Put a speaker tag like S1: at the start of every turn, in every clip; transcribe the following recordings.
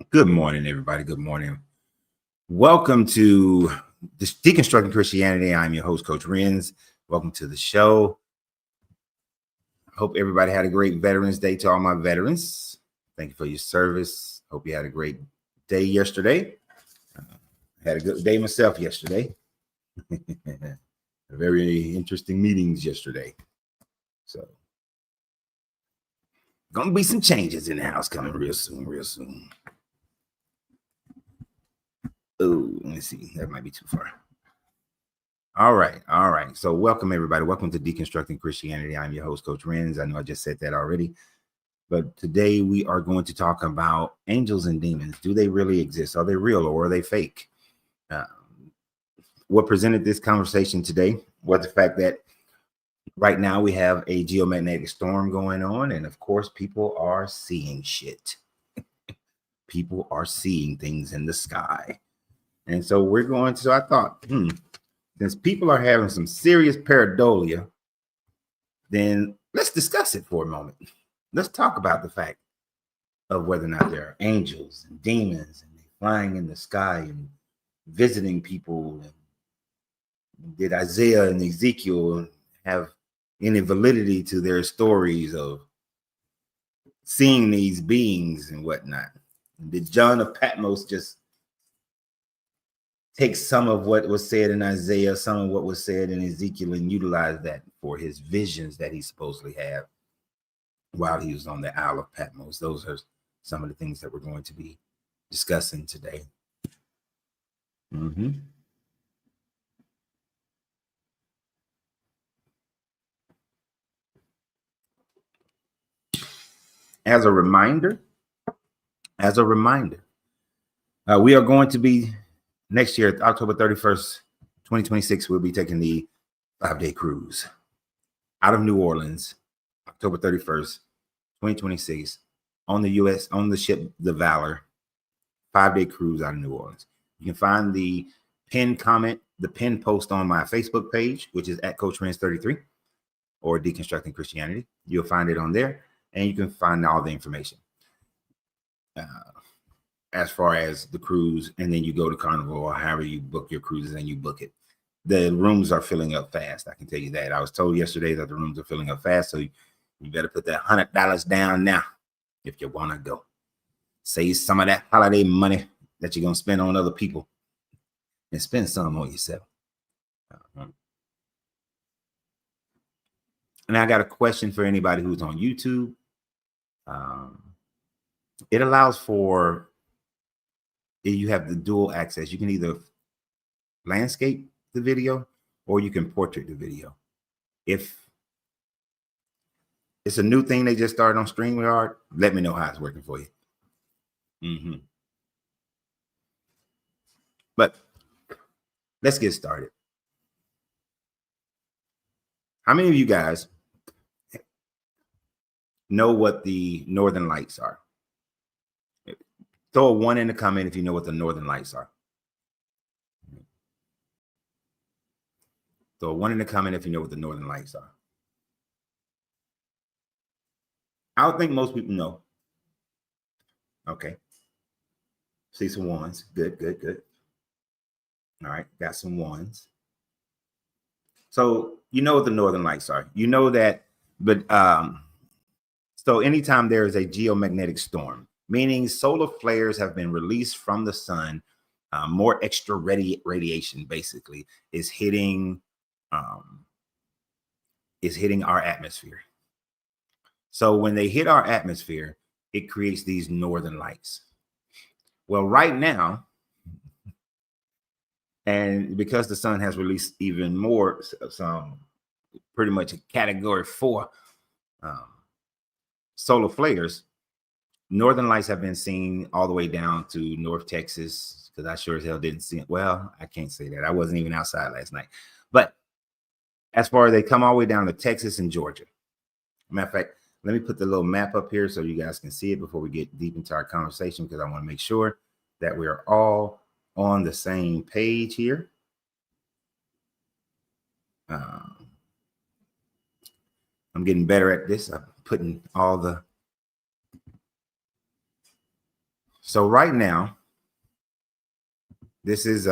S1: Good morning, everybody. Good morning. Welcome to Deconstructing Christianity. I'm your host, Coach Renz. Welcome to the show. Hope everybody had a great Veterans Day. To all my veterans, thank you for your service. Hope you had a great day yesterday. I had a good day myself yesterday. Very interesting meetings yesterday. So, gonna be some changes in the house coming real soon. Oh, let me see. That might be too far. All right. So welcome, everybody. Welcome to Deconstructing Christianity. I'm your host, Coach Renz. I know I just said that already. But today we are going to talk about angels and demons. Do they really exist? Are they real or are they fake? What presented this conversation today was the fact that right now we have a geomagnetic storm going on. And of course, people are seeing shit. People are seeing things in the sky. And so I thought, since people are having some serious pareidolia, then let's discuss it for a moment. Let's talk about the fact of whether or not there are angels and demons and they're flying in the sky and visiting people. And did Isaiah and Ezekiel have any validity to their stories of seeing these beings and whatnot? Did John of Patmos just take some of what was said in Isaiah, some of what was said in Ezekiel, and utilize that for his visions that he supposedly had while he was on the Isle of Patmos? Those are some of the things that we're going to be discussing today. As a reminder, we are going to be next year, October 31st, 2026, we'll be taking the 5-day cruise out of New Orleans, October 31st, 2026, on the ship, the Valor, 5-day cruise out of New Orleans. You can find the pinned post on my Facebook page, which is at Coach Renz 33 or Deconstructing Christianity. You'll find it on there, and you can find all the information as far as the cruise. And then you go to Carnival or however you book your cruises and you book it. The rooms are filling up fast. I can tell you that. I was told yesterday that the rooms are filling up fast. So you better put that $100 down now if you want to go. Save some of that holiday money that you're going to spend on other people and spend some on yourself. And I got a question for anybody who's on YouTube. It allows for, you have the dual access. You can either landscape the video or you can portrait the video. If it's a new thing they just started on StreamYard, let me know how it's working for you. But let's get started. How many of you guys know what the Northern Lights are? Throw a 1 in the comment if you know what the Northern Lights are. Throw a 1 in the comment if you know what the Northern Lights are. I don't think most people know. Okay. See some 1s. Good. All right, got some 1s. So you know what the Northern Lights are. You know that, but so anytime there is a geomagnetic storm, meaning solar flares have been released from the sun, more extra radiation basically is hitting our atmosphere. So when they hit our atmosphere, it creates these Northern Lights. Well, right now, and because the sun has released even more, some pretty much a category 4 solar flares, Northern Lights have been seen all the way down to North Texas, because I sure as hell didn't see it. Well, I can't say that. I wasn't even outside last night. But as far as they come all the way down to Texas and Georgia. Matter of fact, let me put the little map up here so you guys can see it before we get deep into our conversation, because I want to make sure that we are all on the same page here. I'm getting better at this. I'm putting all the So right now, this is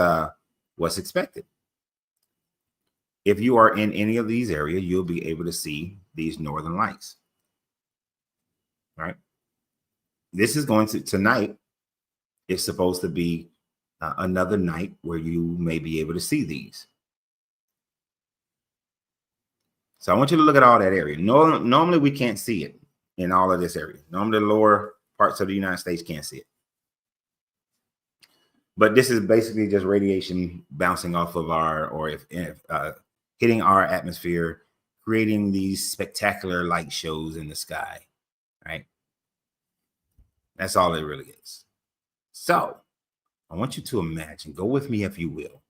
S1: what's expected. If you are in any of these areas, you'll be able to see these northern lights. Right? This is going to tonight. It's supposed to be another night where you may be able to see these. So I want you to look at all that area. Normally we can't see it in all of this area. Normally the lower parts of the United States can't see it. But this is basically just radiation bouncing off of if hitting our atmosphere, creating these spectacular light shows in the sky, right? That's all it really is. So I want you to imagine, go with me if you will,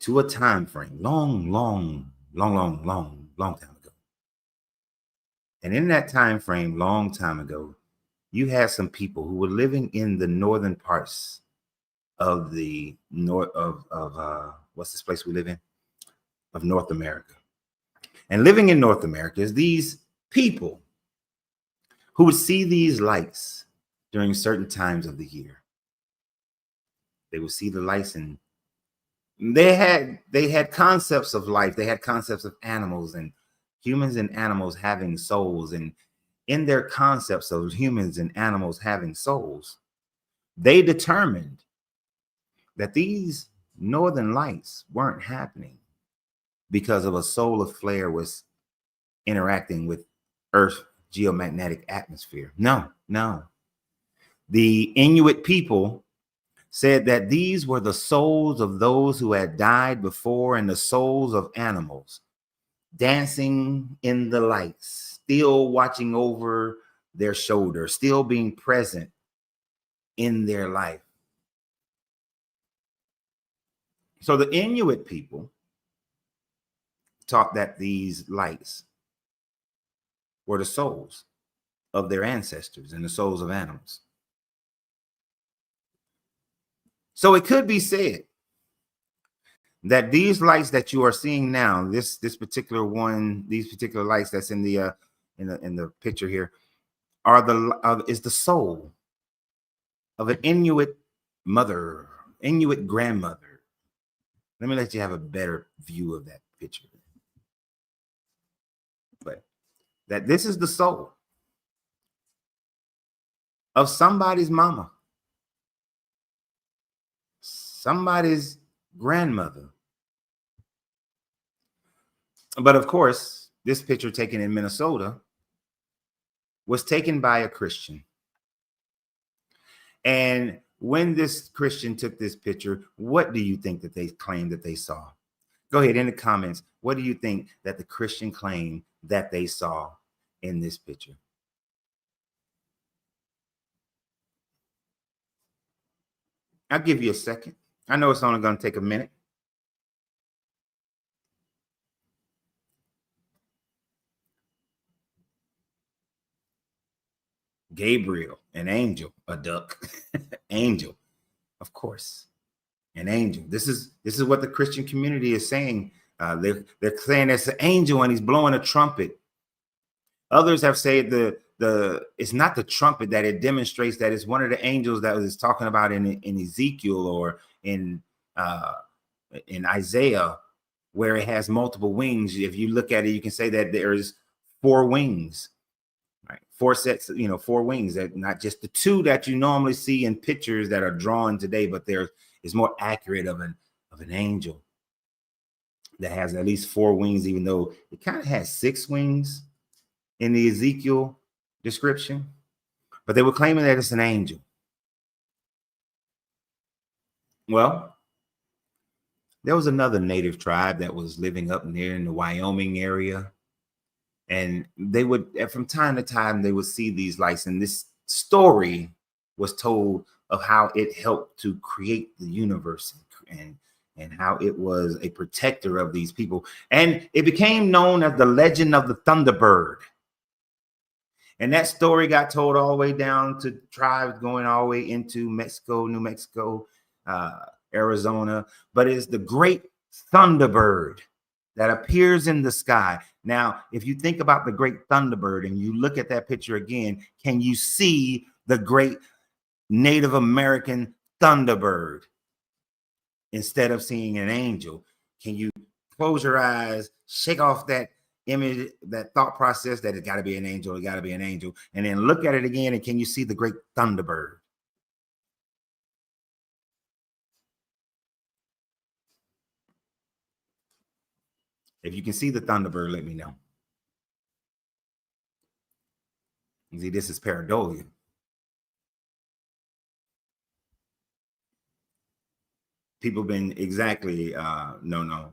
S1: to a time frame, long time ago. And in that time frame, long time ago, you had some people who were living in the northern parts of the north of what's this place we live in? Of North America. And living in North America is these people who would see these lights during certain times of the year. They would see the lights, and they had concepts of life. They had concepts of animals and humans and animals having souls. And in their concepts of humans and animals having souls, they determined that these northern lights weren't happening because of a solar flare was interacting with Earth's geomagnetic atmosphere. No. The Inuit people said that these were the souls of those who had died before and the souls of animals dancing in the lights, still watching over their shoulder, still being present in their life. So the Inuit people taught that these lights were the souls of their ancestors and the souls of animals. So it could be said that these lights that you are seeing now, this particular one, these particular lights that's in the picture here, is the soul of an Inuit mother, Inuit grandmother. Let me let you have a better view of that picture. But that this is the soul of somebody's mama, somebody's grandmother. But of course, this picture taken in Minnesota was taken by a Christian. And when this Christian took this picture, what do you think that they claimed that they saw? Go ahead in the comments. What do you think that the Christian claimed that they saw in this picture? I'll give you a second. I know it's only going to take a minute. Gabriel, an angel, a duck, angel, of course, an angel. This is what the Christian community is saying. They're saying it's an angel and he's blowing a trumpet. Others have said it's not the trumpet, that it demonstrates that it's one of the angels that was talking about in Ezekiel or in Isaiah, where it has multiple wings. If you look at it, you can say that there's 4 wings, right? 4 sets, 4 wings, that not just the 2 that you normally see in pictures that are drawn today, but there is more accurate of an angel that has at least 4 wings, even though it kind of has 6 wings in the Ezekiel description, but they were claiming that it's an angel. Well, there was another native tribe that was living up near in the Wyoming area, and they would, from time to time, they would see these lights, and this story was told of how it helped to create the universe and how it was a protector of these people. And it became known as the legend of the Thunderbird. And that story got told all the way down to tribes going all the way into Mexico, New Mexico, Arizona. But it's the great Thunderbird that appears in the sky. Now, if you think about the great Thunderbird and you look at that picture again, can you see the great Native American Thunderbird instead of seeing an angel? Can you close your eyes, shake off that image, that thought process that it got to be an angel, it got to be an angel, and then look at it again, and can you see the great Thunderbird? If you can see the Thunderbird, let me know. See, this is pareidolia. People been exactly no.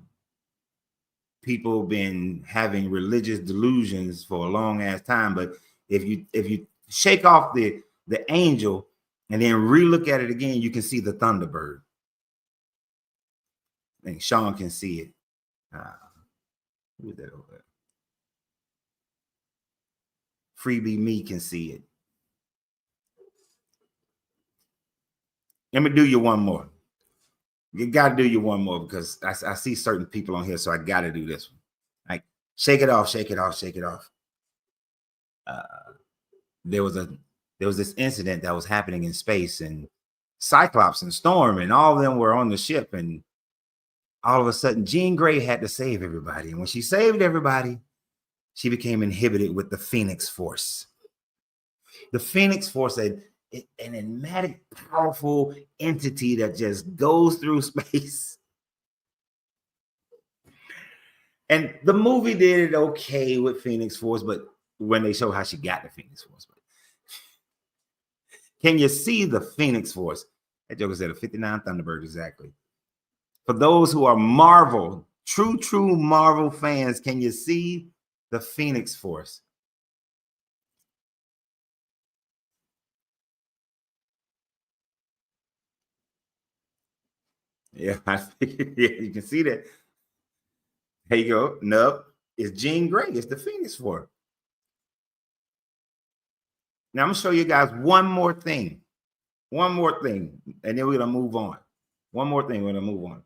S1: People been having religious delusions for a long ass time, but if you shake off the angel and then relook at it again, you can see the Thunderbird. I think Sean can see it. Who is that over there? Freebie Me can see it. Let me do you one more. You got to do you one more because I see certain people on here, so I got to do this one. Like, shake it off, shake it off, shake it off. There was this incident that was happening in space, and Cyclops and Storm and all of them were on the ship, and all of a sudden Jean Grey had to save everybody. And when she saved everybody, she became inhibited with the Phoenix Force. The Phoenix Force, an enigmatic, powerful entity that just goes through space. And the movie did it okay with Phoenix Force, but when they show how she got the Phoenix Force. Can you see the Phoenix Force? That joker said a 59 Thunderbird, exactly. For those who are Marvel, true Marvel fans, can you see the Phoenix Force? Yeah, yeah, you can see that. There you go. Nope, it's Jean Grey. It's the Phoenix Force. Now I'm gonna show you guys one more thing. One more thing, and then we're gonna move on. One more thing, we're gonna move on.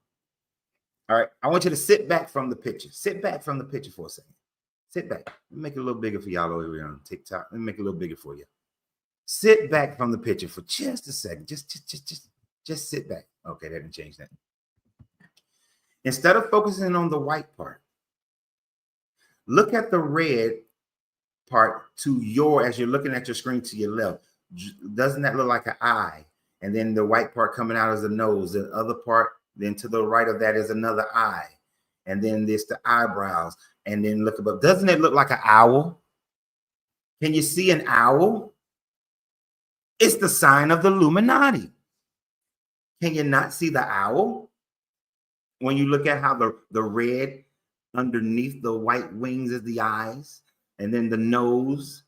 S1: All right, I want you to sit back from the picture. Sit back from the picture for a second. Sit back. Let me make it a little bigger for y'all over here on TikTok. Let me make it a little bigger for you. Sit back from the picture for just a second. Just sit back. Okay, that didn't change that. Instead of focusing on the white part, look at the red part to your, as you're looking at your screen to your left. Doesn't that look like an eye? And then the white part coming out as a nose. The other part, then to the right of that is another eye. And then there's the eyebrows. And then look above. Doesn't it look like an owl? Can you see an owl? It's the sign of the Illuminati. Can you not see the owl? When you look at how the red underneath the white wings is the eyes, and then the nose,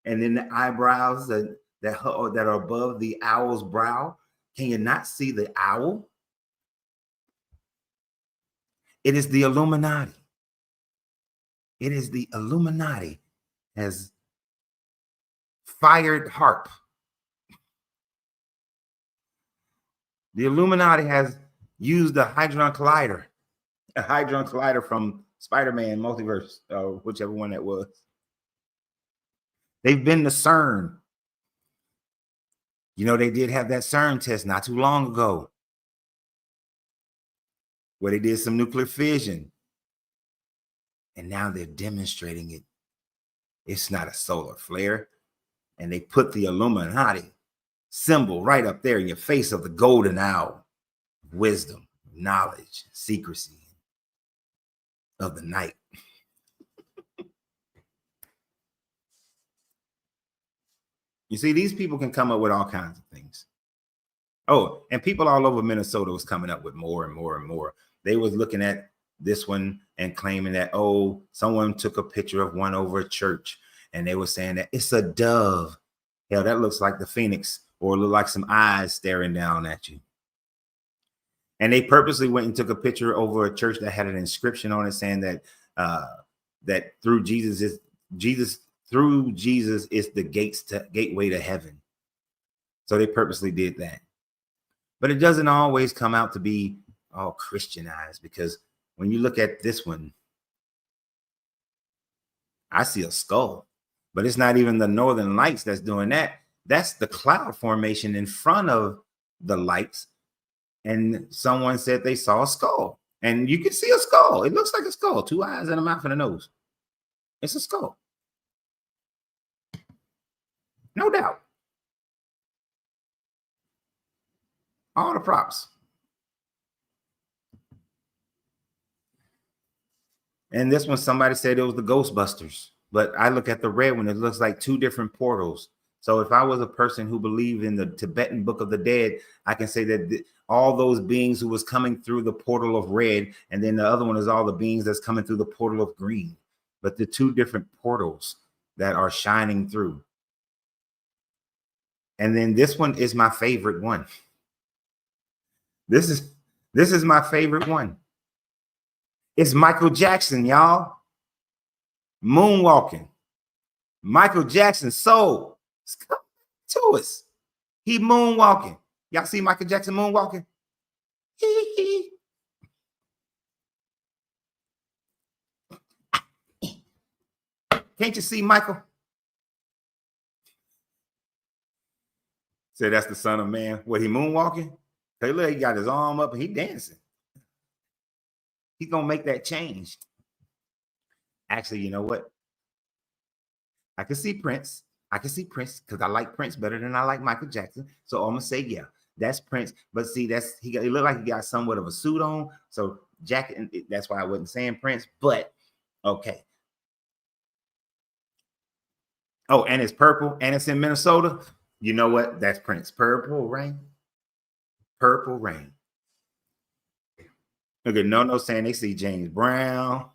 S1: and then the eyebrows that are above the owl's brow. Can you not see the owl? It is the Illuminati. It is the Illuminati has fired HAARP. The Illuminati has used a Hadron Collider from Spider-Man Multiverse, whichever one that was. They've been to CERN. You know, they did have that CERN test not too long ago where they did some nuclear fission. And now they're demonstrating it. It's not a solar flare. And they put the Illuminati symbol right up there in your face of the golden owl. Wisdom, knowledge, secrecy of the night. You see, these people can come up with all kinds of things. Oh, and people all over Minnesota was coming up with more and more and more. They was looking at this one and claiming that, oh, someone took a picture of one over a church, and they were saying that it's a dove. Hell, that looks like the Phoenix, or look like some eyes staring down at you. And they purposely went and took a picture over a church that had an inscription on it saying that that through Jesus is the gateway to heaven. So they purposely did that. But it doesn't always come out to be all Christianized, because when you look at this one, I see a skull, but it's not even the Northern Lights that's doing that. That's the cloud formation in front of the lights. And someone said they saw a skull. And you can see a skull. It looks like a skull, 2 eyes and a mouth and a nose. It's a skull. No doubt. All the props. And this one, somebody said it was the Ghostbusters. But I look at the red one, it looks like 2 different portals. So if I was a person who believed in the Tibetan Book of the Dead, I can say that all those beings who was coming through the portal of red, and then the other one is all the beings that's coming through the portal of green. But the 2 different portals that are shining through. And then this one is my favorite one. This is my favorite one. It's Michael Jackson, y'all. Moonwalking. Michael Jackson soul. Come to us. He moonwalking. Y'all see Michael Jackson moonwalking? Can't you see Michael? Say that's the Son of Man. What, he moonwalking? Hey, look, he got his arm up and he dancing. He's gonna make that change. Actually, you know what? I can see Prince. I can see Prince because I like Prince better than I like Michael Jackson. So I'm gonna say, yeah, that's Prince. But see, he looked like he got somewhat of a suit on. So jacket, that's why I wasn't saying Prince. But okay. Oh, and it's purple, and it's in Minnesota. You know what? That's Prince. Purple Rain. Purple Rain. Look at No saying they see James Brown.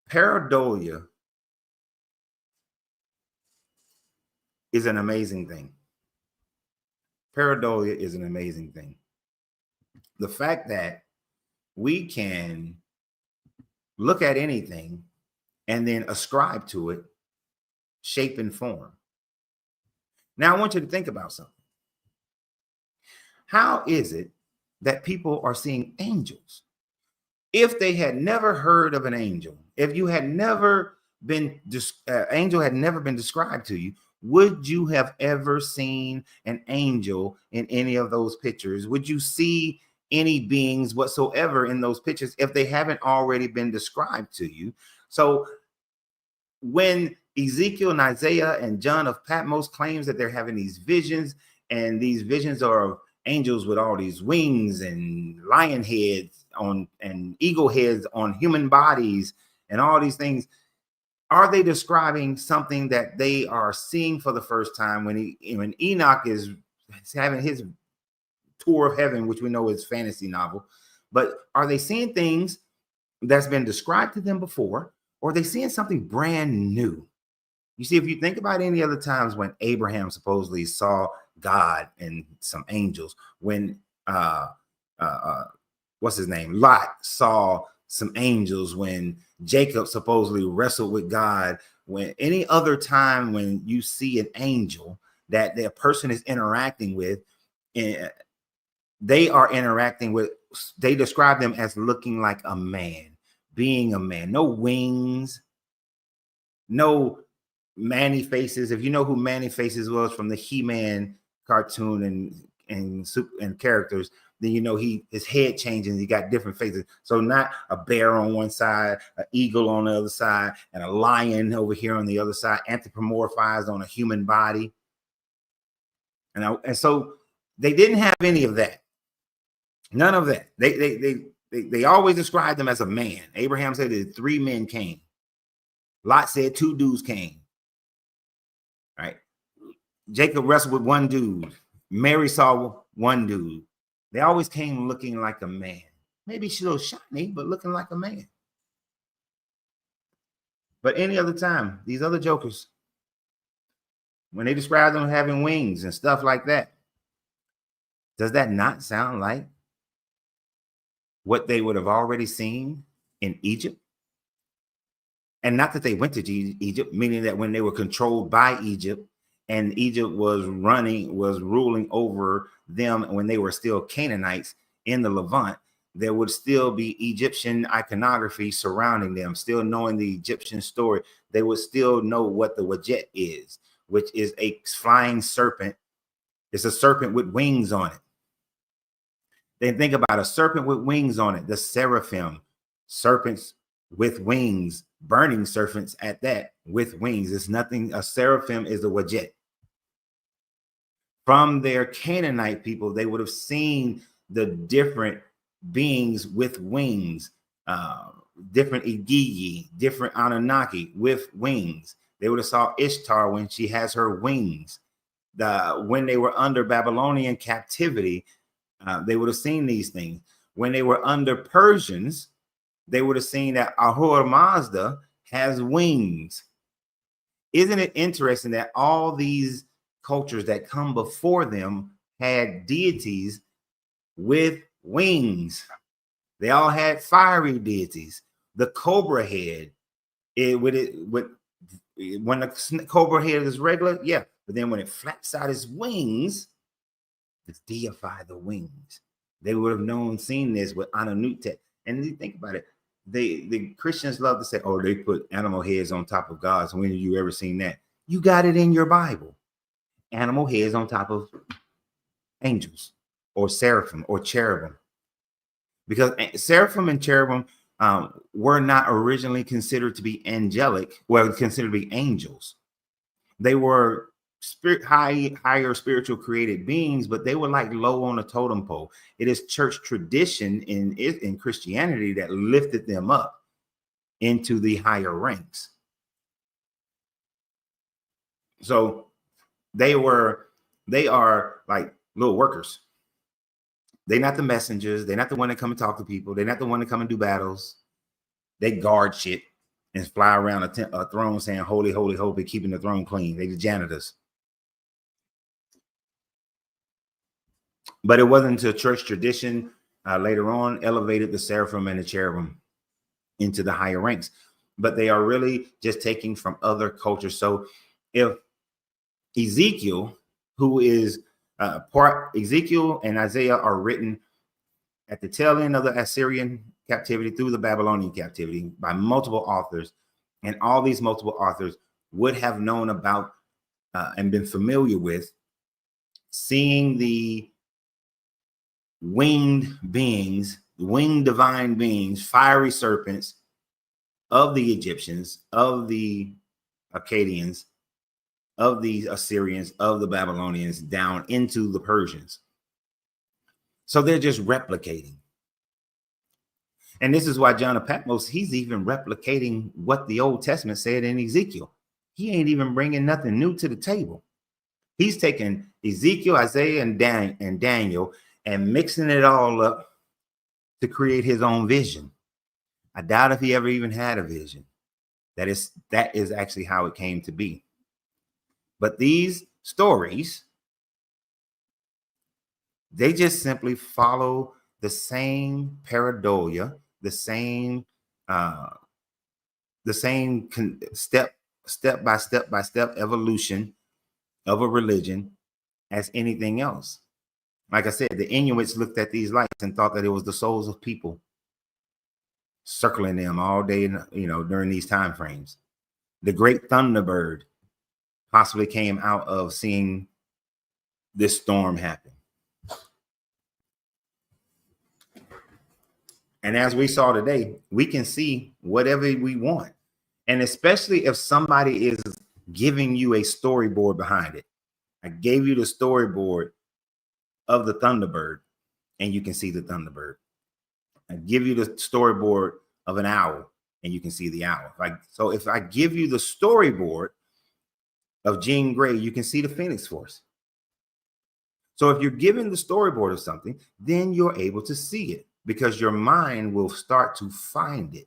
S1: Pareidolia is an amazing thing. Pareidolia is an amazing thing. The fact that we can look at anything and then ascribe to it shape and form. Now, I want you to think about something. How is it that people are seeing angels? If they had never heard of an angel, if you had never been, angel had never been described to you, would you have ever seen an angel in any of those pictures? Would you see any beings whatsoever in those pictures if they haven't already been described to you? So when Ezekiel and Isaiah and John of Patmos claims that they're having these visions, and these visions are of angels with all these wings and lion heads on and eagle heads on human bodies and all these things, are they describing something that they are seeing for the first time when Enoch is having his tour of heaven, which we know is fantasy novel? But are they seeing things that's been described to them before, or are they seeing something brand new? You see, if you think about any other times when Abraham supposedly saw God and some angels, when what's his name, Lot saw some angels, when Jacob supposedly wrestled with God, when any other time when you see an angel that the person is interacting with, they are interacting with, they describe them as looking like a man, being a man, no wings, no Manny Faces. If you know who Manny Faces was from the He-Man cartoon and characters, then you know his head changes. He got different faces. So not a bear on one side, an eagle on the other side, and a lion over here on the other side, anthropomorphized on a human body. And so they didn't have any of that. None of that. They always described them as a man. Abraham said that 3 men came. Lot said 2 dudes came. Right? Jacob wrestled with 1 dude. Mary saw 1 dude. They always came looking like a man. Maybe a little shiny, but looking like a man. But any other time, these other jokers, when they describe them having wings and stuff like that, does that not sound like what they would have already seen in Egypt? And not that they went to Egypt, meaning that when they were controlled by Egypt, and Egypt was ruling over them when they were still Canaanites in the Levant, there would still be Egyptian iconography surrounding them, still knowing the Egyptian story. They would still know what the Wadjet is, which is a flying serpent. It's a serpent with wings on it. Then think about a serpent with wings on it, the seraphim, serpents with wings, burning serpents at that, with wings. It's nothing. A seraphim is a Wadjet. From their Canaanite people, they would have seen the different beings with wings, different Igigi, different Anunnaki with wings. They would have saw Ishtar when she has her wings. When they were under Babylonian captivity, they would have seen these things. When they were under Persians, they would have seen that Ahura Mazda has wings. Isn't it interesting that all these cultures that come before them had deities with wings? They all had fiery deities. The cobra head, when the cobra head is regular, yeah, but then when it flaps out its wings, it's deify the wings. They would have seen this with Amenhotep. And you think about it, the Christians love to say, oh, they put animal heads on top of gods. When have you ever seen that? You got it in your Bible. Animal heads on top of angels or seraphim or cherubim, because seraphim and cherubim were not originally considered to be angelic, well, considered to be angels. They were higher spiritual created beings, but they were like low on a totem pole. It is church tradition in Christianity that lifted them up into the higher ranks. So they are like little workers. They're not the messengers. They're not the one that come and talk to people. They're not the one that come and do battles. They guard shit and fly around a throne saying, holy, holy, holy, keeping the throne clean. They the janitors. But it wasn't until church tradition later on elevated the seraphim and the cherubim into the higher ranks. But they are really just taking from other cultures. So if Ezekiel, who is Ezekiel and Isaiah are written at the tail end of the Assyrian captivity through the Babylonian captivity by multiple authors, and all these multiple authors would have known about and been familiar with seeing the winged beings, winged divine beings, fiery serpents of the Egyptians, of the Akkadians, of the Assyrians, of the Babylonians, down into the Persians. So they're just replicating. And this is why John of Patmos, he's even replicating what the Old Testament said in Ezekiel. He ain't even bringing nothing new to the table. He's taking Ezekiel, Isaiah, and Daniel and mixing it all up to create his own vision. I doubt if he ever even had a vision. That is actually how it came to be. But these stories, they just simply follow the same pareidolia, the same step by step evolution of a religion as anything else. Like I said, the Inuits looked at these lights and thought that it was the souls of people circling them all day, during these time frames. The Great Thunderbird possibly came out of seeing this storm happen. And as we saw today, we can see whatever we want. And especially if somebody is giving you a storyboard behind it. I gave you the storyboard of the Thunderbird, and you can see the Thunderbird. I give you the storyboard of an owl, and you can see the owl. So if I give you the storyboard of Jean Grey, you can see the Phoenix Force. So if you're given the storyboard of something, then you're able to see it, because your mind will start to find it.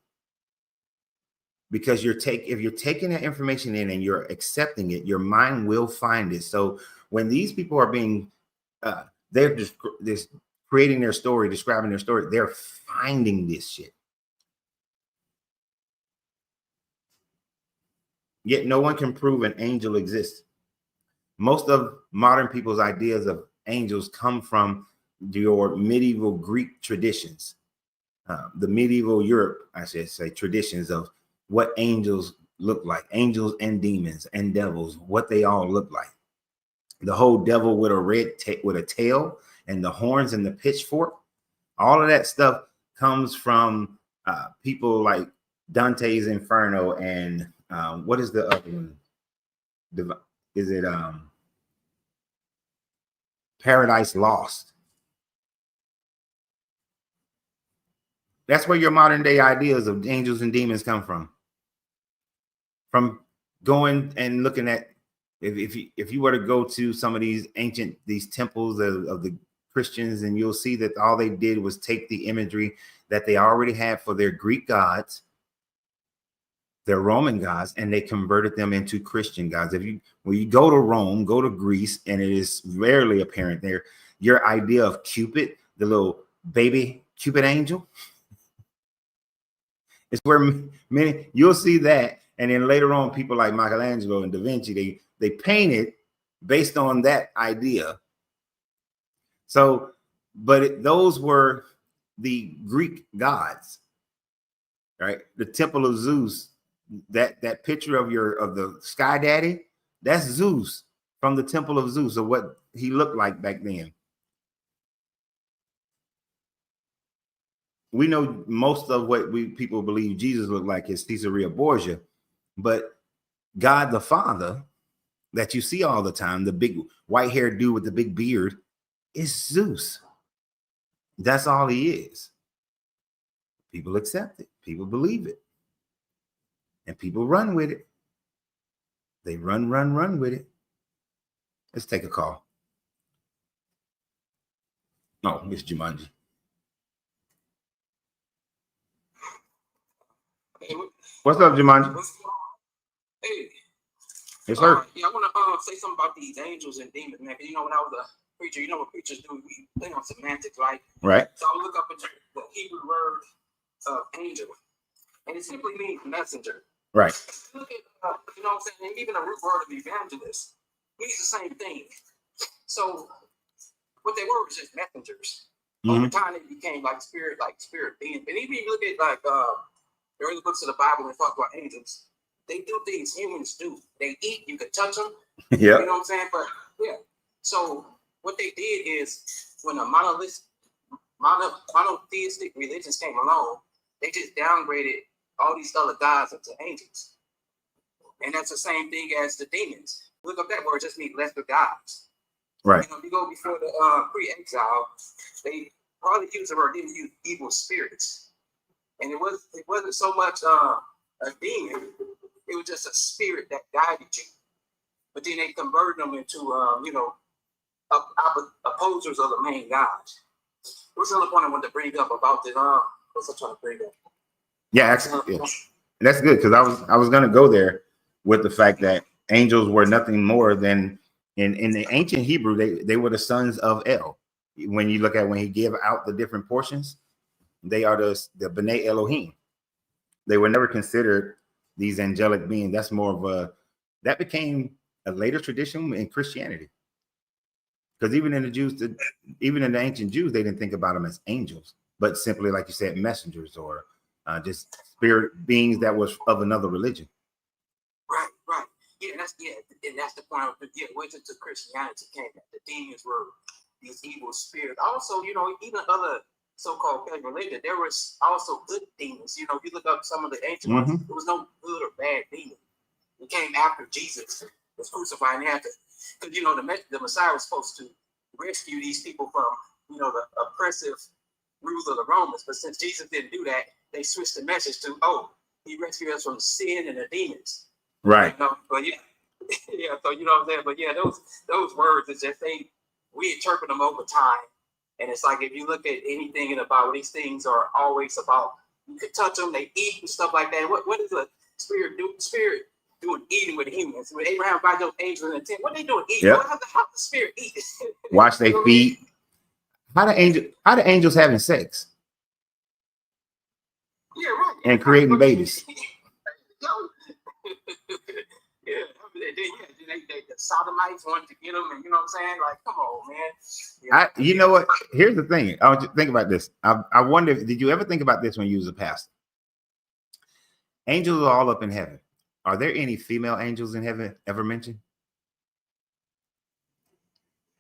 S1: Because if you're taking that information in and you're accepting it, your mind will find it. So when these people are being, they're just creating their story, describing their story, they're finding this shit. Yet no one can prove an angel exists. Most of modern people's ideas of angels come from your medieval Greek traditions. the medieval Europe, I should say, traditions of what angels look like, angels and demons and devils, what they all look like. The whole devil with with a tail and the horns and the pitchfork, all of that stuff comes from people like Dante's Inferno and what is the other one? Is it Paradise Lost? That's where your modern day ideas of angels and demons come from. From going and looking at, if you were to go to some of these temples of the Christians, and you'll see that all they did was take the imagery that they already had for their Greek gods, their Roman gods, and they converted them into Christian gods. When you go to Rome, go to Greece, and it is rarely apparent there, your idea of Cupid, the little baby Cupid angel, it's where many, you'll see that. And then later on, people like Michelangelo and Da Vinci, they painted based on that idea. So, but those were the Greek gods, right? The Temple of Zeus, that picture of the Sky Daddy, that's Zeus from the Temple of Zeus, of what he looked like back then. We know most of what people believe Jesus looked like is Caesarea Borgia, but God the Father that you see all the time, the big white-haired dude with the big beard, is Zeus. That's all he is. People accept it. People believe it. And people run with it. They run with it. Let's take a call. Oh, it's Jumanji. What's up, Jumanji?
S2: Hey.
S1: Yes, sir.
S2: Yeah, I want to say something about these angels and demons, man. Because, when I was a preacher, what preachers do? We play on semantics, right?
S1: Right.
S2: So I look up at the Hebrew word of angel, and it simply means messenger.
S1: Right.
S2: Look at, what I'm saying? And even the root word of evangelist means the same thing. So what they were was just messengers. Over time, they became like spirit beings. And even if you look at the early books of the Bible and talk about angels, they do things humans do. They eat. You can touch them.
S1: Yeah.
S2: You know what I'm saying? But yeah. So what they did is, when a monotheistic religions came along, they just downgraded all these other gods into angels. And that's the same thing as the demons. Look up that word, just means lesser gods.
S1: Right.
S2: If you go before the pre-exile, they probably used the word, didn't use evil spirits. And it wasn't so much a demon, it was just a spirit that guided you. But then they converted them into opposers of the main God. What's the other point I wanted to bring up about this? What's I trying to bring up?
S1: Yeah, actually, yeah. That's good, because I was gonna go there with the fact that angels were nothing more than, in the ancient Hebrew, they were the sons of El. When you look at when he gave out the different portions, they are the B'nai Elohim. They were never considered these angelic beings. That's more of that became a later tradition in Christianity. Because even in the ancient Jews, they didn't think about them as angels, but simply, like you said, messengers, or just spirit beings that was of another religion.
S2: Right. And that's the point. Once into Christianity came, that the demons were these evil spirits. Also, even other so-called pagan religion, there was also good demons. If you look up some of the ancient ones, there was no good or bad demon. It came after Jesus was crucified, and because the Messiah was supposed to rescue these people from the oppressive rule of the Romans. But since Jesus didn't do that, they switched the message to, he rescued us from sin and the demons.
S1: Right.
S2: But yeah. Yeah, so what I'm saying. But yeah, those words, it's just we interpret them over time. And it's like, if you look at anything in the Bible, these things are always about, you can touch them, they eat and stuff like that. What is a spirit doing eating with humans? When Abraham brought those angels in the tent, what they doing eating?
S1: Yep.
S2: How the spirit eat?
S1: Wash their feet. How the angels having sex?
S2: Yeah, right.
S1: And creating babies.
S2: Yeah, the sodomites wanted to get them, and you know what I'm saying? Like, come on, man. Yeah.
S1: You know what? Here's the thing. I want you to think about this. I wonder, did you ever think about this when you was a pastor? Angels are all up in heaven. Are there any female angels in heaven ever mentioned?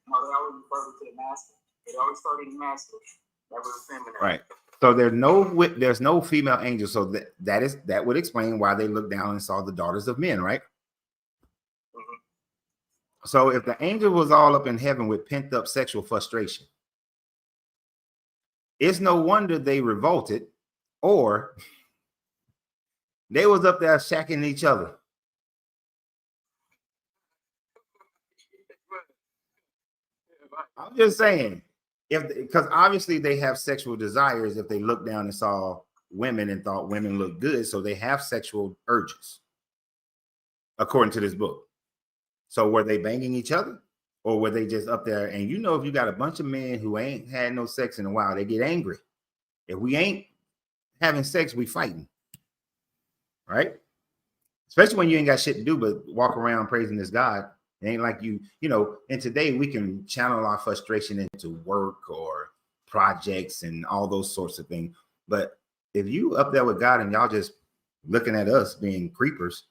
S2: No, they always refer to the master. They always refer to the master. Never the feminine.
S1: Right. So there's no female angels. So that would explain why they looked down and saw the daughters of men, right?
S2: Mm-hmm.
S1: So if the angel was all up in heaven with pent up sexual frustration, it's no wonder they revolted, or they was up there shacking each other. I'm just saying, because obviously they have sexual desires if they looked down and saw women and thought women looked good, so they have sexual urges, according to this book. So were they banging each other, or were they just up there? And you know, if you got a bunch of men who ain't had no sex in a while, they get angry. If we ain't having sex, we fighting, right? Especially when you ain't got shit to do but walk around praising this God. It ain't like you know, and today we can channel our frustration into work or projects and all those sorts of things. But if you up there with God and y'all just looking at us being creepers,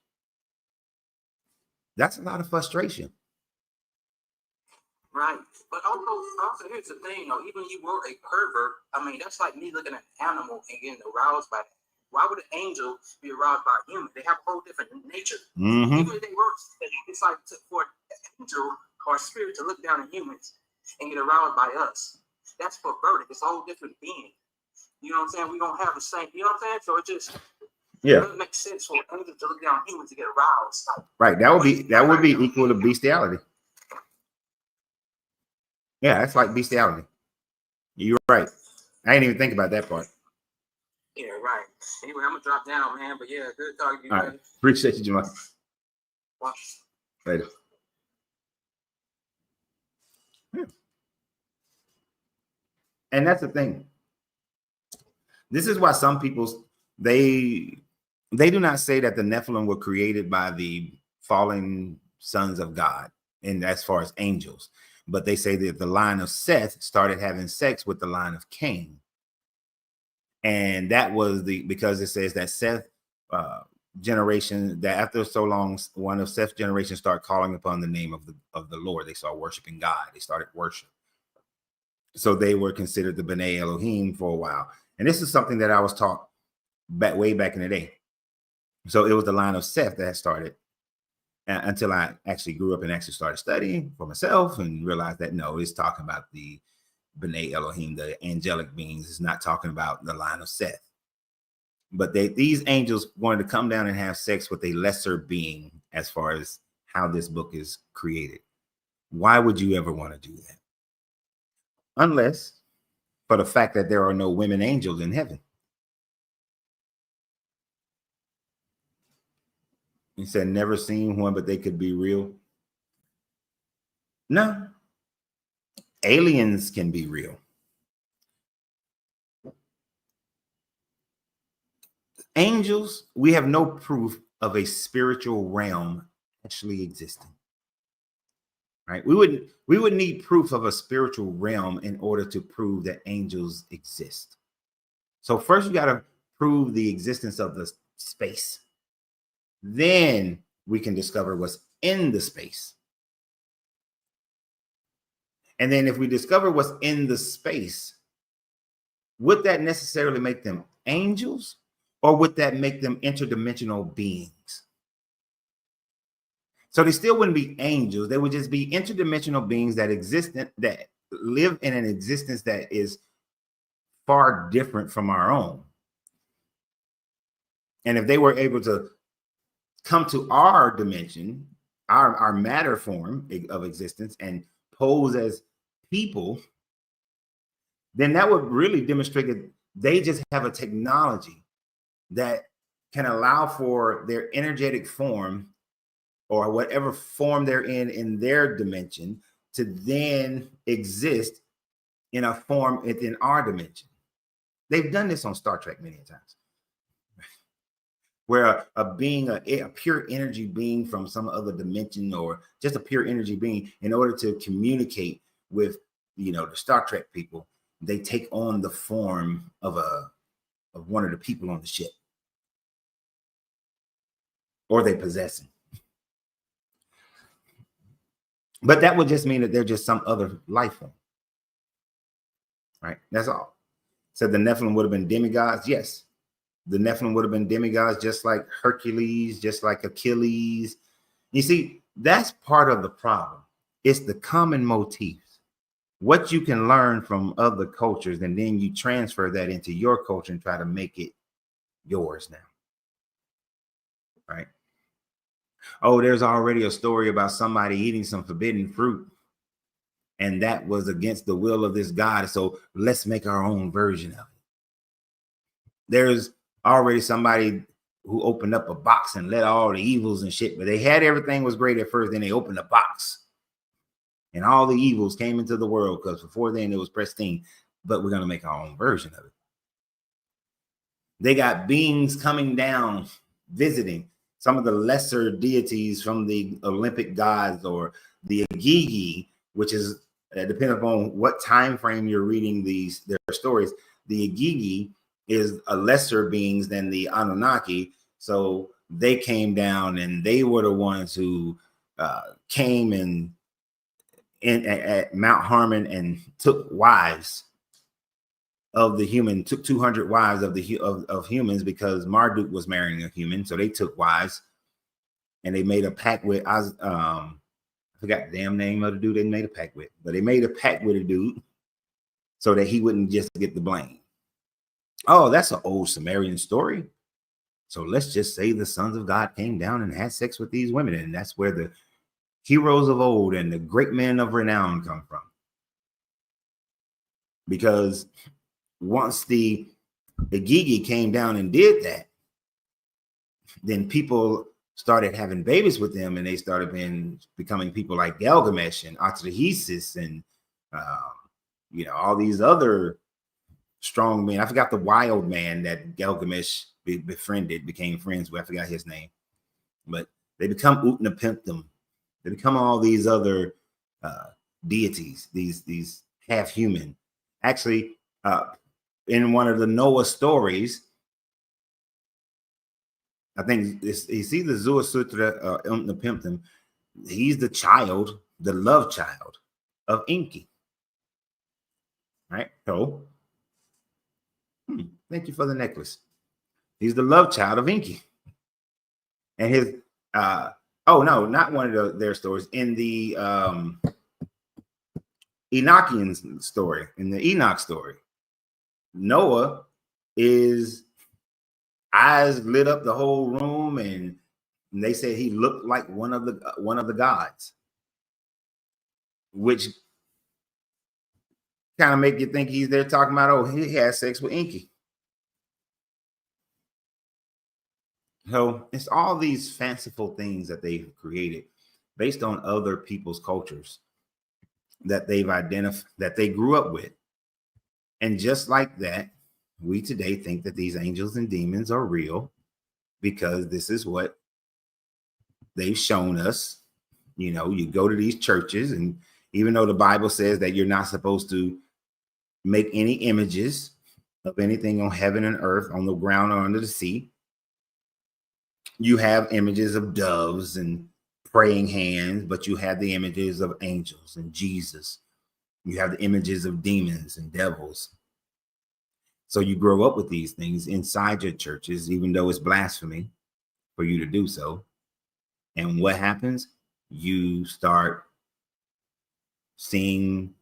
S1: that's a lot of frustration.
S2: Right. But also here's the thing, even you were a pervert, I mean, that's like me looking at an animal and getting aroused by that. Why would an angel be aroused by a human? They have a whole different nature.
S1: Mm-hmm.
S2: Even if they were, it's like for an angel or a spirit to look down at humans and get aroused by us. That's perverted. It's a whole different being. You know what I'm saying? We don't have the same, you know what I'm saying? So it just doesn't make sense for an angel to look down at humans to get aroused. Like,
S1: right. That would be equal to bestiality. Yeah, that's like bestiality. You're right. I didn't even think about that part.
S2: Yeah, right. Anyway, I'm gonna drop down, man. But yeah, good talking to you,
S1: all right. Appreciate you, Jamal. Later. Yeah. And that's the thing. This is why some people they do not say that the Nephilim were created by the fallen sons of God, and as far as angels, but they say that the line of Seth started having sex with the line of Cain. And that was because it says that Seth generation, that after so long, one of Seth's generation started calling upon the name of the Lord. They started worshiping God. They started worship. So they were considered the B'nai Elohim for a while. And this is something that I was taught way back in the day. So it was the line of Seth that had started until I actually grew up and actually started studying for myself and realized that no, it's talking about the B'nai Elohim, the angelic beings. Is not talking about the line of Seth. But these angels wanted to come down and have sex with a lesser being as far as how this book is created. Why would you ever want to do that? Unless for the fact that there are no women angels in heaven. He said, never seen one, but they could be real. No. Aliens can be real. Angels, we have no proof of a spiritual realm actually existing. Right? We would need proof of a spiritual realm in order to prove that angels exist. So first you got to prove the existence of the space. Then we can discover what's in the space. And then if we discover what's in the space, would that necessarily make them angels, or would that make them interdimensional beings? So they still wouldn't be angels. They would just be interdimensional beings that that live in an existence that is far different from our own. And if they were able to come to our dimension, our matter form of existence, and pose as people, then that would really demonstrate that they just have a technology that can allow for their energetic form, or whatever form they're in their dimension, to then exist in a form within our dimension. They've done this on Star Trek many times, where a being, a pure energy being from some other dimension, or just a pure energy being, in order to communicate with, you know, the Star Trek people, they take on the form of one of the people on the ship, or they possess him. But that would just mean that they're just some other life form, right? That's all. So the Nephilim would have been demigods. Yes, the Nephilim would have been demigods, just like Hercules, just like Achilles. You see, that's part of the problem. It's the common motifs, what you can learn from other cultures, and then you transfer that into your culture and try to make it yours now, right? Oh, there's already a story about somebody eating some forbidden fruit, and that was against the will of this God, so let's make our own version of it. There's already somebody who opened up a box and let all the evils and shit, but they had everything was great at first, then they opened the box and all the evils came into the world, because before then it was pristine, but we're going to make our own version of it. They got beings coming down, visiting some of the lesser deities from the Olympic gods, or the Igigi, which is, depending upon what time frame you're reading their stories, the Igigi is a lesser beings than the Anunnaki. So they came down, and they were the ones who came at Mount Harmon and took wives of the human, took 200 wives of humans, because Marduk was marrying a human. So they took wives, and they made a pact with I forgot the damn name of the dude they made a pact with, but they made a pact with a dude so that he wouldn't just get the blame. Oh, that's an old Sumerian story. So let's just say the sons of God came down and had sex with these women, and that's where the heroes of old and the great men of renown come from. Because once the Igigi came down and did that, then people started having babies with them, and they started becoming people like Gilgamesh and Atrahasis and you know, all these other strong men. I forgot the wild man that Gilgamesh became friends with. I forgot his name, but they become Utnapishtim. They become all these other deities, these half human. Actually, in one of the Noah stories, I think it's either Zoroaster or Utnapishtim. He's the child, the love child of Enki. Right? So, thank you for the necklace. He's the love child of Enki. And his, oh no, not one of their stories. In the Enochian story, in the Enoch story, Noah is eyes lit up the whole room, and they said he looked like one of the gods, which kind of make you think he's there talking about, oh, he had sex with Enki. So it's all these fanciful things that they've created based on other people's cultures that they've identified, that they grew up with. And just like that, we today think that these angels and demons are real, because this is what they've shown us. You know, you go to these churches, and even though the Bible says that you're not supposed to make any images of anything on heaven and earth, on the ground or under the sea, you have images of doves and praying hands, but you have the images of angels and Jesus. You have the images of demons and devils. So you grow up with these things inside your churches, even though it's blasphemy for you to do so. And what happens? You start seeing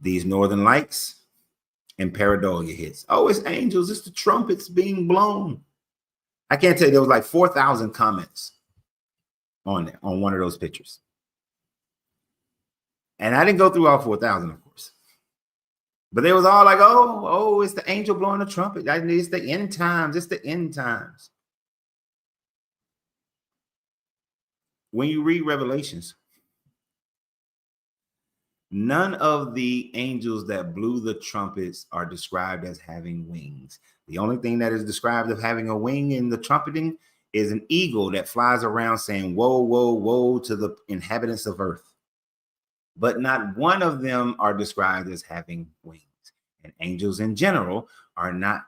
S1: these northern lights, and pareidolia hits. Oh, it's angels. It's the trumpets being blown. I can't tell you, there was like 4,000 comments on one of those pictures. And I didn't go through all 4,000, of course. But they was all like, oh, it's the angel blowing the trumpet. It's the end times. It's the end times. When you read Revelations, none of the angels that blew the trumpets are described as having wings. The only thing that is described of having a wing in the trumpeting is an eagle that flies around saying, woe, woe, woe to the inhabitants of earth. But not one of them are described as having wings. And angels in general are not,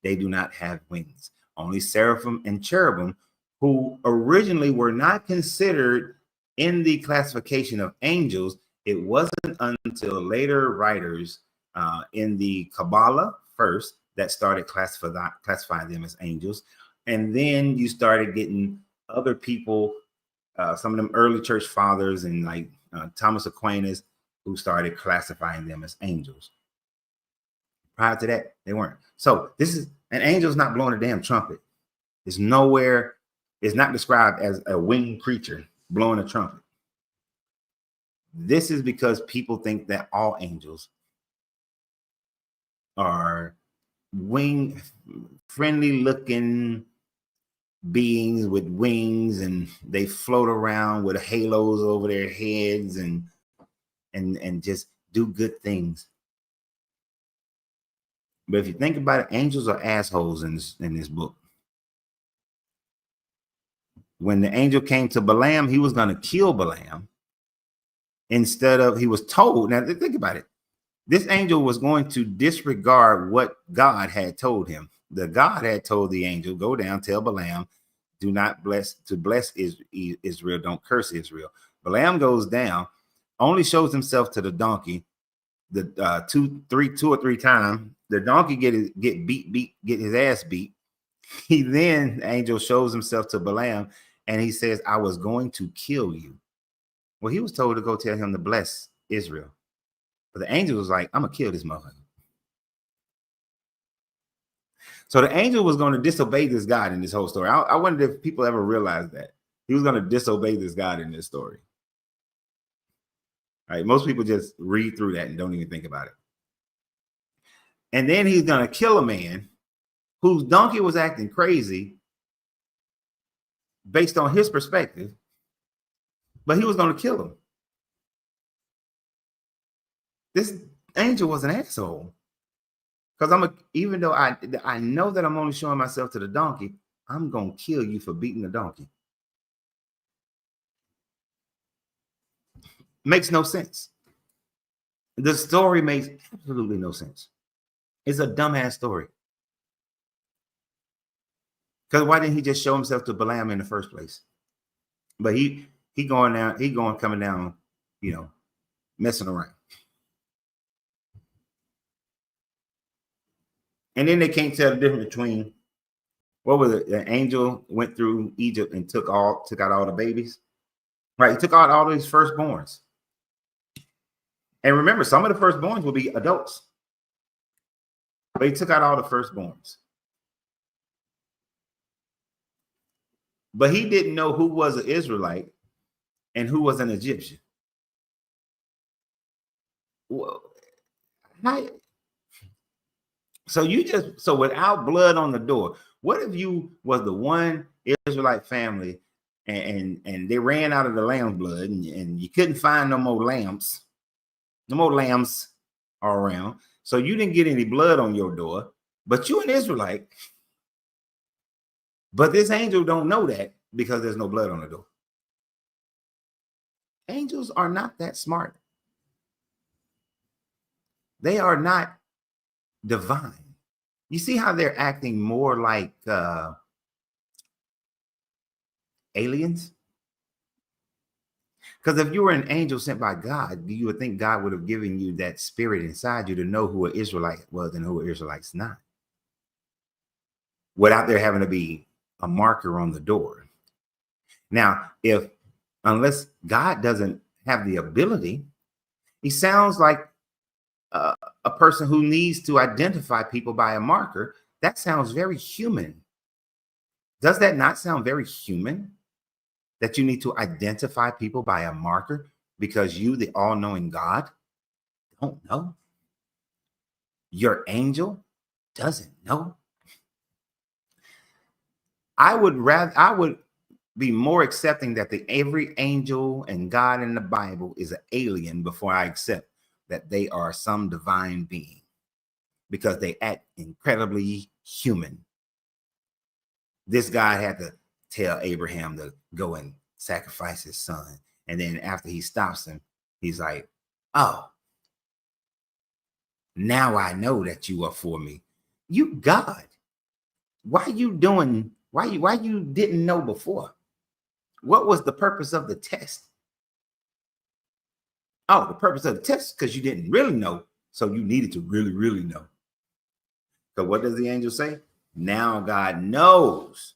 S1: they do not have wings. Only seraphim and cherubim, who originally were not considered in the classification of angels. It wasn't until later writers in the Kabbalah first that started classifying them as angels. And then you started getting other people, some of them early church fathers and like Thomas Aquinas, who started classifying them as angels. Prior to that, they weren't. So this is, an angel's not blowing a damn trumpet. It's nowhere, it's not described as a winged creature blowing a trumpet. This is because people think that all angels are wing, friendly looking beings with wings, and they float around with halos over their heads and just do good things. But if you think about it, angels are assholes in this book. When the angel came to Balaam, he was going to kill Balaam. Instead of, he was told, now think about it, this angel was going to disregard what God had told him. The God had told the angel, go down, tell Balaam, do not bless, to bless Israel, don't curse Israel. Balaam goes down, only shows himself to the donkey the two or three times. The donkey get his ass beat. He then, the angel shows himself to Balaam and he says, I was going to kill you. Well, he was told to go tell him to bless Israel. But the angel was like, I'm going to kill this motherfucker. So the angel was going to disobey this God in this whole story. I wonder if people ever realized that. He was going to disobey this God in this story. All right, most people just read through that and don't even think about it. And then he's going to kill a man whose donkey was acting crazy based on his perspective, but he was going to kill him. This angel was an asshole. Because even though I know that I'm only showing myself to the donkey, I'm going to kill you for beating the donkey. Makes no sense. The story makes absolutely no sense. It's a dumbass story. Because why didn't he just show himself to Balaam in the first place? But he coming down, messing around. And then they can't tell the difference between, what was it? The angel went through Egypt and took out all the babies. Right, he took out all these firstborns. And remember, some of the firstborns will be adults. But he took out all the firstborns. But he didn't know who was an Israelite and who was an Egyptian. Well, so without blood on the door, what if you was the one Israelite family and they ran out of the lamb's blood and you couldn't find no more lambs? No more lambs are around. So you didn't get any blood on your door, but you're an Israelite. But this angel don't know that because there's no blood on the door. Angels are not that smart. They are not divine. You see how they're acting more like aliens? Because if you were an angel sent by God, you would think God would have given you that spirit inside you to know who an Israelite was and who an Israelite's not, without there having to be a marker on the door. Now, unless God doesn't have the ability, he sounds like a person who needs to identify people by a marker. That sounds very human. Does that not sound very human? That you need to identify people by a marker because you, the all-knowing God, don't know? Your angel doesn't know? I would be more accepting that every angel and God in the Bible is an alien before I accept that they are some divine being, because they act incredibly human. This guy had to tell Abraham to go and sacrifice his son. And then after he stops him, he's like, oh, now I know that you are for me. You God. Why you didn't know before? What was the purpose of the test? Oh, the purpose of the test because you didn't really know. So you needed to really, really know. So what does the angel say? Now God knows.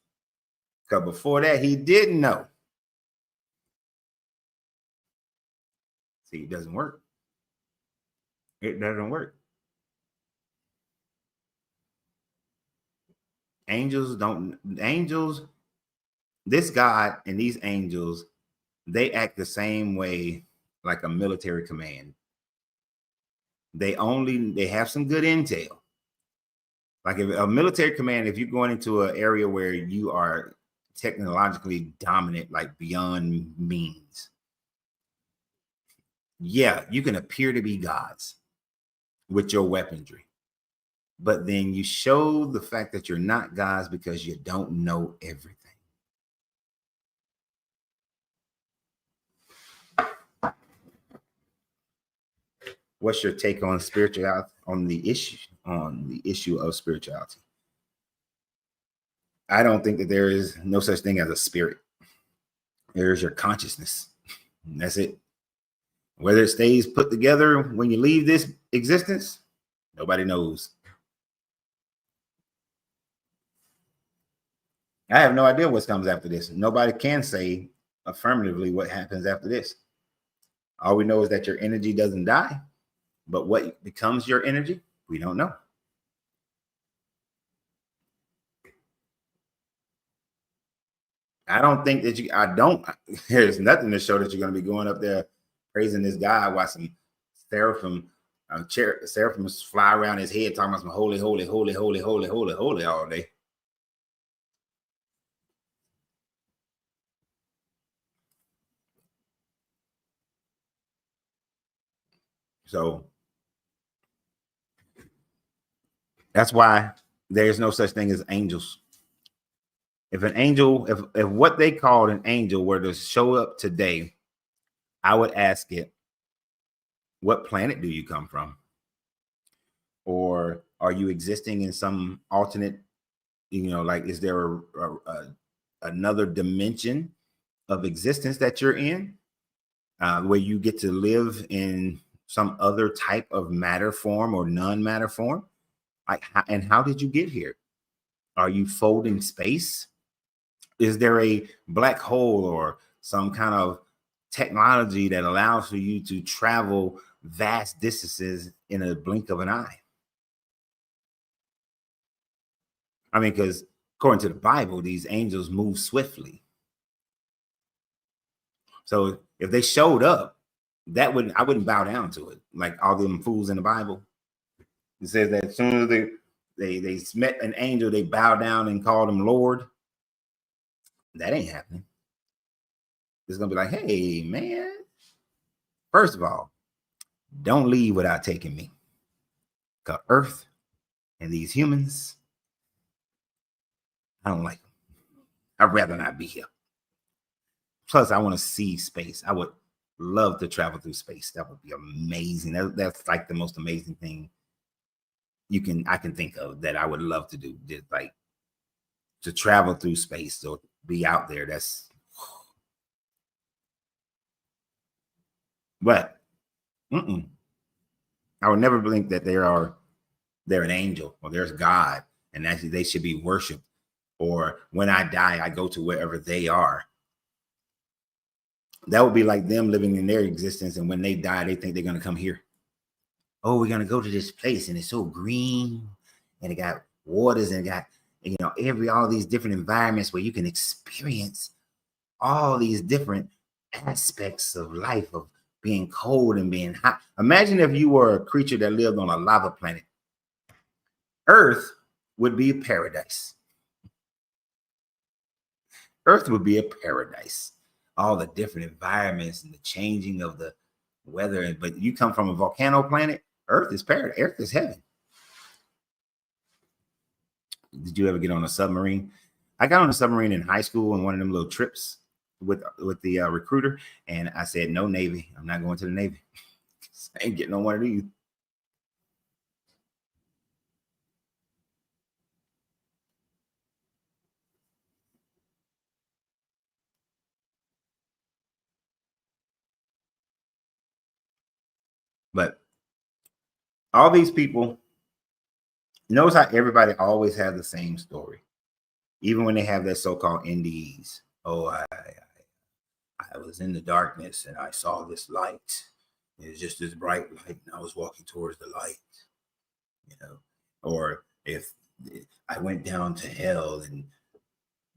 S1: Because before that, he didn't know. See, it doesn't work. It doesn't work. Angels, this God and these angels, they act the same way like a military command. They have some good intel. Like if a military command, if you're going into an area where you are technologically dominant, like beyond means, yeah, you can appear to be gods with your weaponry. But then you show the fact that you're not gods because you don't know everything. What's your take on spirituality, on the issue of spirituality? I don't think that there is no such thing as a spirit. There's your consciousness. And that's it. Whether it stays put together when you leave this existence, nobody knows. I have no idea what comes after this. Nobody can say affirmatively what happens after this. All we know is that your energy doesn't die, but what becomes your energy, we don't know. I don't think that there's nothing to show that you're going to be going up there praising this guy while some seraphim fly around his head talking about some holy, holy, holy, holy, holy, holy, holy all day. So that's why there's no such thing as angels. If an angel, if what they called an angel were to show up today, I would ask it, what planet do you come from? Or are you existing in some alternate, like, is there another dimension of existence that you're in where you get to live in some other type of matter form or non-matter form? And how did you get here? Are you folding space? Is there a black hole or some kind of technology that allows for you to travel vast distances in a blink of an eye? I mean, because according to the Bible, these angels move swiftly. So if they showed up, I wouldn't bow down to it. Like all them fools in the Bible. It says that as soon as they met an angel, they bow down and called him Lord. That ain't happening. It's gonna be like, hey, man, first of all, don't leave without taking me. Because Earth and these humans, I don't like them. I'd rather not be here. Plus, I want to see space. I would love to travel through space. That would be amazing. That's like the most amazing thing I can think of that I would love to do. Just like to travel through space or be out there. But I would never think that they're an angel or there's God and that they should be worshiped. Or when I die, I go to wherever they are. That would be like them living in their existence, and when they die, they think they're going to come here. Oh, we're going to go to this place, and it's so green, and it got waters, and it got all these different environments where you can experience all these different aspects of life, of being cold and being hot. Imagine if you were a creature that lived on a lava planet. Earth would be a paradise. Earth would be a paradise. All the different environments and the changing of the weather. But you come from a volcano planet, Earth is paradise. Earth is heaven. Did you ever get on a submarine? I got on a submarine in high school on one of them little trips with the recruiter, and I said, no Navy. I'm not going to the Navy. I ain't getting on one of these. But all these people, notice how everybody always has the same story, even when they have their so-called NDEs. Oh, I was in the darkness and I saw this light. It was just this bright light, and I was walking towards the light. You know, or if I went down to hell, and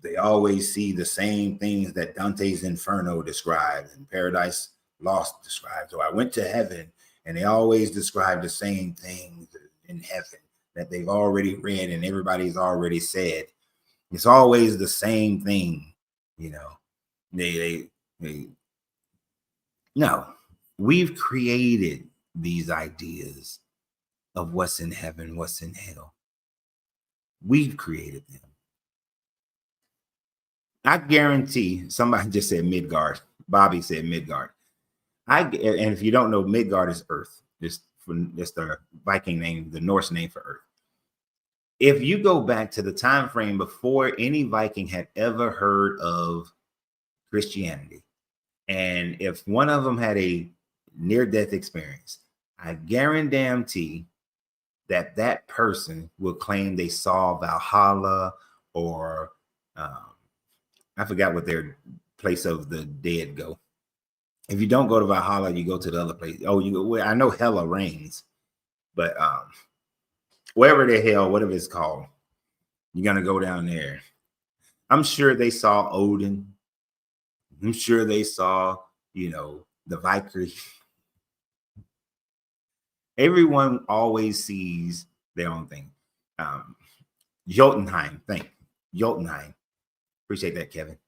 S1: they always see the same things that Dante's Inferno described and Paradise Lost describes. Or I went to heaven, and they always describe the same things in heaven that they've already read and everybody's already said. It's always the same thing, you know. They no, we've created these ideas of what's in heaven, what's in hell. We've created them. I guarantee, somebody just said Midgard. Bobby said Midgard. And if you don't know, Midgard is Earth. It's the Viking name, the Norse name for Earth. If you go back to the time frame before any Viking had ever heard of Christianity, and if one of them had a near-death experience, I guarantee that person will claim they saw Valhalla, or I forgot what their place of the dead go. If you don't go to Valhalla, you go to the other place. Oh, you go. I know Hella reigns, but wherever the hell, whatever it's called, you're gonna go down there. I'm sure they saw Odin. I'm sure they saw, you know, the Valkyrie. Everyone always sees their own thing. Jotunheim, Jotunheim. Appreciate that, Kevin.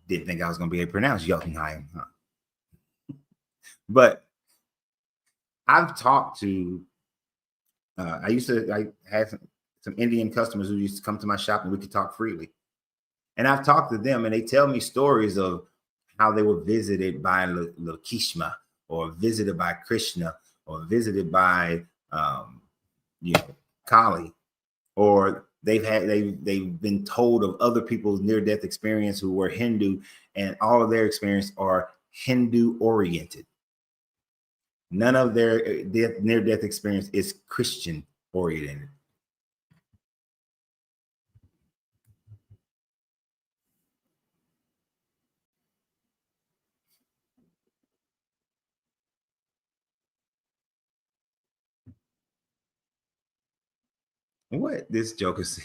S1: Didn't think I was going to be able to pronounce Jotunheim. But I've talked to, I had some Indian customers who used to come to my shop and we could talk freely. And I've talked to them and they tell me stories of how they were visited by Lakshmi, or visited by Krishna, or visited by, Kali, or they've been told of other people's near-death experience who were Hindu, and all of their experience are Hindu oriented. None of their near-death experience is Christian oriented. What this joker said.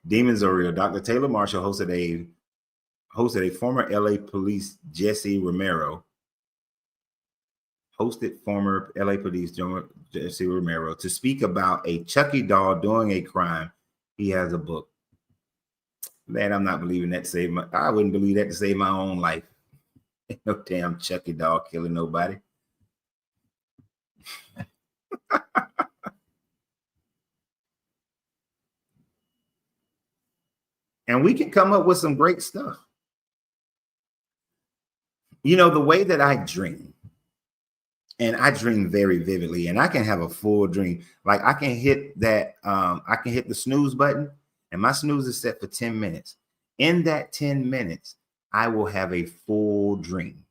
S1: Demons are real. Dr. Taylor Marshall hosted a former LA police Jesse Romero to speak about a Chucky doll doing a crime. He has a book. Man, I'm not believing that to save I wouldn't believe that to save my own life. Ain't no damn Chucky doll killing nobody. And we can come up with some great stuff. You know, the way that I dream, and I dream very vividly, and I can have a full dream. Like I can hit that, I can hit the snooze button, and my snooze is set for 10 minutes. In that 10 minutes, I will have a full dream,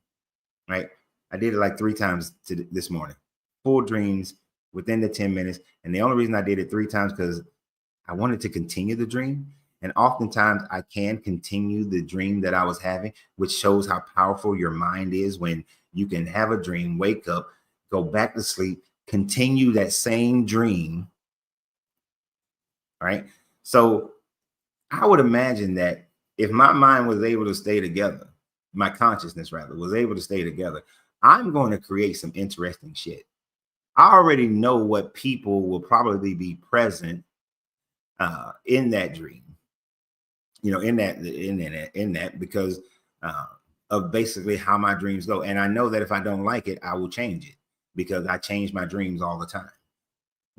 S1: right? I did it like 3 times this morning. Full dreams within the 10 minutes. And the only reason I did it 3 times because I wanted to continue the dream. And oftentimes I can continue the dream that I was having, which shows how powerful your mind is when you can have a dream, wake up, go back to sleep, continue that same dream. Right? So I would imagine that if my mind was able to stay together, my consciousness rather was able to stay together, I'm going to create some interesting shit. I already know what people will probably be present in that dream. You know, in that, because of basically how my dreams go. And I know that if I don't like it, I will change it, because I change my dreams all the time.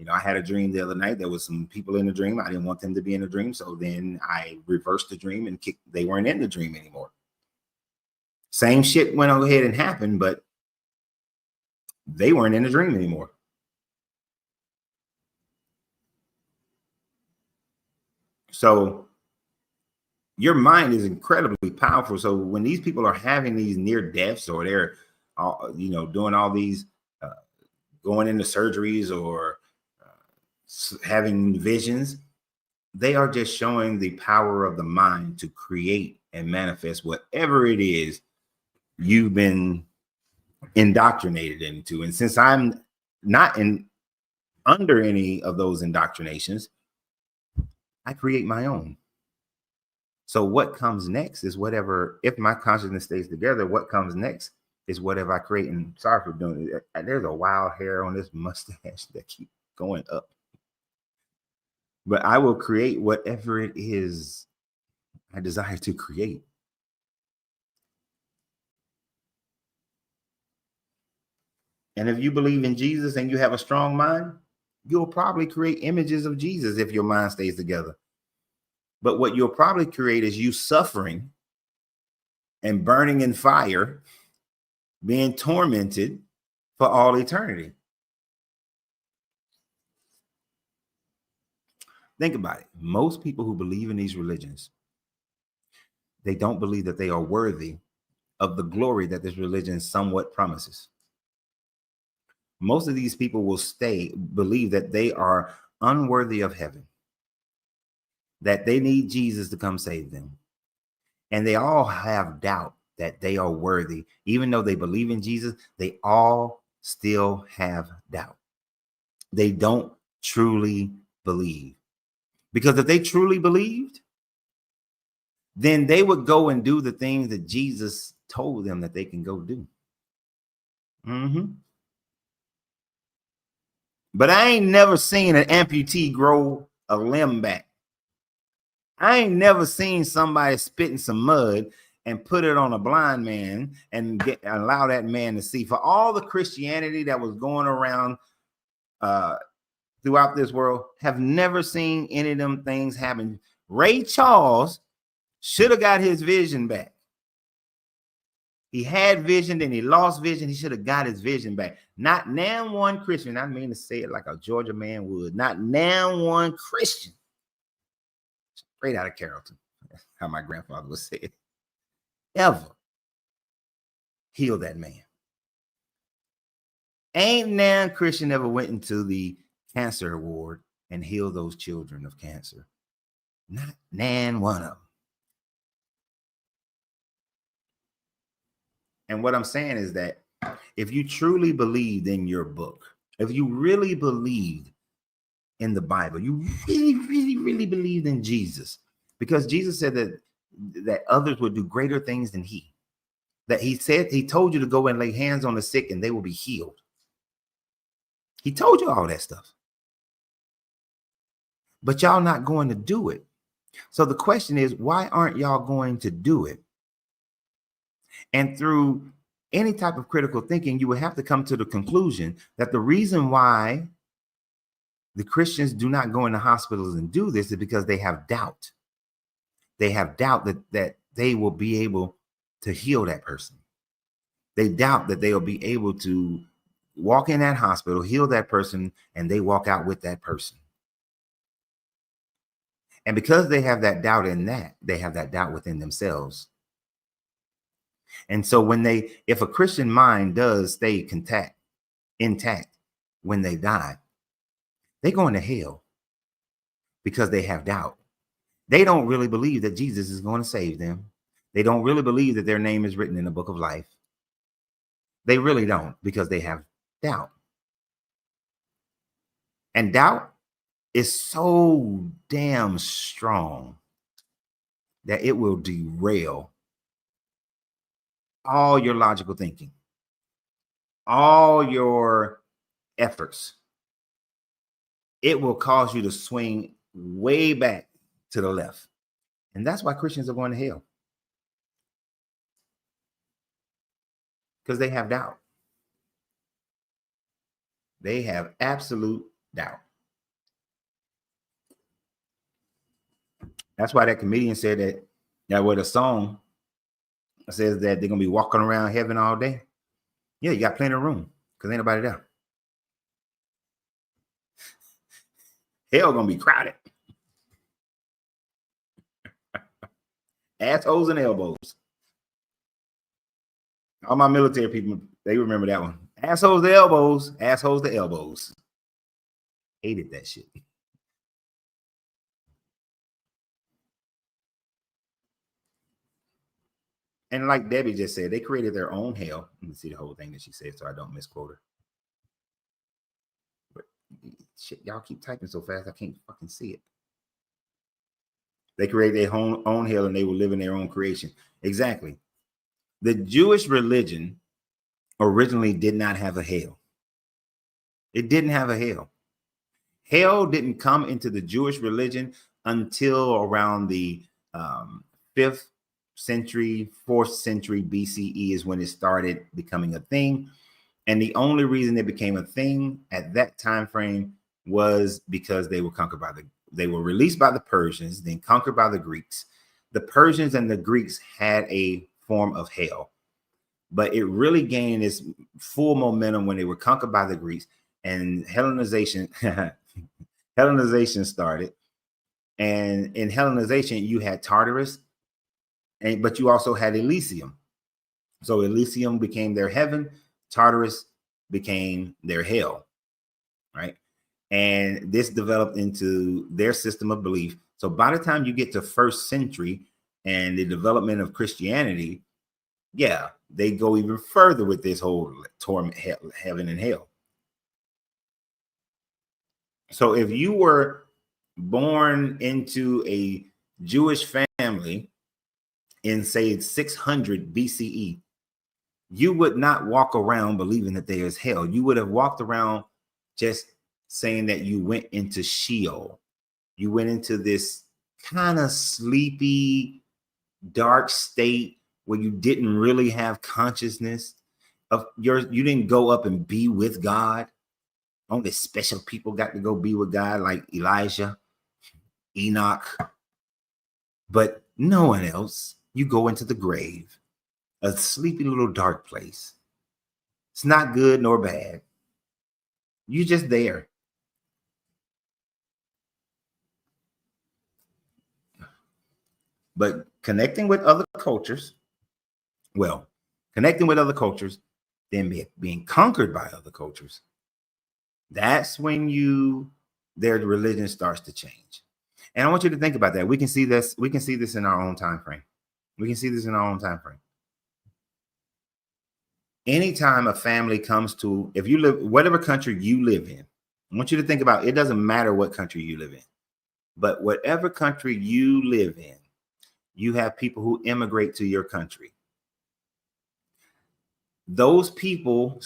S1: I had a dream the other night. There was some people in the dream. I didn't want them to be in the dream. So then I reversed the dream and they weren't in the dream anymore. Same shit went ahead and happened, but they weren't in the dream anymore. So your mind is incredibly powerful. So when these people are having these near deaths, or they're, doing all these, going into surgeries, or having visions, they are just showing the power of the mind to create and manifest whatever it is you've been indoctrinated into. And since I'm not under any of those indoctrinations, I create my own. So what comes next is whatever, if my consciousness stays together, what comes next is whatever I create. And sorry for doing it. There's a wild hair on this mustache that keeps going up. But I will create whatever it is I desire to create. And if you believe in Jesus and you have a strong mind, you'll probably create images of Jesus if your mind stays together. But what you'll probably create is you suffering and burning in fire, being tormented for all eternity. Think about it. Most people who believe in these religions, they don't believe that they are worthy of the glory that this religion somewhat promises. Most of these people will believe that they are unworthy of heaven, that they need Jesus to come save them. And they all have doubt that they are worthy. Even though they believe in Jesus, they all still have doubt. They don't truly believe. Because if they truly believed, then they would go and do the things that Jesus told them that they can go do. But I ain't never seen an amputee grow a limb back. I ain't never seen somebody spit in some mud and put it on a blind man and allow that man to see. For all the Christianity that was going around throughout this world, have never seen any of them things happen. Ray Charles should have got his vision back. He had vision, then he lost vision. He should have got his vision back. Not now one Christian, I mean to say it like a Georgia man would, not now one Christian, straight out of Carrollton, that's how my grandfather would say it, ever heal that man. Ain't now Christian ever went into the cancer ward and healed those children of cancer. Not nan one of them. And what I'm saying is that if you truly believed in your book, if you really believed in the Bible, you really, really, really believed in Jesus, because Jesus said that others would do greater things than he. That he told you to go and lay hands on the sick and they will be healed. He told you all that stuff. But y'all not going to do it. So the question is, why aren't y'all going to do it? And through any type of critical thinking, you would have to come to the conclusion that the reason why the Christians do not go into hospitals and do this is because they have doubt. They have doubt that they will be able to heal that person. They doubt that they will be able to walk in that hospital, heal that person, and they walk out with that person. And because they have that doubt in that, they have that doubt within themselves. And so if a Christian mind does stay intact when they die, they go into hell because they have doubt. They don't really believe that Jesus is going to save them. They don't really believe that their name is written in the book of life. They really don't, because they have doubt. And doubt is so damn strong that it will derail all your logical thinking, all your efforts. It will cause you to swing way back to the left. And that's why Christians are going to hell. Because they have doubt. They have absolute doubt. That's why that comedian said that with a song says that they're gonna be walking around heaven all day. Yeah, you got plenty of room because ain't nobody there. Hell gonna be crowded. Assholes and elbows. All my military people, they remember that one. Assholes to elbows, assholes to elbows. Hated that shit. And like Debbie just said, they created their own hell. Let me see the whole thing that she said so I don't misquote her. But shit, y'all keep typing so fast, I can't fucking see it. They created their own hell and they will live in their own creation. Exactly. The Jewish religion originally did not have a hell. It didn't have a hell. Hell didn't come into the Jewish religion until around the 5th century, 4th century BCE is when it started becoming a thing. And the only reason it became a thing at that time frame was because they were conquered by they were released by the Persians, then conquered by the Greeks. The Persians and the Greeks had a form of hell, but it really gained its full momentum when they were conquered by the Greeks and Hellenization started. And in Hellenization, you had Tartarus, but you also had Elysium. So Elysium became their heaven, Tartarus became their hell, right? And this developed into their system of belief. So by the time you get to 1st century and the development of Christianity, yeah, they go even further with this whole torment, heaven and hell. So if you were born into a Jewish family in, say, 600 BCE, you would not walk around believing that there is hell. You would have walked around just saying that you went into Sheol. You went into this kind of sleepy, dark state where you didn't really have consciousness of you didn't go up and be with God. Only special people got to go be with God, like Elijah, Enoch, but no one else. You go into the grave, a sleepy little dark place. It's not good nor bad. You're just there. But connecting with other cultures, then being conquered by other cultures, that's when their religion starts to change. And I want you to think about that. We can see this in our own time frame. Anytime a family comes to, if you live, whatever country you live in, I want you to think about, it doesn't matter what country you live in, but whatever country you live in, you have people who immigrate to your country. Those people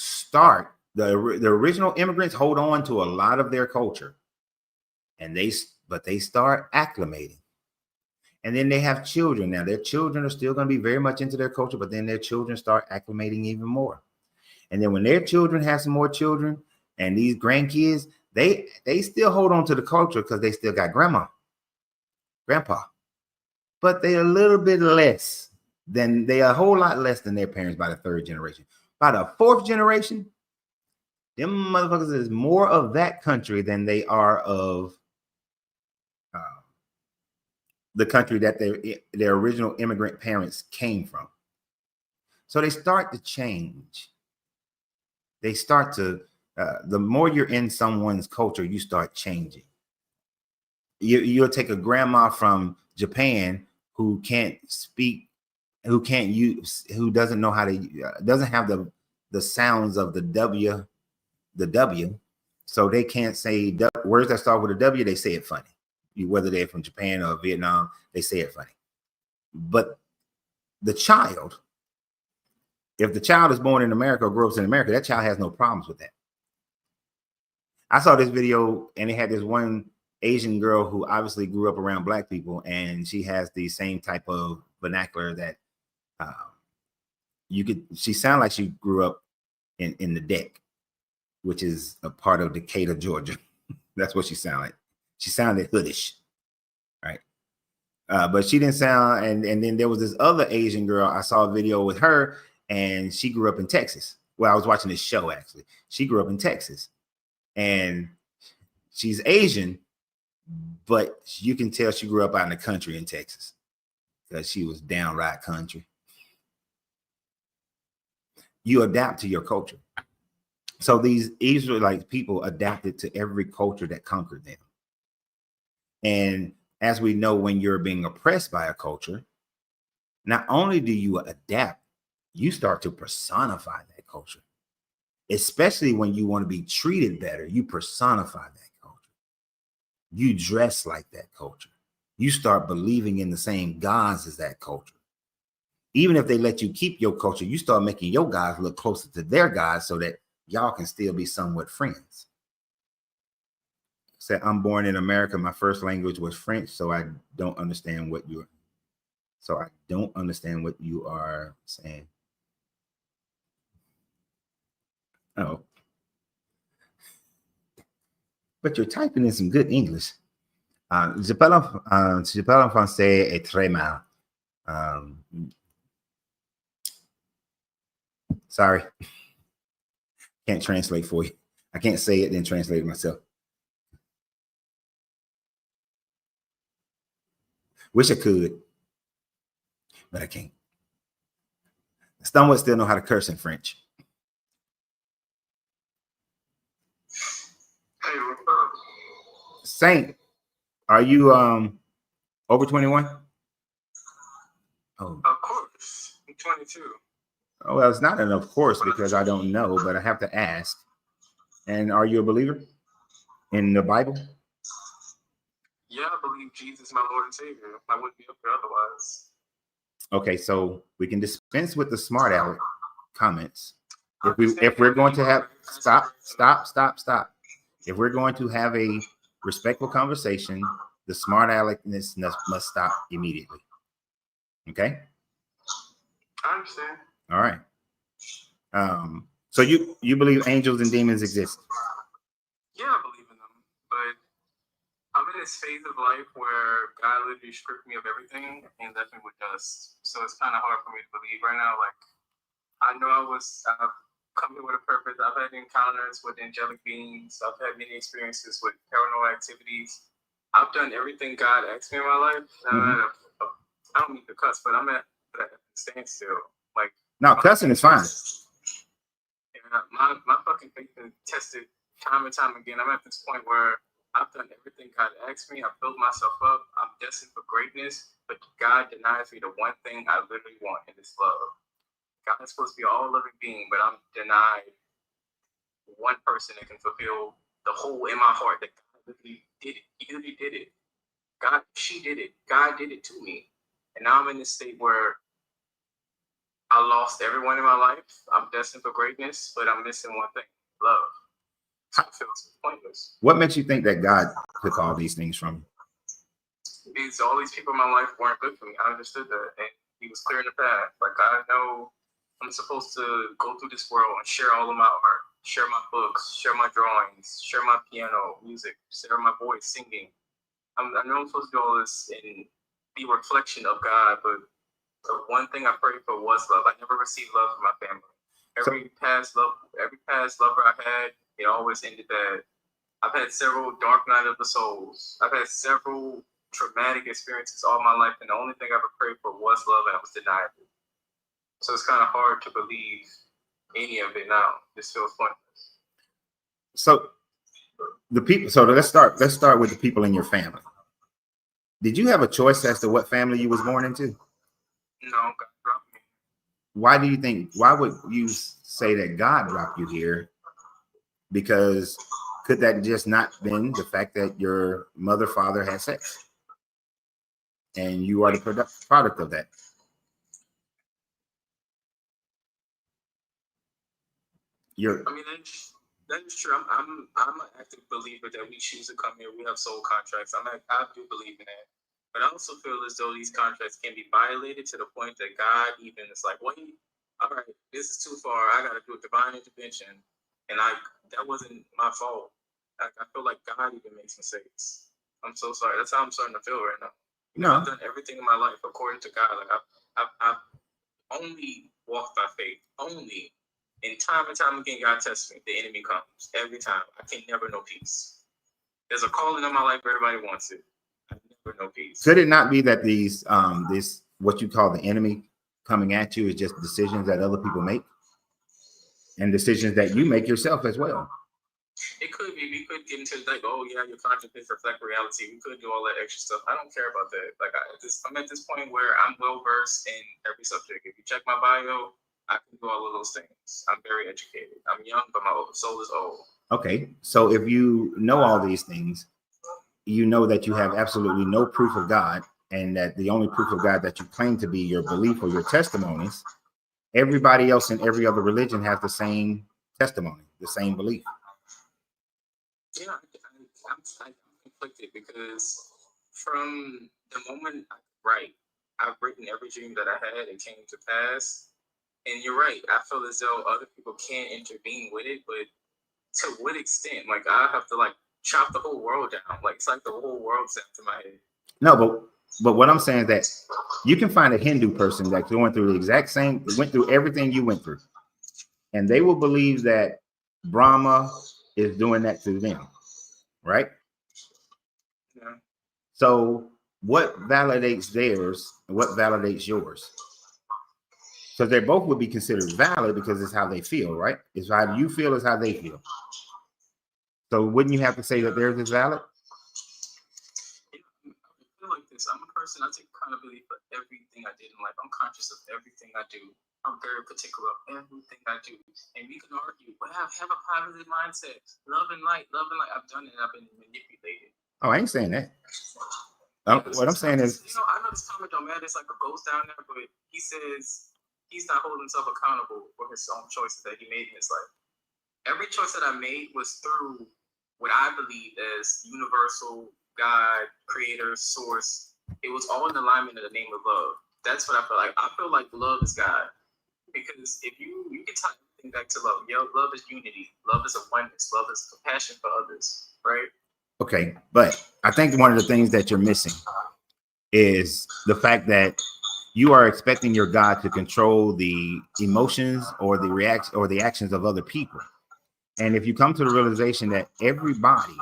S1: the original immigrants hold on to a lot of their culture, but they start acclimating. And then they have children. Now their children are still going to be very much into their culture, but then their children start acclimating even more. And then when their children have some more children and these grandkids, they still hold on to the culture because they still got grandpa, but they're a little bit less than, they are a whole lot less than their parents by the 3rd generation. By the 4th generation, them motherfuckers is more of that country than they are of the country that their original immigrant parents came from. So they start to change. They start to, the more you're in someone's culture, you start changing. You'll take a grandma from Japan who can't speak, who doesn't know how to, doesn't have the sounds of the W. So they can't say words that start with a W, they say it funny. Whether they're from Japan or Vietnam, they say it funny. But the child, if the child is born in America or grows up in America, that child has no problems with that. I saw this video and it had this one Asian girl who obviously grew up around Black people, and she has the same type of vernacular that she sounded like she grew up in the Deck, which is a part of Decatur, Georgia. That's what she sounded like. She sounded hoodish, right? But she didn't sound. And then there was this other Asian girl. I saw a video with her, and she grew up in Texas. Well, I was watching this show actually. She grew up in Texas, and she's Asian, but you can tell she grew up out in the country in Texas because she was downright country. You adapt to your culture. So these Israelite people adapted to every culture that conquered them. And as we know, when you're being oppressed by a culture, not only do you adapt, you start to personify that culture. Especially when you want to be treated better, you personify that culture. You dress like that culture. You start believing in the same gods as that culture. Even if they let you keep your culture, you start making your gods look closer to their gods so that y'all can still be somewhat friends. Say, I'm born in America. My first language was French, so I don't understand what you are saying. Oh. But you're typing in some good English. Je parle en français et très mal. Sorry. Can't translate for you. I can't say it, then translate it myself. Wish I could, but I can't. Somewhat still know how to curse in French.
S2: Hey, what's up?
S1: Saint, are you over 21? Oh.
S2: Of course. I'm 22.
S1: Oh, well, it's not an of course because I don't know, but I have to ask. And are you a believer in the Bible?
S2: Yeah, I believe Jesus is my Lord and Savior. I wouldn't be up here otherwise.
S1: Okay, so we can dispense with the smart aleck comments. If we're going to have stop. If we're going to have a respectful conversation, the smart aleckness must stop immediately. Okay?
S2: I understand.
S1: All right. So you believe angels and demons exist?
S2: Yeah, I believe in them, but I'm in this phase of life where God literally stripped me of everything and left me with dust. So it's kind of hard for me to believe right now. Like, I know I've come here with a purpose. I've had encounters with angelic beings. I've had many experiences with paranormal activities. I've done everything God asked me in my life. Mm-hmm. I don't mean to cuss, but I'm at a standstill. Like,
S1: no, cussing is fine.
S2: My fucking faith been tested time and time again. I'm at this point where I've done everything God asked me. I've built myself up. I'm destined for greatness, but God denies me the one thing I literally want, and it's love. God is supposed to be all loving being, but I'm denied one person that can fulfill the hole in my heart that God literally did it. He literally did it. She did it. God did it to me. And now I'm in this state where I lost everyone in my life. I'm destined for greatness, but I'm missing one thing: love. So it feels pointless.
S1: What makes you think that God took all these things from you?
S2: Because all these people in my life weren't good for me. I understood that, and He was clearing the path. Like, I know I'm supposed to go through this world and share all of my art, share my books, share my drawings, share my piano, music, share my voice, singing. I know I'm supposed to do all this and be a reflection of God, but the one thing I prayed for was love. I never received love from my family. Every past lover I had, it always ended bad. I've had several dark night of the souls. I've had several traumatic experiences all my life, and the only thing I ever prayed for was love, and I was denied it. So it's kind of hard to believe any of it now. This feels pointless.
S1: So the people. So let's start with the people in your family. Did you have a choice as to what family you was born into?
S2: No, God dropped me.
S1: Why do you think? Why would you say that God dropped you here? Because could that just not been the fact that your mother, father had sex, and you are the product of that?
S2: I mean, that is true. I'm an active believer that we choose to come here. We have soul contracts. I do believe in that. But I also feel as though these contracts can be violated to the point that God even is like, wait, all right, this is too far. I got to do a divine intervention. And that wasn't my fault. I feel like God even makes mistakes. I'm so sorry. That's how I'm starting to feel right now.
S1: No.
S2: I've done everything in my life according to God. Like I've only walked by faith. Only. And time again, God tests me. The enemy comes every time. I can never know peace. There's a calling in my life. Everybody wants it. I never know peace.
S1: Could it not be that these, this what you call the enemy coming at you is just decisions that other people make, and decisions that you make yourself as well?
S2: It could be. We could get into like, oh yeah, your consciousness reflect reality. We could do all that extra stuff. I don't care about that. Like I'm at this point where I'm well versed in every subject. If you check my bio, I can do all of those things. I'm very educated. I'm young, but my soul is old.
S1: Okay, so if you know all these things, you know that you have absolutely no proof of God, and that the only proof of God that you claim to be your belief or your testimonies. Everybody else in every other religion has the same testimony, the same belief.
S2: Yeah, I'm conflicted because from the moment I write, I've written every dream that I had. It came to pass. And you're right. I feel as though other people can intervene with it, but to what extent? Like I have to like chop the whole world down. Like it's like the whole world's after my head.
S1: No, but what I'm saying is that you can find a Hindu person that's going through the exact same, went through everything you went through, and they will believe that Brahma is doing that to them, right?
S2: Yeah.
S1: So what validates theirs and what validates yours? So they both would be considered valid because it's how they feel, right? It's how you feel is how they feel. So wouldn't you have to say that theirs is valid?
S2: I feel like this. I'm a person, I take accountability for everything I did in life. I'm conscious of everything I do. I'm very particular of everything I do. And we can argue, but have a positive mindset. Love and light. I've done it. I've been manipulated.
S1: Oh, I ain't saying that. What I'm saying is,
S2: I know this comment don't matter. It's like a ghost down there, but he says he's not holding himself accountable for his own choices that he made in his life. Every choice that I made was through what I believe as universal God, creator, source. It was all in alignment in the name of love. That's what I feel like. I feel like love is God. Because if you can tie everything back to love. Love is unity. Love is a oneness. Love is compassion for others, right?
S1: okay, but I think one of the things that you're missing is the fact that you are expecting your God to control the emotions or the reactions or the actions of other people. And if you come to the realization that everybody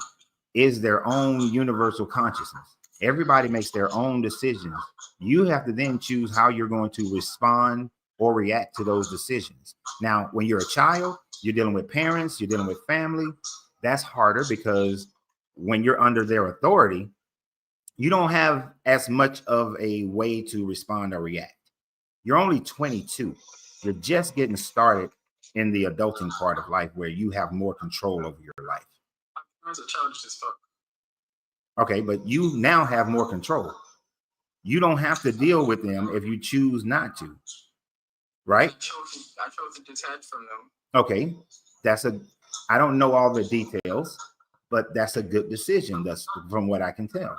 S1: is their own universal consciousness, everybody makes their own decisions, you have to then choose how you're going to respond or react to those decisions. Now, when you're a child, you're dealing with parents, you're dealing with family. That's harder because when you're under their authority, you don't have as much of a way to respond or react. You're only 22. You're just getting started in the adulting part of life where you have more control over your life.
S2: I was a childish as fuck.
S1: Okay, but you now have more control. You don't have to deal with them if you choose not to, right?
S2: I chose to detach from them.
S1: Okay, I don't know all the details, but that's a good decision. That's from what I can tell.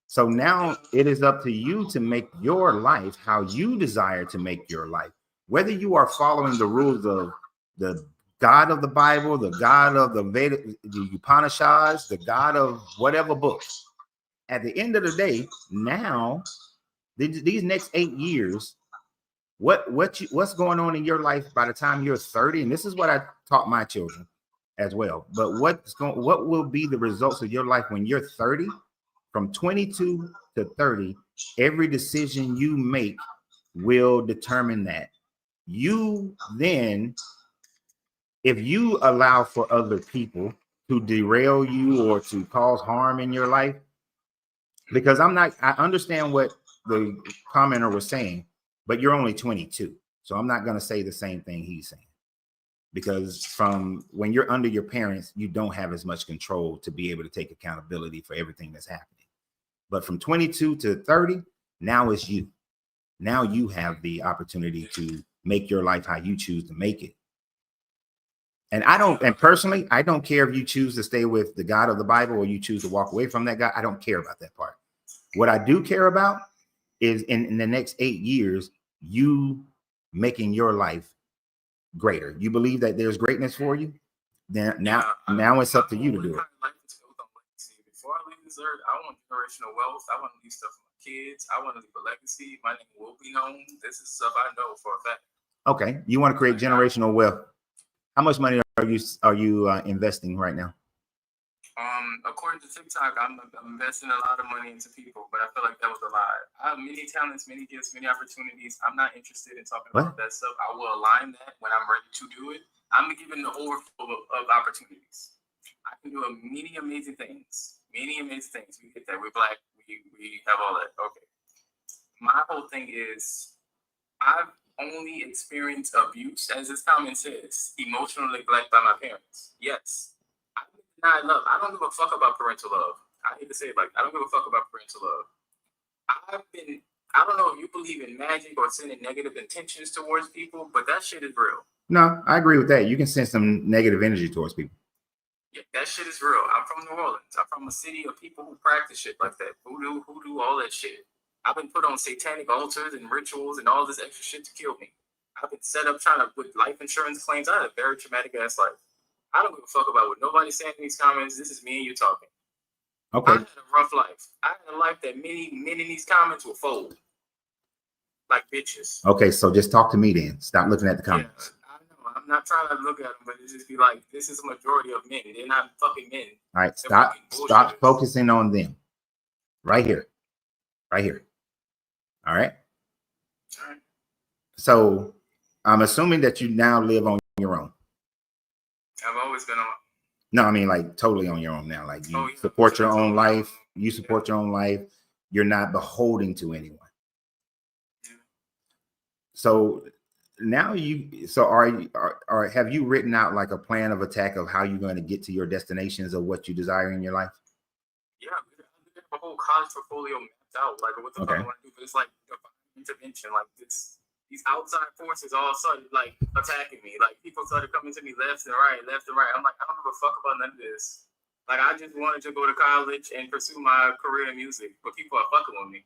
S1: So now it is up to you to make your life how you desire to make your life. Whether you are following the rules of the God of the Bible, the God of the Veda, the Upanishads, the God of whatever book. At the end of the day, now these next 8 years, what's going on in your life by the time you're 30? And this is what I taught my children as well. But what will be the results of your life when you're 30? From 22 to 30, every decision you make will determine that. You then, if you allow for other people to derail you or to cause harm in your life, because I understand what the commenter was saying, but you're only 22. So I'm not going to say the same thing he's saying. Because from when you're under your parents, you don't have as much control to be able to take accountability for everything that's happening. But from 22 to 30, now it's you. Now you have the opportunity to make your life how you choose to make it. And personally, I don't care if you choose to stay with the God of the Bible or you choose to walk away from that God. I don't care about that part. What I do care about is in the next 8 years, you making your life greater. You believe that there's greatness for you? Then now it's up to you to do it.
S2: Before I leave this
S3: dessert. I want generational wealth. I want to leave stuff for my kids. I want to leave a legacy. My name will be known. This is stuff I know for a fact.
S1: Okay, you want to create generational wealth. How much money are you investing right now?
S3: According to TikTok, I'm investing a lot of money into people, but I feel like that was a lie. I have many talents, many gifts, many opportunities. I'm not interested in talking about that stuff. I will align that when I'm ready to do it. I'm given the overflow of opportunities. I can do many amazing things. Many amazing things. We get that. We're black. We have all that. Okay. My whole thing is I've only experienced abuse, as this comment says, emotional neglect by my parents. Yes. I don't give a fuck about parental love. I hate to say it like I don't give a fuck about parental love. I don't know if you believe in magic or sending negative intentions towards people, but that shit is real.
S1: No, I agree with that. You can send some negative energy towards people.
S3: Yeah, that shit is real. I'm from New Orleans. I'm from a city of people who practice shit like that. Hoodoo, all that shit. I've been put on satanic altars and rituals and all this extra shit to kill me. I've been set up trying to put life insurance claims. I had a very traumatic ass life. I don't give a fuck about what nobody's saying in these comments. This is me and you talking.
S1: Okay.
S3: I had a rough life. I had a life that many men in these comments will fold. Like bitches.
S1: Okay, so just talk to me then. Stop looking at the comments.
S3: Yeah, I know. I'm not trying to look at them, but it just be like, this is a majority of men. They're not fucking men.
S1: All right, stop focusing on them. Right here. Right here. All right.
S3: All right.
S1: So I'm assuming that you now live on your own.
S3: I've always been on.
S1: No, I mean like totally on your own now. Like you support your own life. You support your own life. You're not beholden to anyone.
S3: Yeah.
S1: So now have you written out like a plan of attack of how you're going to get to your destinations of what you desire in your life?
S3: Yeah, we have a whole college portfolio mapped out. Like what the fuck I want to do, but it's like intervention, like this. These outside forces all of a sudden like attacking me. Like people started coming to me left and right. I'm like, I don't give a fuck about none of this. Like I just wanted to go to college and pursue my career in music, but people are fucking with me.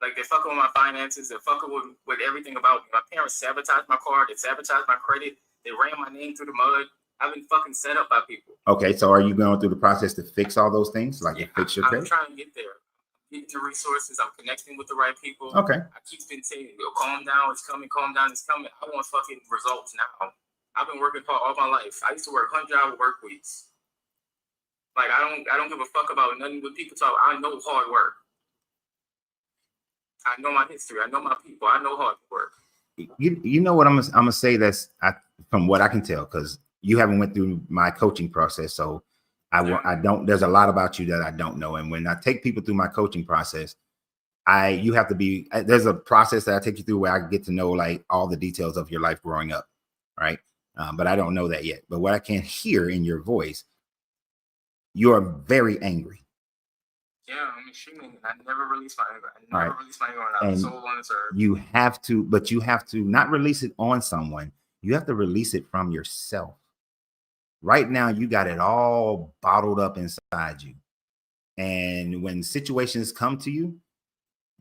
S3: Like they're fucking with my finances. They're fucking with everything about me. My parents sabotaged my car. They sabotaged my credit. They ran my name through the mud. I've been fucking set up by people.
S1: Okay, so are you going through the process to fix all those things? Like fix your credit?
S3: I'm trying to get there. Getting the resources, I'm connecting with the right people.
S1: Okay.
S3: I keep been saying, calm down, it's coming, calm down, it's coming. I want fucking results now. I've been working hard all my life. I used to work 100-hour work weeks. Like I don't give a fuck about nothing with people talk. I know hard work. I know my history. I know my people. I know hard work.
S1: You know what I'm gonna say? From what I can tell, because you haven't went through my coaching process, so I don't. There's a lot about you that I don't know, and when I take people through my coaching process, you have to be. There's a process that I take you through where I get to know like all the details of your life growing up, right? But I don't know that yet. But what I can hear in your voice, you are very angry.
S3: Yeah, I'm extremely. I never release my anger. I never release my anger on a soul on this earth.
S1: You have to, but you have to not release it on someone. You have to release it from yourself. Right now, you got it all bottled up inside you. And when situations come to you,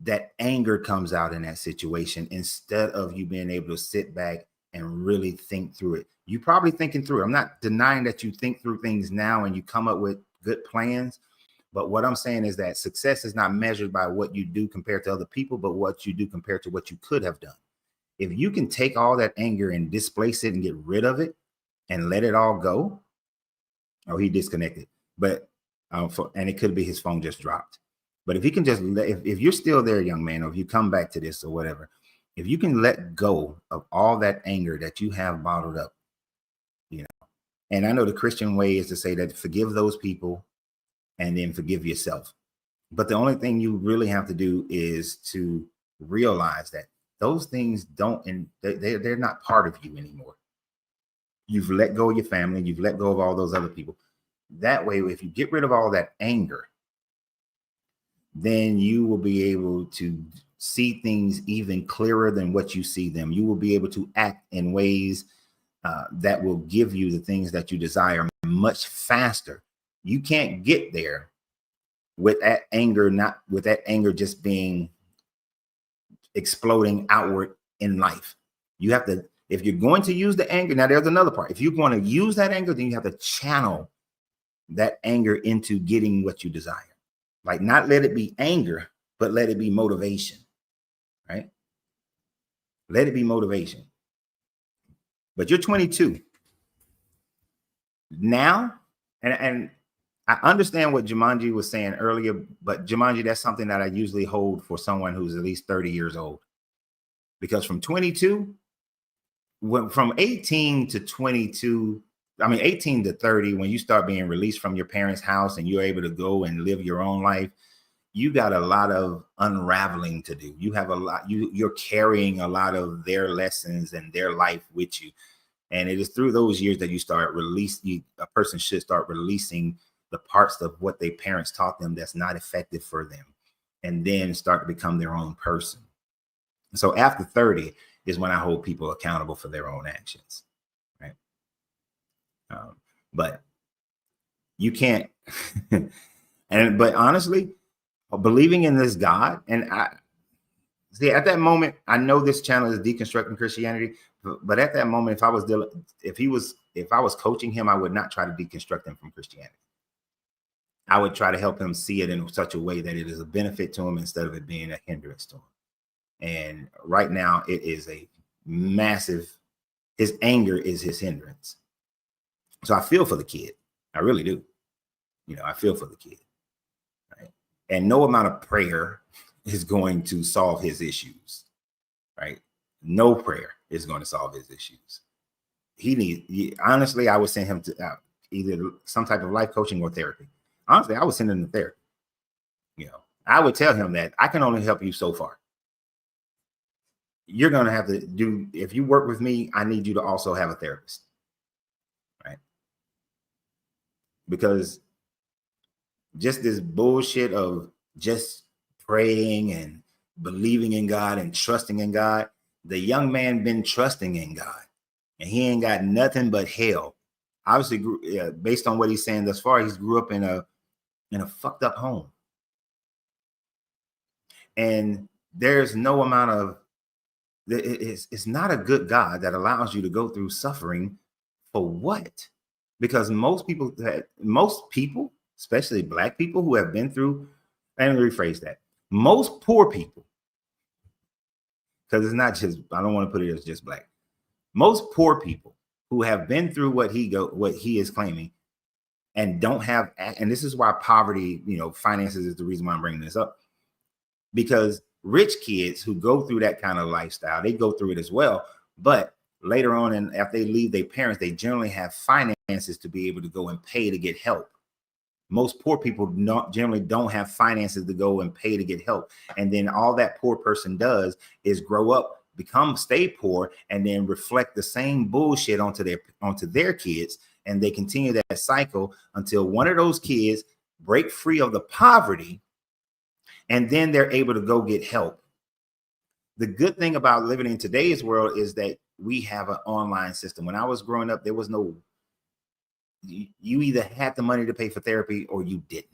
S1: that anger comes out in that situation instead of you being able to sit back and really think through it. You probably thinking through it. I'm not denying that you think through things now and you come up with good plans. But what I'm saying is that success is not measured by what you do compared to other people, but what you do compared to what you could have done. If you can take all that anger and displace it and get rid of it and let it all go. Oh, he disconnected. But and it could be his phone just dropped. But if he can just if you're still there, young man, or if you come back to this or whatever, if you can let go of all that anger that you have bottled up, you know, and I know the Christian way is to say that forgive those people and then forgive yourself. But the only thing you really have to do is to realize that those things they're not part of you anymore. You've let go of your family. You've let go of all those other people. That way, if you get rid of all that anger, then you will be able to see things even clearer than what you see them. You will be able to act in ways that will give you the things that you desire much faster. You can't get there with that anger, not with that anger just being exploding outward in life. You have to, if you're going to use the anger, now there's another part. If you're going to use that anger, then you have to channel that anger into getting what you desire. Like, not let it be anger, but let it be motivation, right? Let it be motivation. But you're 22 now, and I understand what Jumanji was saying earlier, but Jumanji, that's something that I usually hold for someone who's at least 30 years old. Because from 22, from 18 to 22, I mean 18 to 30, when you start being released from your parents' house and you're able to go and live your own life, you got a lot of unraveling to do. You have a lot, you're carrying a lot of their lessons and their life with you. And it is through those years that you start a person should start releasing the parts of what their parents taught them that's not effective for them, and then start to become their own person. So after 30 is when I hold people accountable for their own actions, right? But you can't, but honestly, believing in this God, and I see at that moment, I know this channel is deconstructing Christianity, but at that moment, if I was coaching him, I would not try to deconstruct him from Christianity. I would try to help him see it in such a way that it is a benefit to him instead of it being a hindrance to him. And right now, it is a massive, his anger is his hindrance. So I feel for the kid. I really do. I feel for the kid. Right? And no amount of prayer is going to solve his issues. Right? No prayer is going to solve his issues. Honestly, I would send him to either some type of life coaching or therapy. Honestly, I would send him to therapy. I would tell him that I can only help you so far. You're going to have to if you work with me, I need you to also have a therapist. Right? Because just this bullshit of just praying and believing in God and trusting in God, the young man been trusting in God and he ain't got nothing but hell. Obviously, based on what he's saying thus far, he's grew up in a fucked up home. And there's no amount of, it's not a good God that allows you to go through suffering for what? Because most people, especially Black people who have been through, let me rephrase that. Most poor people, because it's not just, I don't want to put it as just Black. Most poor people who have been through what he is claiming and don't have, and this is why poverty, finances is the reason why I'm bringing this up. Because rich kids who go through that kind of lifestyle, they go through it as well. But later on, and after they leave their parents, they generally have finances to be able to go and pay to get help. Most poor people generally don't have finances to go and pay to get help. And then all that poor person does is grow up, stay poor, and then reflect the same bullshit onto their kids. And they continue that cycle until one of those kids break free of the poverty, and then they're able to go get help. The good thing about living in today's world is that we have an online system. When I was growing up, there was no, you either had the money to pay for therapy or you didn't.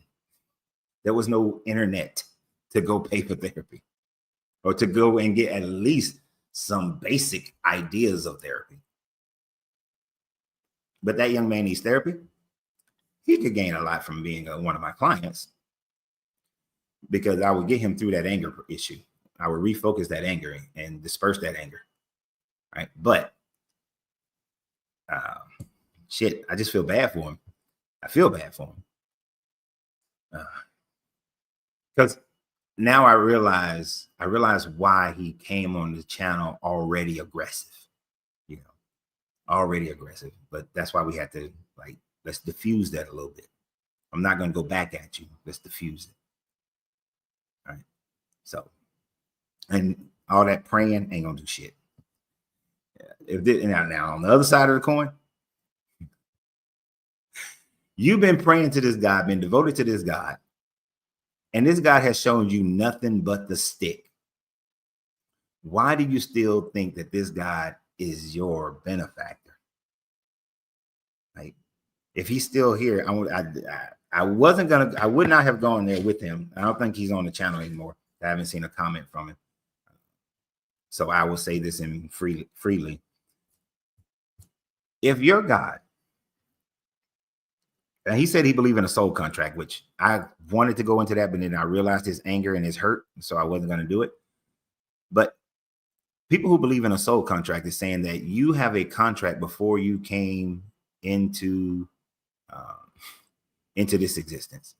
S1: There was no internet to go pay for therapy or to go and get at least some basic ideas of therapy. But that young man needs therapy. He could gain a lot from being one of my clients, because I would get him through that anger issue. I would refocus that anger and disperse that anger. Right. But shit, I just feel bad for him. I feel bad for him. Because now I realize why he came on the channel already aggressive. Already aggressive. But that's why we had to, let's diffuse that a little bit. I'm not going to go back at you. Let's diffuse it. All right. So, and all that praying ain't gonna do shit. Now on the other side of the coin, you've been praying to this God, been devoted to this God, and this God has shown you nothing but the stick. Why do you still think that this God is your benefactor? Like, if he's still here, I would not have gone there with him. I don't think he's on the channel anymore. I haven't seen a comment from him. So I will say this in freely. If your God And he said he believed in a soul contract, which I wanted to go into that, but then I realized his anger and his hurt, so I wasn't going to do it. But people who believe in a soul contract is saying that you have a contract before you came into this existence,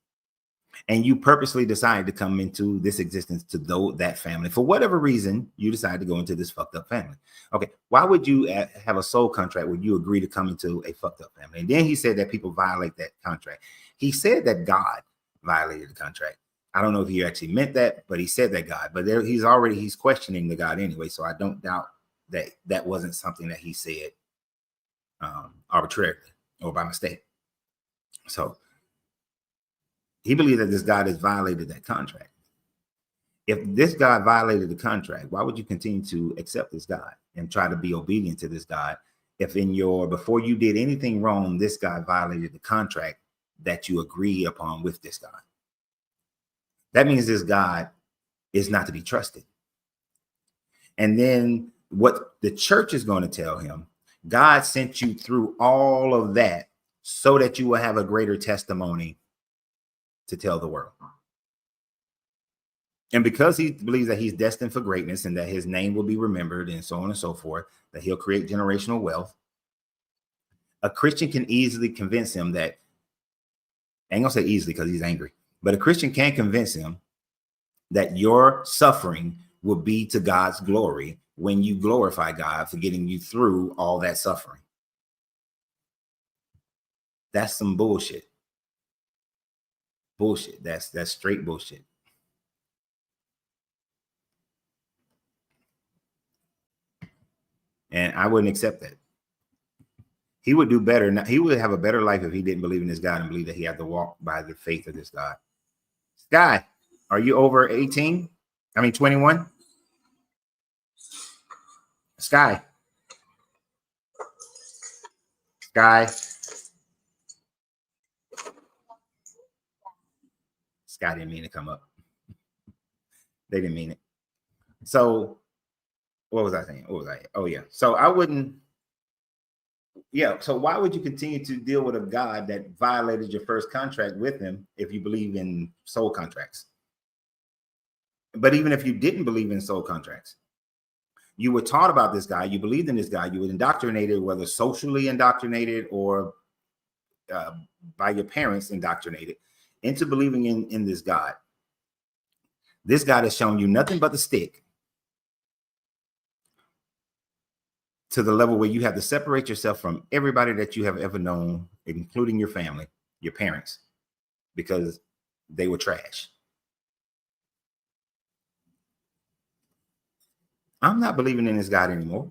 S1: and you purposely decided to come into this existence to that family. For whatever reason, you decided to go into this fucked up family. Okay, why would you have a soul contract where you agree to come into a fucked up family? And then he said that people violate that contract. He said that God violated the contract. I don't know if he actually meant that, but he said that God. But he's questioning the God anyway, so I don't doubt that that wasn't something that he said arbitrarily or by mistake. So he believed that this God has violated that contract. If this God violated the contract, why would you continue to accept this God and try to be obedient to this God? If before you did anything wrong, this God violated the contract that you agreed upon with this God. That means this God is not to be trusted. And then what the church is going to tell him, God sent you through all of that so that you will have a greater testimony to tell the world. And because he believes that he's destined for greatness and that his name will be remembered and so on and so forth, that he'll create generational wealth, a Christian can easily convince him that, I ain't gonna say easily because he's angry, but a Christian can convince him that your suffering will be to God's glory when you glorify God for getting you through all that suffering. That's some bullshit. Bullshit. That's straight bullshit. And I wouldn't accept that. He would do better. He would have a better life if he didn't believe in this God and believe that he had to walk by the faith of this God. Sky, are you over 18? 21? Sky. Sky didn't mean to come up. They didn't mean it. So what was I saying? Oh yeah. So I wouldn't. Yeah. So why would you continue to deal with a God that violated your first contract with him if you believe in soul contracts? But even if you didn't believe in soul contracts, you were taught about this guy, you believed in this guy, you were indoctrinated, whether socially indoctrinated or by your parents indoctrinated into believing in this God. This God has shown you nothing but the stick to the level where you have to separate yourself from everybody that you have ever known, including your family, your parents, because they were trash. I'm not believing in this God anymore.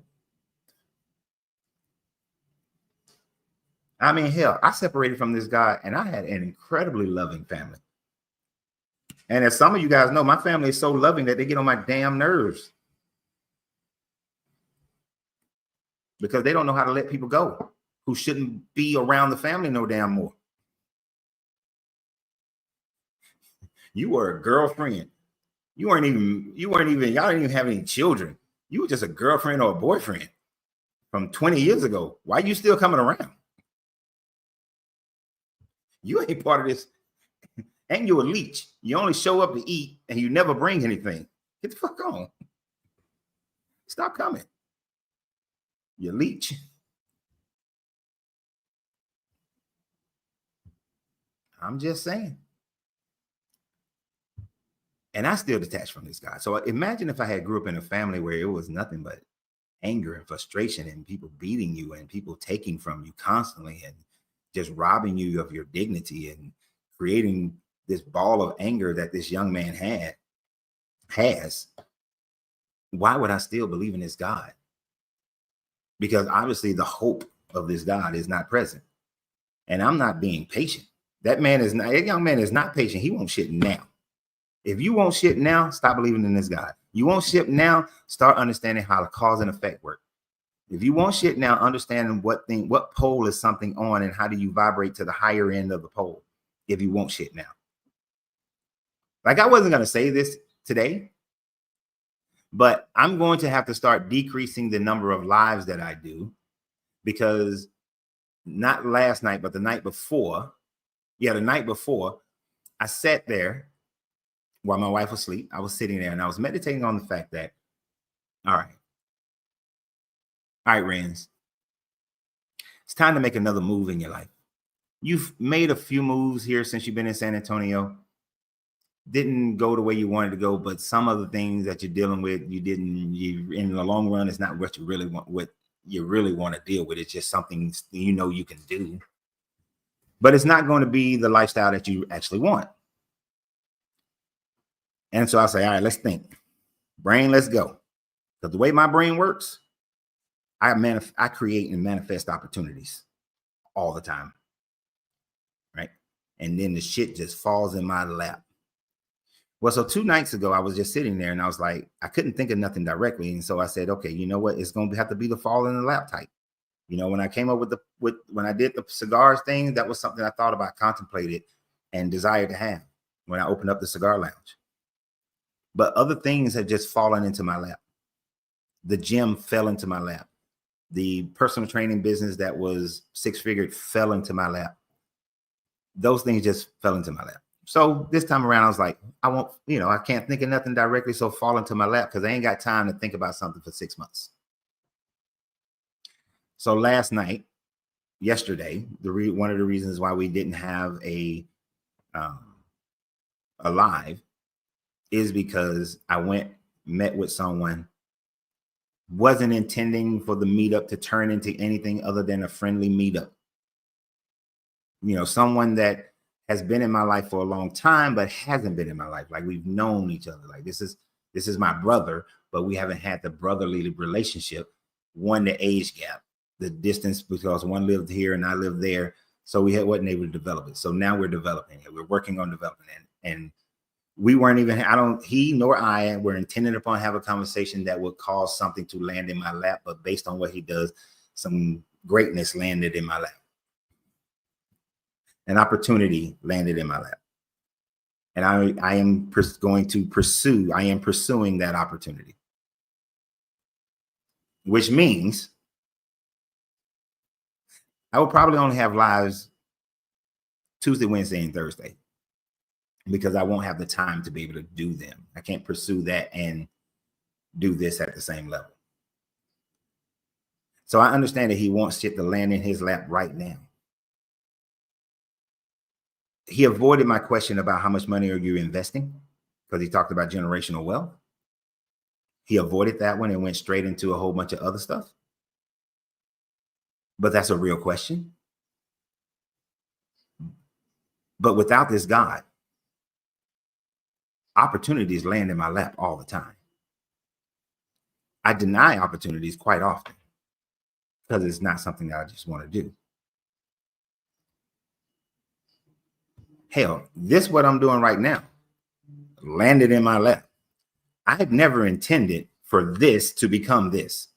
S1: I mean, hell, I separated from this God and I had an incredibly loving family. And as some of you guys know, my family is so loving that they get on my damn nerves because they don't know how to let people go who shouldn't be around the family no damn more. You were a girlfriend. Y'all didn't even have any children. You were just a girlfriend or a boyfriend from 20 years ago. Why are you still coming around? You ain't part of this. And you're a leech. You only show up to eat and you never bring anything. Get the fuck on. Stop coming. You leech. I'm just saying. And I still detached from this guy. So imagine if I had grew up in a family where it was nothing but anger and frustration and people beating you and people taking from you constantly and just robbing you of your dignity and creating this ball of anger that this young man has. Why would I still believe in this God? Because obviously the hope of this God is not present. And I'm not being patient. That young man is not patient. He won't shit now. If you won't shit now, stop believing in this God. You won't shit now, start understanding how the cause and effect work. If you won't shit now, understanding what pole is something on and how do you vibrate to the higher end of the pole if you won't shit now. Like I wasn't going to say this today, but I'm going to have to start decreasing the number of lives that I do because not last night, but the night before, Yeah, the night before, I sat there while my wife was asleep. I was sitting there and I was meditating on the fact that, all right, Renz, it's time to make another move in your life. You've made a few moves here since you've been in San Antonio. Didn't go the way you wanted to go, but some of the things that you're dealing with, you in the long run, it's not what you really want to deal with. It's just something you can do, but it's not going to be the lifestyle that you actually want. And so I say, all right, let's think. Brain, let's go. Because the way my brain works, I create and manifest opportunities all the time. Right? And then the shit just falls in my lap. Well, so 2 nights ago, I was just sitting there and I was like, I couldn't think of nothing directly. And so I said, okay, you know what? It's going to have to be the fall in the lap type. When I came up when I did the cigars thing, that was something I thought about, contemplated, and desired to have when I opened up the cigar lounge. But other things have just fallen into my lap. The gym fell into my lap. The personal training business that was 6-figured fell into my lap. Those things just fell into my lap. So this time around, I was like, I can't think of nothing directly, so fall into my lap because I ain't got time to think about something for 6 months. So yesterday, one of the reasons why we didn't have a live is because I met with someone, wasn't intending for the meetup to turn into anything other than a friendly meetup. Someone that has been in my life for a long time, but hasn't been in my life. Like, we've known each other. Like, this is my brother, but we haven't had the brotherly relationship. One, the age gap, the distance, because one lived here and I lived there. So we wasn't able to develop it. So now we're developing it. We're working on developing it. And we weren't even, he nor I were intending upon have a conversation that would cause something to land in my lap. But based on what he does, some greatness landed in my lap. An opportunity landed in my lap. And I am pursuing that opportunity. Which means I will probably only have lives Tuesday, Wednesday, and Thursday, because I won't have the time to be able to do them. I can't pursue that and do this at the same level. So I understand that he wants shit to land in his lap right now. He avoided my question about how much money are you investing, because he talked about generational wealth. He avoided that one and went straight into a whole bunch of other stuff. But that's a real question. But without this God, opportunities land in my lap all the time. I deny opportunities quite often because it's not something that I just want to do. Hell, this what I'm doing right now landed in my lap. I had never intended for this to become this.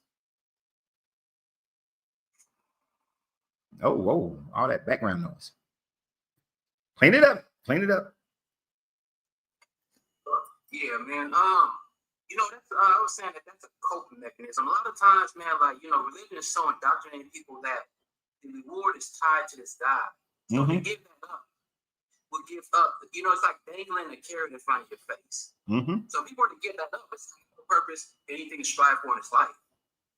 S1: Oh, whoa, all that background noise. Clean it up.
S2: Yeah, man. That's I was saying that's a coping mechanism. A lot of times, man, religion is so indoctrinating people that the reward is tied to this God. So to give that up, will give up. It's like dangling a carrot in front of your face. So if you were to give that up, it's no purpose, anything to strive for in his life.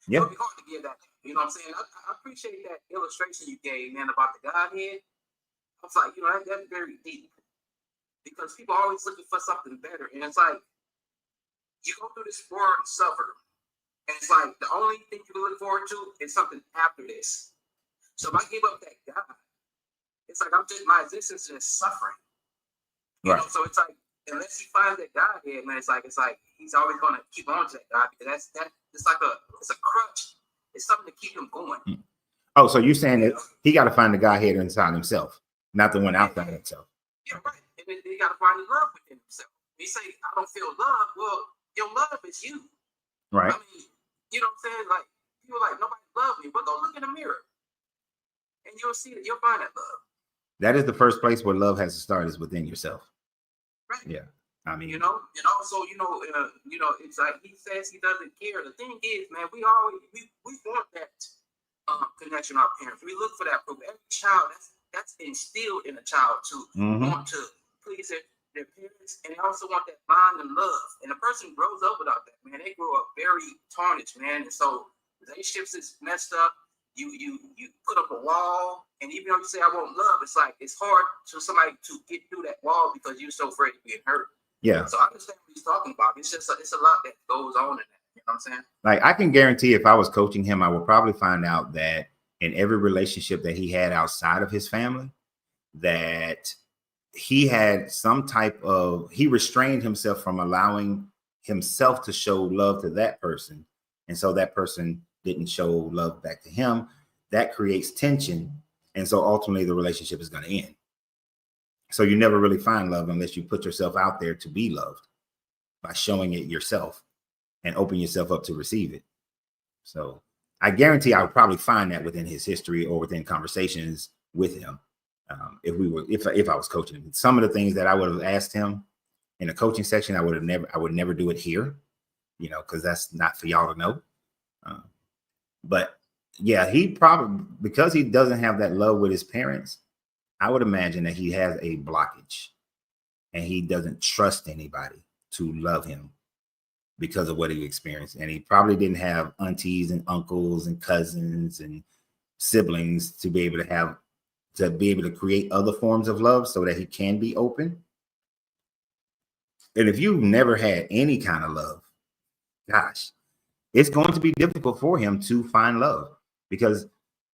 S2: Yep. It'll be hard to give that up. You know what I'm saying? I appreciate that illustration you gave, man, about the Godhead. I was like, that's very deep. Because people are always looking for something better. And it's like, you go through this world and suffer. And it's like, the only thing you can look forward to is something after this. So if I give up that God, it's like my existence is suffering. You know, so it's like, unless he finds that Godhead, man, it's like he's always gonna keep on to that God, because it's a crutch. It's something to keep him going.
S1: Oh, so you're saying that he got to find the Godhead inside himself, not the one outside himself.
S2: Yeah, right. And then he got to find the love within himself. He say, I don't feel love. Well, your love is you.
S1: Right.
S2: I mean, you know what I'm saying? Like, people like, nobody loves me, but go look in the mirror and you'll see that you'll find that love.
S1: That is the first place where love has to start, is within yourself.
S2: Right.
S1: Yeah. I mean,
S2: and also, it's like he says he doesn't care. The thing is, man, we want that connection with our parents. We look for that proof. Every child, that's instilled in a child to want to please their parents, and they also want that bond and love. And a person grows up without that, man. They grow up very tarnished, man. And so relationships is messed up. You put up a wall, and even though you say I want love, it's like it's hard for somebody to get through that wall because you're so afraid of being hurt.
S1: Yeah.
S2: So I understand what he's talking about. It's just it's a lot that goes on in that. You know what I'm saying?
S1: Like, I can guarantee if I was coaching him, I would probably find out that in every relationship that he had outside of his family, that he had some type of, he restrained himself from allowing himself to show love to that person. And so that person didn't show love back to him. That creates tension. And so ultimately the relationship is going to end. So you never really find love unless you put yourself out there to be loved by showing it yourself and open yourself up to receive it. So I guarantee I would probably find that within his history or within conversations with him. If I was coaching him, some of the things that I would have asked him in a coaching section, I would never do it here, you know, because that's not for y'all to know. But yeah, he probably, because he doesn't have that love with his parents, I would imagine that he has a blockage and he doesn't trust anybody to love him because of what he experienced. And he probably didn't have aunties and uncles and cousins and siblings to be able to create other forms of love so that he can be open. And if you've never had any kind of love, gosh, it's going to be difficult for him to find love, because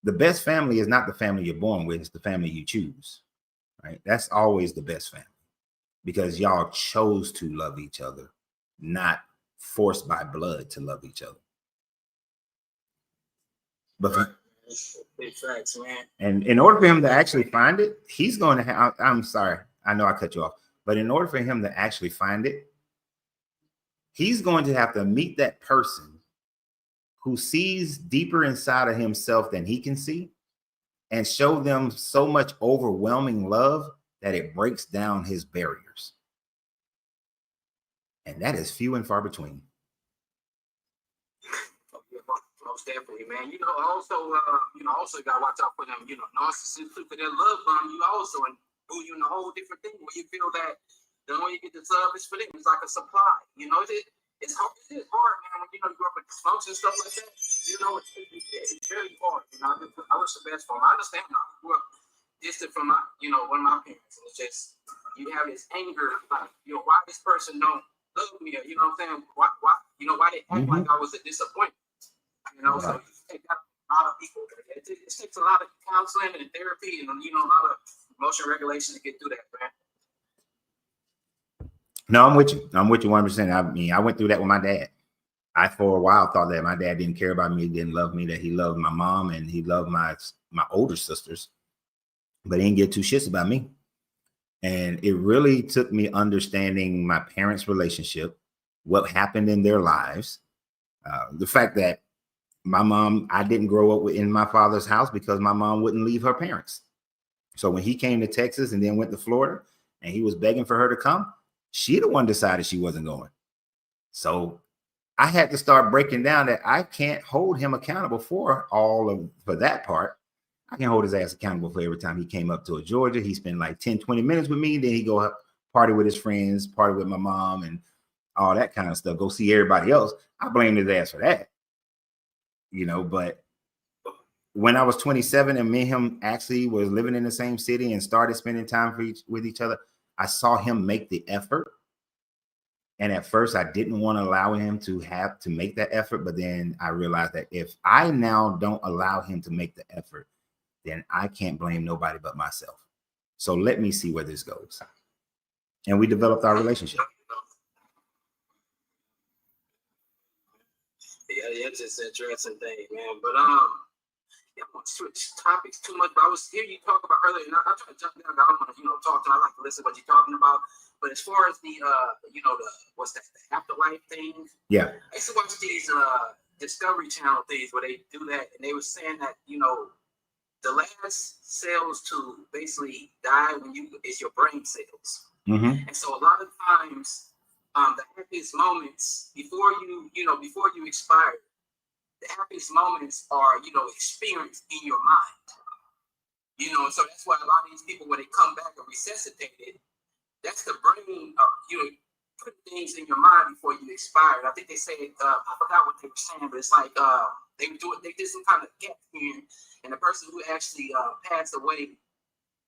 S1: the best family is not the family you're born with, it's the family you choose, right? That's always the best family, because y'all chose to love each other, not forced by blood to love each other. But
S2: big facts, man.
S1: And in order for him to actually find it, he's going to have, I'm sorry, I know I cut you off, but in order for him to actually find it, he's going to have to meet that person who sees deeper inside of himself than he can see, and show them so much overwhelming love that it breaks down his barriers. And that is few and far between.
S2: Most definitely, man. You know, also you gotta watch out for them, narcissists too, for their love bomb you also, and who you in a whole different thing where you feel that the only you get the love is for them. It's like a supply, it's hard, man, when you grow up with dysfunction and stuff like that. It's very hard. I wish the best for them. I understand now. I grew up distant from one of my parents, and it's just you have this anger, like, why this person don't love me, or, you know what I'm saying? Why they act like I was a disappointment. So you take that a lot of people. It takes a lot of counseling and therapy and a lot of emotion regulation to get through that, man.
S1: No, I'm with you 100%. I mean, I went through that with my dad. I for a while thought that my dad didn't care about me, didn't love me, that he loved my mom and he loved my older sisters, but he didn't give two shits about me. And it really took me understanding my parents' relationship, what happened in their lives, the fact that my mom, I didn't grow up in my father's house because my mom wouldn't leave her parents. So when he came to Texas and then went to Florida and he was begging for her to come, she the one decided she wasn't going. So I had to start breaking down that I can't hold him accountable for that part. I can hold his ass accountable for every time he came up to Georgia. He spent like 10, 20 minutes with me. Then he go party with his friends, party with my mom and all that kind of stuff. Go see everybody else. I blame his ass for that. But when I was 27 and me and him actually was living in the same city and started spending time with each other, I saw him make the effort. And at first I didn't want to allow him to have to make that effort. But then I realized that if I now don't allow him to make the effort, then I can't blame nobody but myself. So let me see where this goes. And we developed our relationship.
S2: Yeah, it's just an interesting thing, man. But I won't switch topics too much. But I was hearing you talk about earlier, and I try to jump down. I don't want to, talk to. I like to listen to what you're talking about. But as far as the, the afterlife thing?
S1: Yeah. I
S2: used to watch these Discovery Channel things where they do that, and they were saying that the last cells to basically die is your brain cells.
S1: Mm-hmm.
S2: And so a lot of times, the happiest moments before you expire, the happiest moments are experienced in your mind. You know, so that's why a lot of these people, when they come back and resuscitated, that's the brain, you know, putting things in your mind before you expire. I think they say, I forgot what they were saying, but it's like they did some kind of gap here, and the person who actually passed away,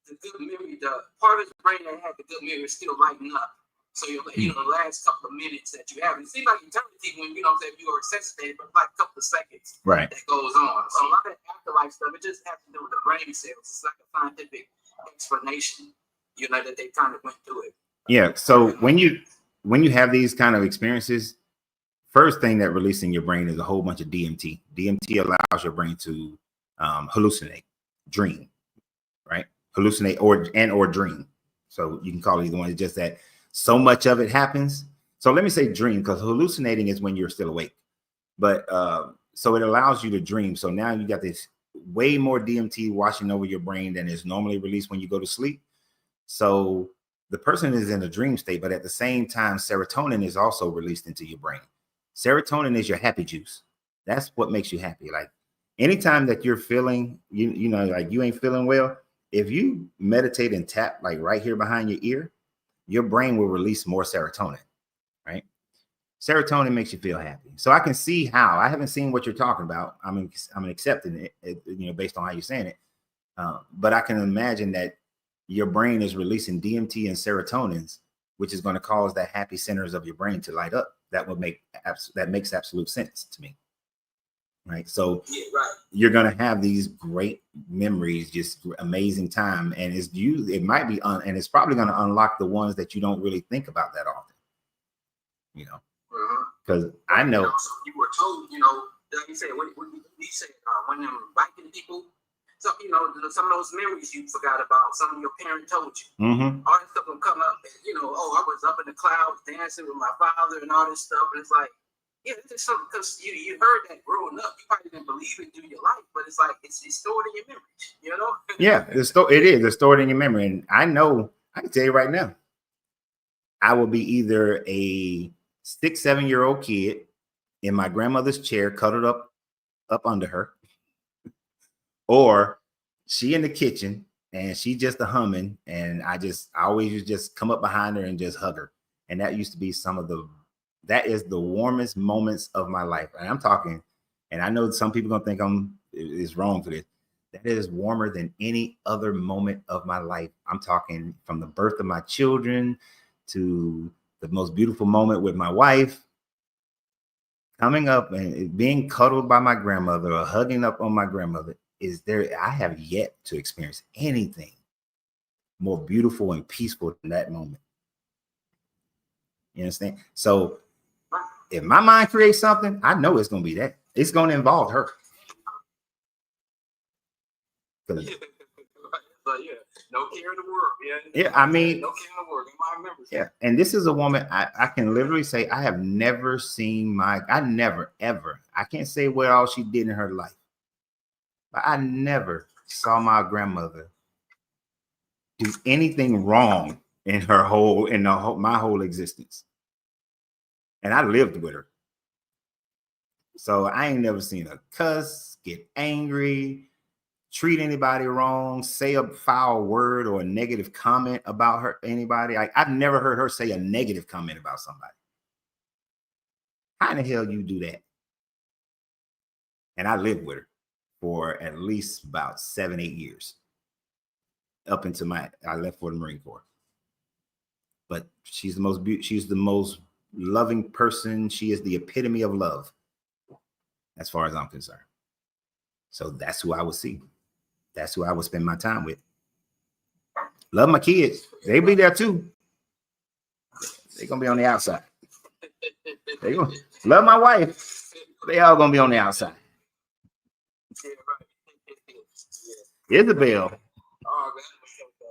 S2: the good memory, the part of the brain that had the good memory is still lighting up. So you know, the last couple of minutes that you have, it seems like eternity when you know if you are resuscitated, but like a couple of seconds
S1: Right.
S2: that goes on. So a lot of afterlife stuff, it just has to do with the brain cells. It's like a scientific explanation, you know, that they kind of went through it.
S1: Yeah. So when you have these kind of experiences, first thing that releases in your brain is a whole bunch of DMT. DMT allows your brain to hallucinate, dream, right? Hallucinate or dream. So you can call it either one. It's just that so much of it happens. So let me say dream, because hallucinating is when you're still awake. But so it allows you to dream. So now you got this way more DMT washing over your brain than is normally released when you go to sleep. So the person is in a dream state, but at the same time, serotonin is also released into your brain. Serotonin is your happy juice. That's what makes you happy. Like anytime that you're feeling, you know, like you ain't feeling well, if you meditate and tap like right here behind your ear, your brain will release more serotonin, right? Serotonin makes you feel happy. So I can see how. I haven't seen what you're talking about. I'm accepting it, you know, based on how you're saying it. But I can imagine that your brain is releasing DMT and serotonins, which is going to cause that happy centers of your brain to light up. That makes absolute sense to me, right? So
S2: Yeah, right.
S1: You're going to have these great memories, just amazing time, and it might be and it's probably going to unlock the ones that you don't really think about that often, you know, because I know.
S2: You know, so you were told, you know, like you said, when you said when them Viking people. So, you know, some of those memories you forgot about, some of your parents told you.
S1: Mm-hmm.
S2: All this stuff will come up, and, you know, oh, I was up in the clouds dancing with my father and all this stuff. And it's like, yeah, it's just something because you heard that growing up. You probably didn't believe it through your life, but it's like it's stored in your memories, you know?
S1: Yeah, it's stored in your memory. And I know, I can tell you right now, I will be either a 6-7-year-old kid in my grandmother's chair, cuddled up under her, or she in the kitchen and she just a humming, and I always used to just come up behind her and just hug her. And that used to be that is the warmest moments of my life. And I'm talking, and I know some people gonna think it's wrong for this. That is warmer than any other moment of my life. I'm talking from the birth of my children to the most beautiful moment with my wife. Coming up and being cuddled by my grandmother or hugging up on my grandmother I have yet to experience anything more beautiful and peaceful than that moment. You understand? So if my mind creates something, I know it's going to be that. It's going to involve her.
S2: But yeah, no care in the world.
S1: Yeah, I mean,
S2: no care in the world. I remember.
S1: Yeah, and this is a woman I can literally say I have never seen I never, ever. I can't say what all she did in her life. But I never saw my grandmother do anything wrong in my whole existence. And I lived with her. So I ain't never seen her cuss, get angry, treat anybody wrong, say a foul word or a negative comment about anybody. I've never heard her say a negative comment about somebody. How in the hell you do that? And I lived with her for at least about 7-8 years, up until I left for the Marine Corps. But she's the most loving person. She is the epitome of love, as far as I'm concerned. So that's who I would see. That's who I would spend my time with. Love my kids. They be there too. They're gonna be on the outside. They gonna love my wife. They all gonna be on the outside. Isabel.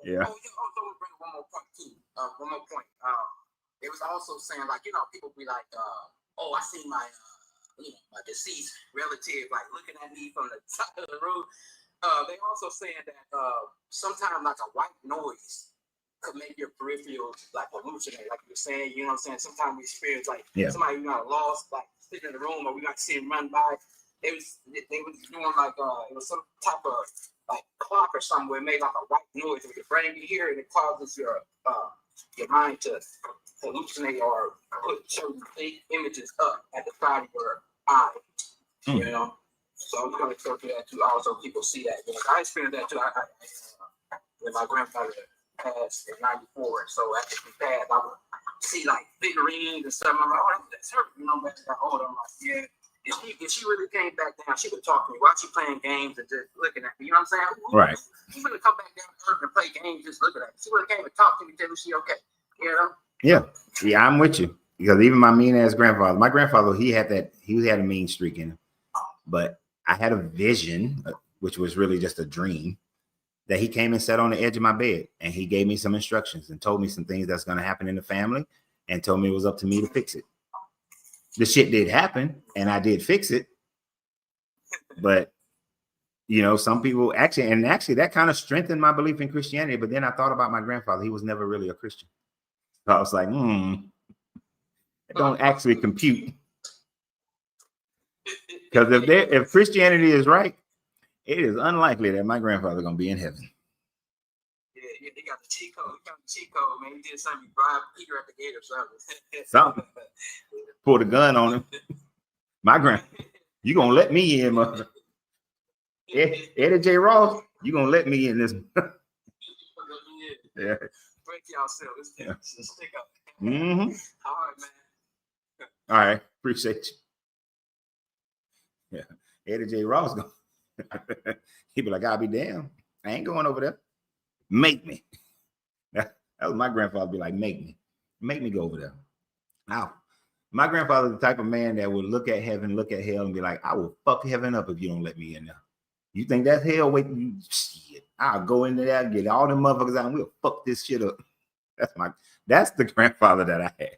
S1: Yeah.
S2: One more point too. One more point. It was also saying, like, you know, people be like, oh, I see my my deceased relative like looking at me from the top of the room. They also saying that sometimes like a white noise could make your peripheral like hallucinate, like you were saying, you know what I'm saying? Sometimes we experience like somebody we got lost, like sitting in the room, or we got to see him run by. They was doing like it was some type of like clock or something where it made like a white noise with your brain. You hear it, it causes your mind to hallucinate or put certain images up at the side of your eye. You know, so I'm going to go through that too. Also, people see that. You know, I experienced that too. When my grandfather passed in '94, so after he passed, I would see like figurines and stuff. I'm like, oh, that's her. You know, but I got older, I'm like, yeah. If she really came back down, she would talk to me while she playing games and just looking at me. You know what I'm saying?
S1: Right.
S2: She wouldn't come back down to earth and play games just looking at me. She would have came and talked to me, tell me she okay. You know?
S1: Yeah, I'm with you. Because even my mean ass grandfather, my grandfather, he had a mean streak in him. But I had a vision, which was really just a dream, that he came and sat on the edge of my bed and he gave me some instructions and told me some things that's going to happen in the family and told me it was up to me to fix it. The shit did happen and I did fix it. But, you know, some people actually that kind of strengthened my belief in Christianity. But then I thought about my grandfather. He was never really a Christian. So I was like, it don't actually compute. Because if Christianity is right, it is unlikely that my grandfather's going to be in heaven.
S2: Yeah, they got the cheat code. He got the cheat code, man. He did something, bribe Peter at the gate or something.
S1: Something. Pulled a gun on him. My you going to let me in, mother. Eddie J. Ross, you going to let me in this. Yeah.
S2: Break yourself. It's a stick up.
S1: All right,
S2: man.
S1: All right. Appreciate you. Yeah. Eddie J. Ross going. He'd be like, I'll be damned. I ain't going over there. Make me. That was my grandfather be like, make me go over there. Now, my grandfather's the type of man that would look at heaven, look at hell, and be like, I will fuck heaven up if you don't let me in there. You think that's hell? Wait, shit. I'll go into there, get all them motherfuckers out, and we'll fuck this shit up. That's the grandfather that I had.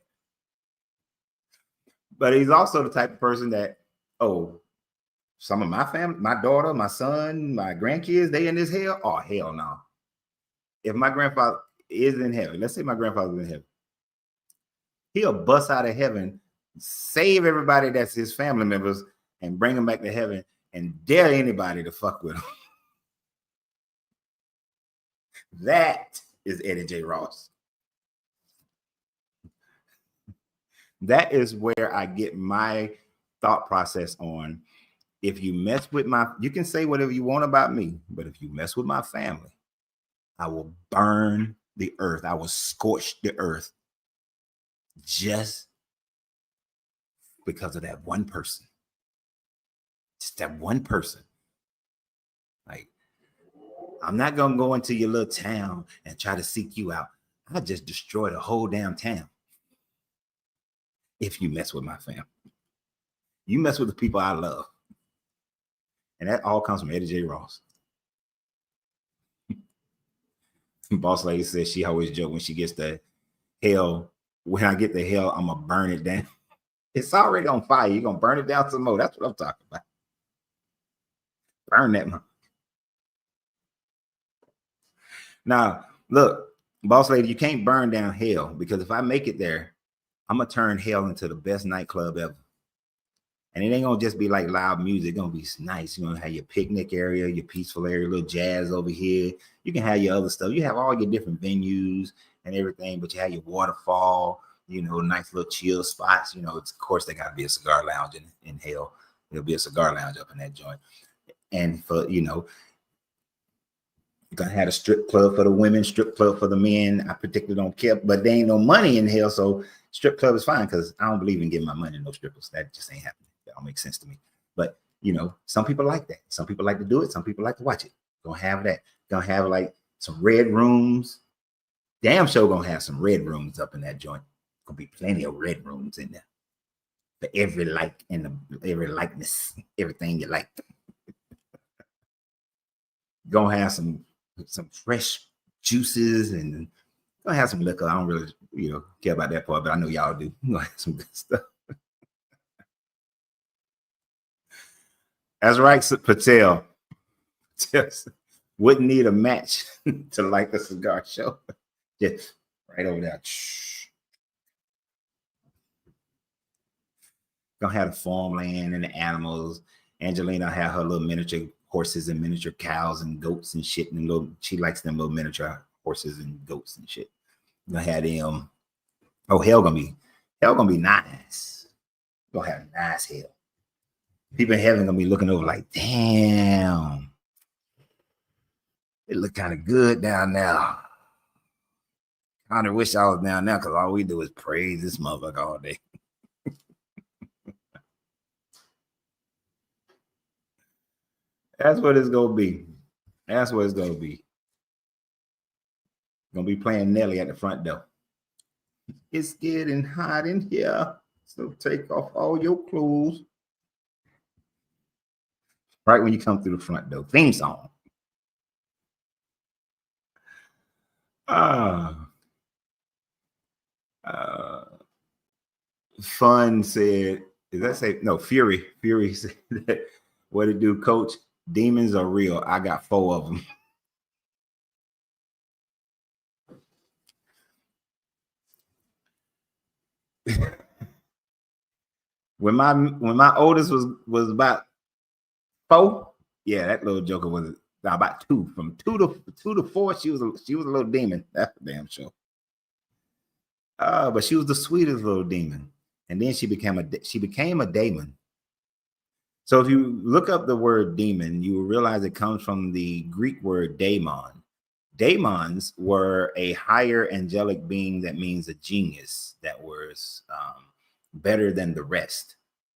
S1: But he's also the type of person that, some of my family, my daughter, my son, my grandkids, they in this hell? Oh, hell no. If my grandfather is in heaven, let's say my grandfather's in heaven, he'll bust out of heaven, save everybody that's his family members, and bring them back to heaven and dare anybody to fuck with him. That is Eddie J. Ross. That is where I get my thought process on. If you mess with you can say whatever you want about me, but if you mess with my family, I will burn the earth. I will scorch the earth just because of that one person. Just that one person. Like, I'm not going to go into your little town and try to seek you out. I just destroy the whole damn town. If you mess with my family, you mess with the people I love. And that all comes from Eddie J. Ross. Boss lady says she always joke when she gets to hell. When I get to hell, I'm going to burn it down. It's already on fire. You're going to burn it down some more. That's what I'm talking about. Burn that. Now, look, boss lady, you can't burn down hell because if I make it there, I'm going to turn hell into the best nightclub ever. And it ain't going to just be like loud music. It's going to be nice. You're going to have your picnic area, your peaceful area, little jazz over here. You can have your other stuff. You have all your different venues and everything, but you have your waterfall, nice little chill spots. Of course, there got to be a cigar lounge in hell. There'll be a cigar lounge up in that joint. And for, you're going to have a strip club for the women, strip club for the men. I particularly don't care, but there ain't no money in hell. So strip club is fine because I don't believe in giving my money to no strippers. That just ain't happening. That don't make sense to me. But, some people like that. Some people like to do it. Some people like to watch it. Gonna have that. Gonna have like some red rooms. Damn sure gonna have some red rooms up in that joint. Gonna be plenty of red rooms in there. For every like and every likeness, everything you like. Gonna have some fresh juices and gonna have some liquor. I don't really, care about that part, but I know y'all do. Gonna have some good stuff. That's right, Patel. Just wouldn't need a match to light the cigar show. Just right over there. Gonna have the farmland and the animals. Angelina had her little miniature horses and miniature cows and goats and shit. And little, she likes them little miniature horses and goats and shit. Gonna have them. Oh, hell gonna be nice. Gonna have nice hell. People in heaven gonna be looking over like, damn, it look kind of good down there. Kind of wish I was down there because all we do is praise this motherfucker all day. That's what it's gonna be. That's what it's gonna be. Gonna be playing Nelly at the front door. It's getting hot in here, so take off all your clothes. Right when you come through the front door. Theme song. Fun said, did that say no? Fury said that, what it do, coach? Demons are real. I got 4 of them. when my oldest was about 4, yeah, that little joker was about 2. From 2 to 4, she was a little demon. That's for damn sure. But she was the sweetest little demon, and then she became a daemon. So if you look up the word demon, you will realize it comes from the Greek word daemon. Daemons were a higher angelic being that means a genius that was better than the rest.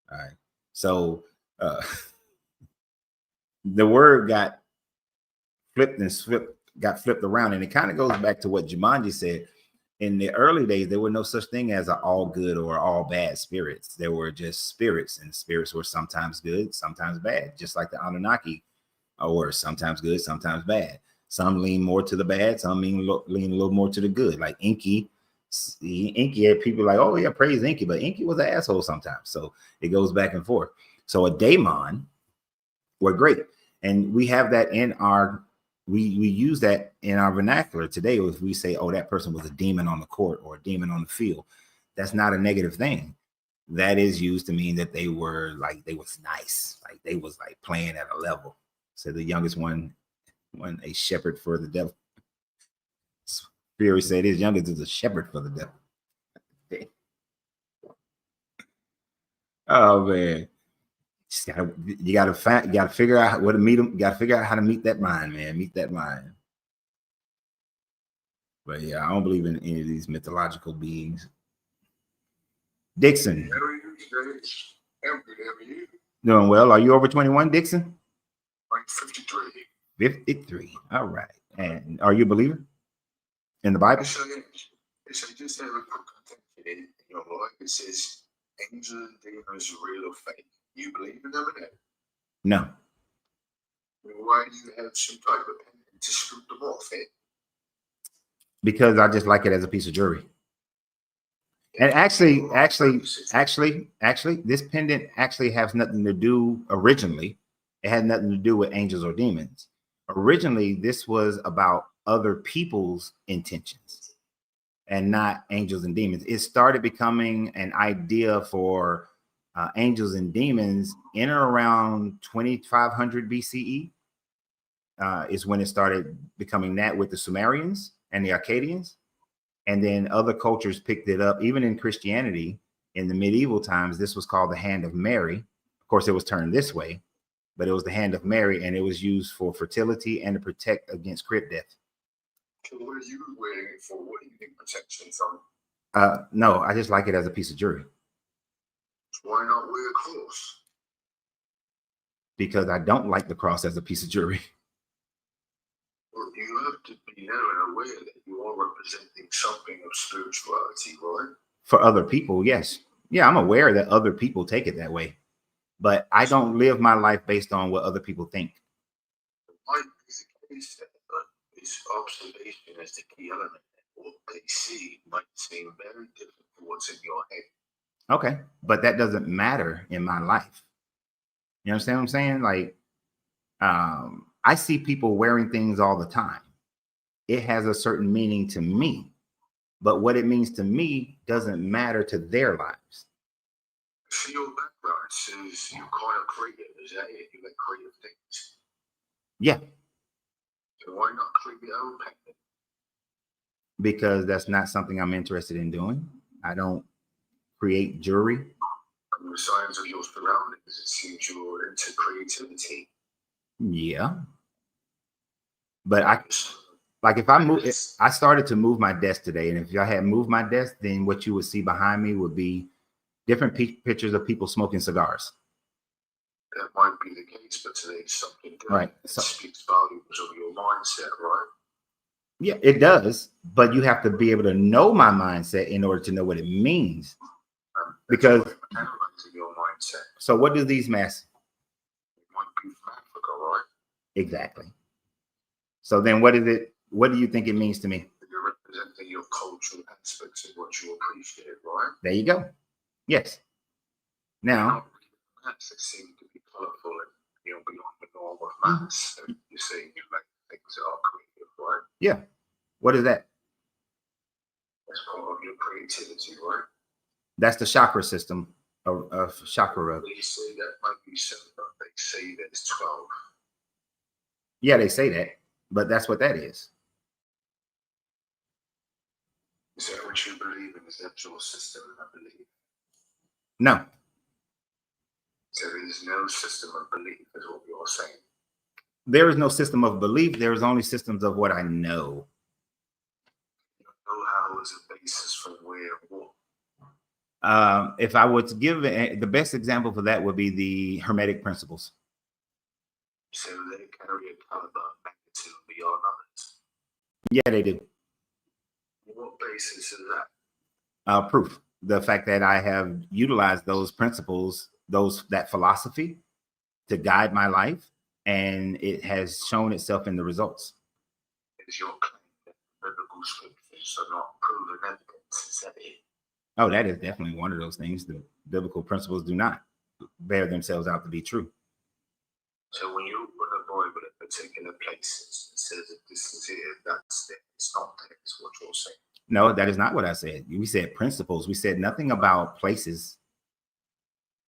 S1: All right. So the word got flipped around, and it kind of goes back to what Jumanji said. In the early days, there were no such thing as an all good or all bad spirits. There were just spirits, and spirits were sometimes good, sometimes bad, just like the Anunnaki were sometimes good, sometimes bad. Some lean more to the bad, some lean a little more to the good. Like Inky had people like, oh yeah, praise Inky, but Inky was an asshole sometimes. So it goes back and forth. So a daemon were great, and we have that in our. We use that in our vernacular today. If we say, oh, that person was a demon on the court or a demon on the field, that's not a negative thing. That is used to mean that they was nice, like they was like playing at a level. So the youngest one a shepherd for the devil. Fury said his youngest is a shepherd for the devil. Oh man. You gotta figure out where to meet them. You gotta figure out how to meet that mind, man. Meet that mind. But yeah, I don't believe in any of these mythological beings. Dixon. Doing well. Are you over 21, Dixon?
S4: I'm 53.
S1: 53. All right. And are you a believer in the Bible?
S4: Yes, I just have a quick content in your life. It says angels and demons are real or fake. You believe in them or not?
S1: No.
S4: Why do you have some type of pendant to scoop them off it?
S1: Because I just like it as a piece of jewelry. And actually, this pendant actually has nothing to do originally. It had nothing to do with angels or demons. Originally, this was about other people's intentions and not angels and demons. It started becoming an idea for angels and demons in or around 2500 BCE is when it started becoming that with the Sumerians and the Akkadians. And then other cultures picked it up. Even in Christianity, in the medieval times, this was called the Hand of Mary. Of course, it was turned this way, but it was the Hand of Mary, and it was used for fertility and to protect against crypt death.
S4: So what are you wearing it for? What do you think protection from?
S1: No, I just like it as a piece of jewelry.
S4: Why not wear a cross?
S1: Because I don't like the cross as a piece of jewelry.
S4: Well, you have to be now and aware that you are representing something of spirituality, right?
S1: For other people, yes. Yeah, I'm aware that other people take it that way. But I don't live my life based on what other people think.
S4: It might be the case that this observation is the key element. What they see might seem very different to what's in your head.
S1: Okay, but that doesn't matter in my life. You understand what I'm saying? Like, I see people wearing things all the time. It has a certain meaning to me, but what it means to me doesn't matter to their lives.
S4: So your background says you're kind of creative. Is that it? You like creative things?
S1: Yeah,
S4: So why not create your own painting?
S1: because that's not something I'm interested in doing. I don't create jewelry.
S4: From the signs of your surroundings, it seems you're into creativity.
S1: Yeah, but if I move, I started to move my desk today, and if I had moved my desk, then what you would see behind me would be different pictures of people smoking cigars.
S4: That might be the case, but today's something different.
S1: Right.
S4: It
S1: So,
S4: speaks volumes of your mindset, right?
S1: yeah, it does, but you have to be able to know my mindset in order to know what it means. Because
S4: analyzing your mindset.
S1: So what do these masks?
S4: It might be from Africa, right?
S1: Exactly. So then what is it? What do you think it means to me?
S4: You're representing your cultural aspects of what you appreciate, right?
S1: There you go. Yes. Now,
S4: Maths seem to be colorful and beyond the norm of maths. So you're saying you like things that are creative, right?
S1: yeah. What is that?
S4: That's part of your creativity, right?
S1: That's the chakra system of chakra.
S4: They say that might be 7, but they say that it's 12.
S1: Yeah, they say that, but that's what that is.
S4: Is that what you believe in? Is that your system, I believe?
S1: No.
S4: So there is no system of belief, is what you're saying.
S1: There is no system of belief. There is only systems of what I know.
S4: Know-how is a basis for where what.
S1: If I were to give the best example for that would be the Hermetic principles.
S4: So they carry a caliber of magnitude beyond others.
S1: Yeah, they do.
S4: What basis is that?
S1: Proof. The fact that I have utilized those principles, that philosophy to guide my life, and it has shown itself in the results.
S4: Is your claim that biblical scriptures are not proven evidence? Is that it?
S1: Oh, that is definitely one of those things. The biblical principles do not bear themselves out to be true.
S4: So when you open a Bible at particular places, it says that this is here, that's it. It's not there. It's what you're saying.
S1: No, that is not what I said. We said principles. We said nothing about places.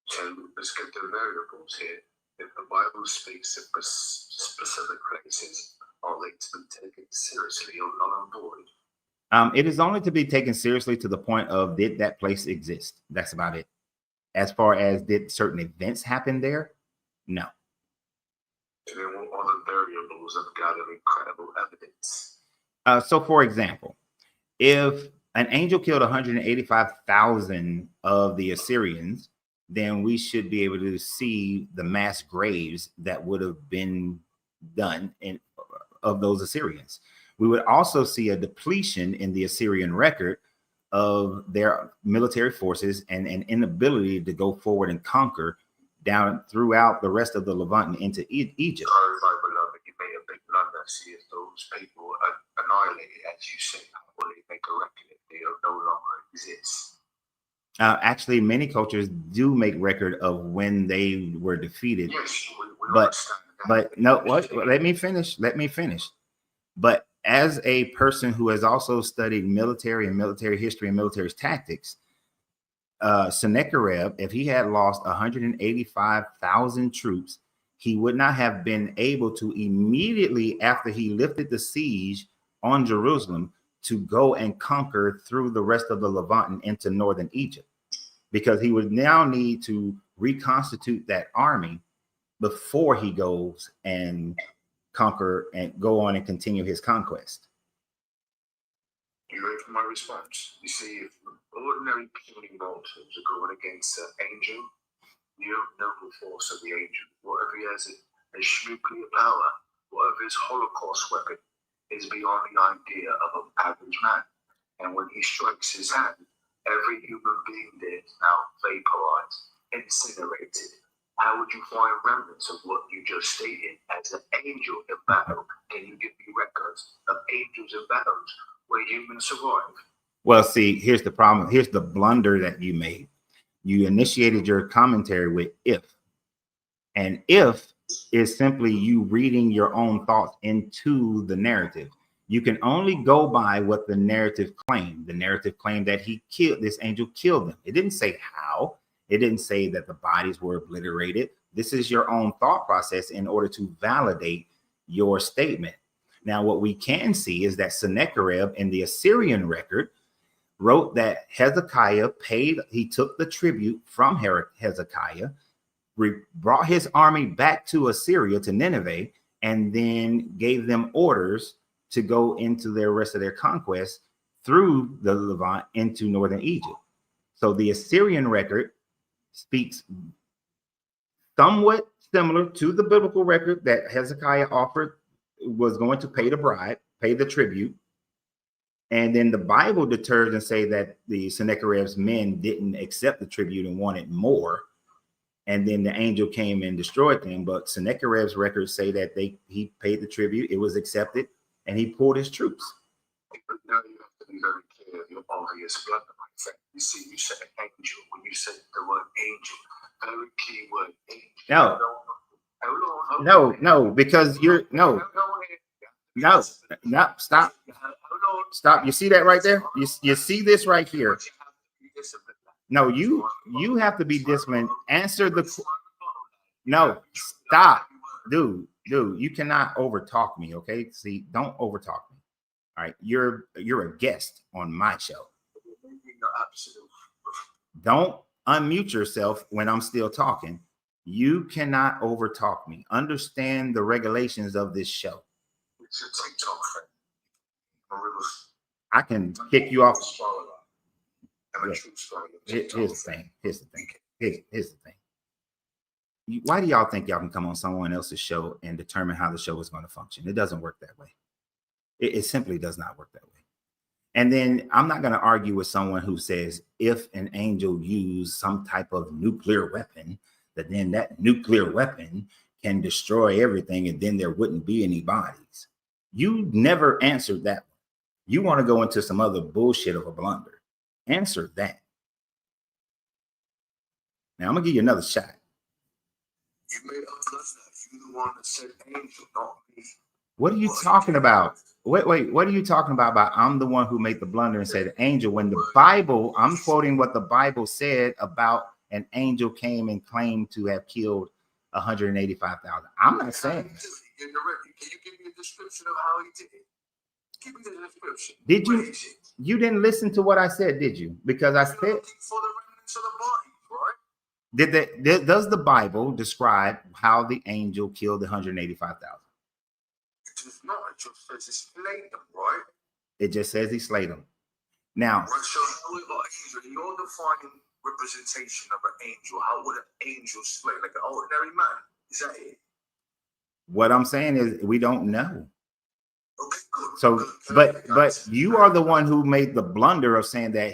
S4: So let's get the variables here. If the Bible speaks of specific places, are they to be taken seriously or null and void?
S1: It is only to be taken seriously to the point of, did that place exist? That's about it. As far as did certain events happen there? No.
S4: So then what other variables have gathered incredible evidence?
S1: So for example, if an angel killed 185,000 of the Assyrians, then we should be able to see the mass graves that would have been done of those Assyrians. We would also see a depletion in the Assyrian record of their military forces and an inability to go forward and conquer down throughout the rest of the Levant and into Egypt.
S4: Oh, my beloved, you made a big blunder. See, if those people are annihilated, as you say, how will they make a record if they no longer exist?
S1: Actually, many cultures do make record of when they were defeated.
S4: Yes, we understand that.
S1: But no, what? Let me finish. But as a person who has also studied military history and military tactics, Sennacherib, if he had lost 185,000 troops, he would not have been able to immediately after he lifted the siege on Jerusalem to go and conquer through the rest of the Levant and into northern Egypt, because he would now need to reconstitute that army before he goes and conquer and go on and continue his conquest.
S4: You ready for my response? You see, if ordinary puny mortals are going against an angel, you don't know the force of the angel. Whatever he has as nuclear power, whatever his Holocaust weapon, is beyond the idea of an average man. And when he strikes his hand, every human being there is now vaporized, incinerated. How would you find remnants of what you just stated as an angel in battle? Can you give me records of angels in battles where humans survive?
S1: Well, see, here's the problem. Here's the blunder that you made. You initiated your commentary with if. And if is simply you reading your own thoughts into the narrative. You can only go by what the narrative claimed. The narrative claimed that this angel killed them. It didn't say how. It didn't say that the bodies were obliterated. This is your own thought process in order to validate your statement. Now, what we can see is that Sennacherib in the Assyrian record wrote that Hezekiah he took the tribute from Hezekiah, brought his army back to Assyria, to Nineveh, and then gave them orders to go into the rest of their conquest through the Levant into northern Egypt. So the Assyrian record speaks somewhat similar to the biblical record that Hezekiah was going to pay the bribe, pay the tribute. And then the Bible deters and say that the Sennacherib's men didn't accept the tribute and wanted more. And then the angel came and destroyed them. But Sennacherib's records say that he paid the tribute, it was accepted, and he pulled his troops.
S4: But now you have to be very clear of your obvious blunder, my friend. You see, you said angel when you said the word angel. Very key word, angel.
S1: No, because stop. You see that right there? You see this right here? No, you have to be disciplined. Answer no, stop, dude, you cannot overtalk me, okay? See, don't overtalk me. All right, you're a guest on my show. Don't unmute yourself when I'm still talking. You cannot overtalk me. Understand the regulations of this show. I can kick you off. Here's the thing. Why do y'all think y'all can come on someone else's show and determine how the show is going to function? It doesn't work that way. It simply does not work that way. And then I'm not going to argue with someone who says if an angel used some type of nuclear weapon, that then that nuclear weapon can destroy everything and then there wouldn't be any bodies. You never answered that one. You want to go into some other bullshit of a blunder. Answer that. Now I'm gonna give you another shot.
S4: You made a blunder. You the one that said angel, not me.
S1: What are you talking about? Wait, what are you talking about I'm the one who made the blunder and said angel, when the Bible, I'm quoting what the Bible said about an angel came and claimed to have killed 185,000. I'm not saying.
S4: Can you give me a description of how he did it? Give me the description.
S1: Did you? You didn't listen to what I said, did you? Because I said for the
S4: remnants of the body, right?
S1: Does the Bible describe how the angel killed 185,000?
S4: It does not. It just says he slayed them, right?
S1: It just says he slayed them. Now,
S4: right, so how would an angel, in your defining representation of an angel, how would an angel slay? Like an ordinary man? Is that it?
S1: What I'm saying is we don't know.
S4: Okay, good.
S1: So, but you are the one who made the blunder of saying that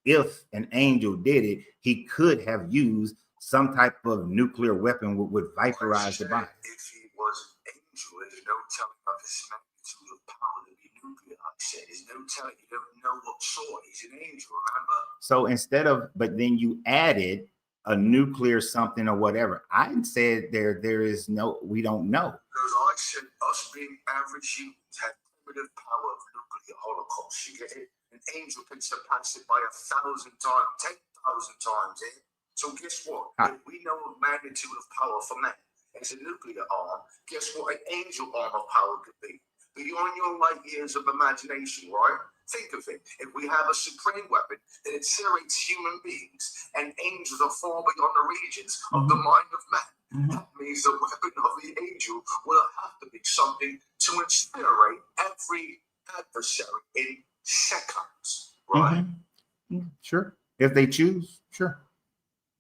S1: if an angel did it, he could have used some type of nuclear weapon would vaporize the body.
S4: If he was an angel, there's no telling of his magnitude of power to be nuclear. I said, there's no telling. You don't know what sort. He's an angel, remember? So instead of, but then you added a nuclear something or whatever. I said there is no, we don't know. Because I said us being average humans have primitive power of nuclear holocaust. You get it? An angel can surpass it by 1,000 times, 10,000 times. Eh? So guess what? If we know the magnitude of power for man as a nuclear arm, guess what an angel arm of power could be? Beyond your light years of imagination, right? Think of it. If we have a supreme weapon that incinerates human beings and angels are far beyond the regions of the mind of man, that means the weapon of the angel will have to be something to incinerate every adversary in seconds, right?
S1: Sure. If they choose, sure.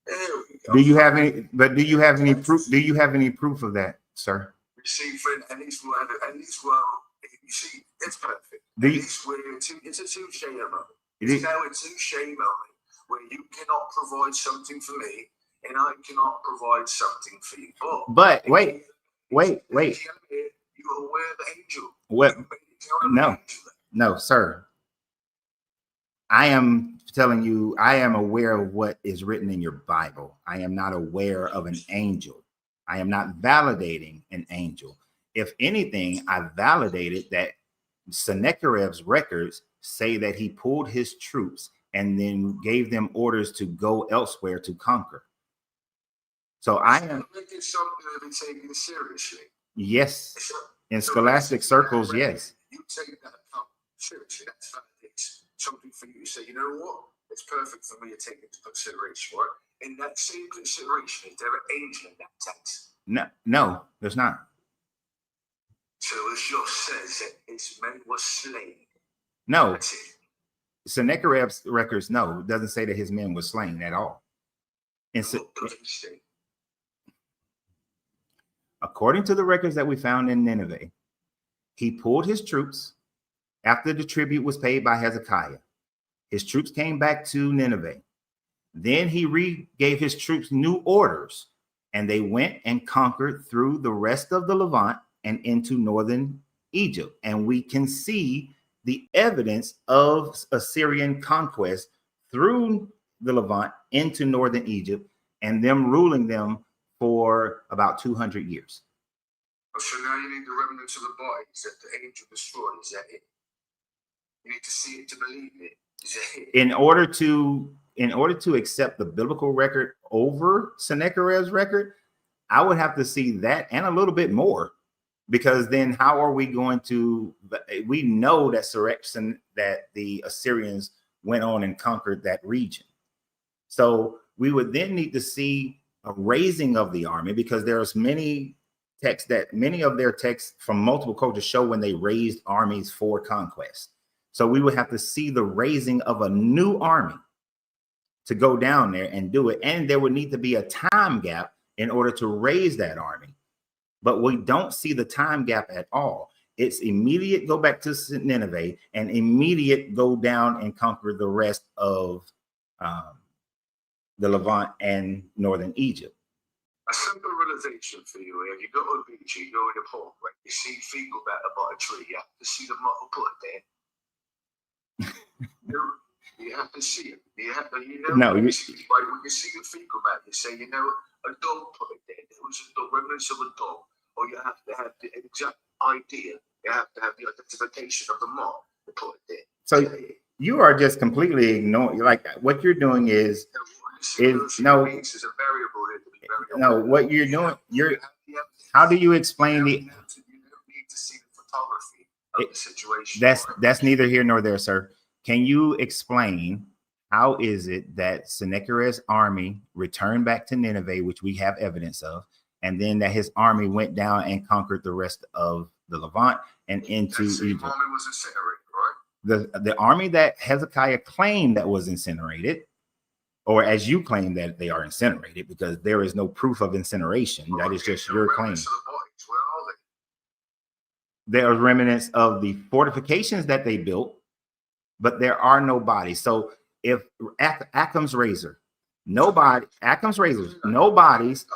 S4: There we go.
S1: Do you have any proof? Do you have any proof of that, sir?
S4: You see, friend, and these were, you see, it's perfect. It's a touche moment. It's now a touche moment where you cannot provide something for me and I cannot provide something for you.
S1: But wait.
S4: You are aware of the angel.
S1: What? No, sir. I am telling you, I am aware of what is written in your Bible. I am not aware of an angel. I am not validating an angel. If anything, I validated that Sennacherib's records say that he pulled his troops and then gave them orders to go elsewhere to conquer. So I am
S4: making something to be taken seriously.
S1: Yes. In scholastic circles, yes.
S4: You take that account seriously, that's validates something for you to say, you know what? It's perfect for me to take into consideration, right? In that same consideration, is there an angel in that text?
S1: No, there's not.
S4: So it just says that his men were slain.
S1: No.
S4: That's it.
S1: Sennacherib's records, no, it doesn't say that his men were slain at all. And so,
S4: What does it say?
S1: according to the records that we found in Nineveh, he pulled his troops after the tribute was paid by Hezekiah. His troops came back to Nineveh. Then he gave his troops new orders, and they went and conquered through the rest of the Levant and into northern Egypt. And we can see the evidence of Assyrian conquest through the Levant into northern Egypt and them ruling them for about 200 years.
S4: So now you need the remnants of the bodies that the angel destroyed. Is that it? You need to see it to believe it. Is that it?
S1: In order to accept the biblical record over Sennacherib's record, I would have to see that and a little bit more, because then how are we going to? We know that that the Assyrians went on and conquered that region, so we would then need to see a raising of the army, because there's many texts that many of their texts from multiple cultures show when they raised armies for conquest. So we would have to see the raising of a new army to go down there and do it. And there would need to be a time gap in order to raise that army. But we don't see the time gap at all. It's immediate go back to Nineveh and immediate go down and conquer the rest of the Levant and northern Egypt.
S4: A simple realization for you: if you go to the beach, you go in the park, right? You see feet go back about a tree. You have to see the motto put it there. You have to see it. You have to,
S1: No,
S4: when you see the feet go back, you say, a dog put it there. There was a dog, remnants of a dog. Or you have to have the exact idea. You have to have the identification of the mark to put it there.
S1: So you are just completely ignoring. Like, what you're doing is no.
S4: There's a variable here to be very
S1: No, what you're doing, how do you explain the?
S4: You need to see the photography of the situation.
S1: That's neither here nor there, sir. Can you explain how is it that Sennacherib's army returned back to Nineveh, which we have evidence of, and then that his army went down and conquered the rest of the Levant and into Egypt?
S4: The army was incinerated, right?
S1: The army that Hezekiah claimed that was incinerated, or as you claim that they are incinerated, because there is no proof of incineration. That is just your claim.
S4: Where are they?
S1: There are remnants of the fortifications that they built, but there are no bodies. So if Occam's razor, no bodies.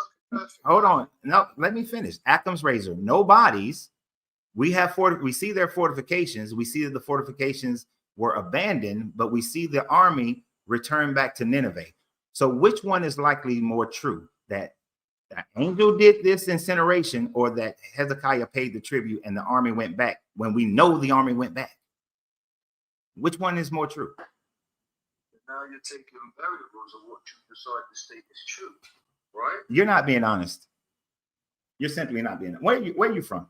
S1: Hold on. No, let me finish. Occam's razor, no bodies. We see their fortifications. We see that the fortifications were abandoned, but we see the army return back to Nineveh. So which one is likely more true? That the angel did this incineration, or that Hezekiah paid the tribute and the army went back, when we know the army went back? Which one is more true?
S4: Now you're taking variables of what you decide to state is true, right?
S1: You're not being honest. You're simply not being. Where are you from?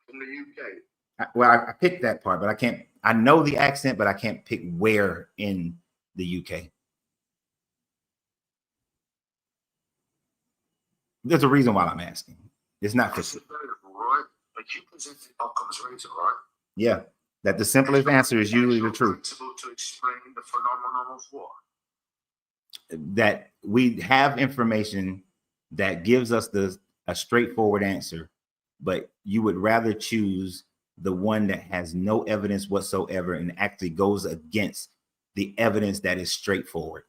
S4: From the UK.
S1: Well, I picked that part, but I can't. I know the accent, but I can't pick where in the UK. There's a reason why I'm asking. It's not for sure.
S4: Right? But you presented Occam's razor, right?
S1: Yeah, that the simplest answer is usually the truth.
S4: Principle to explain the phenomenon of what?
S1: That we have information that gives us a straightforward answer, but you would rather choose the one that has no evidence whatsoever and actually goes against the evidence that is straightforward.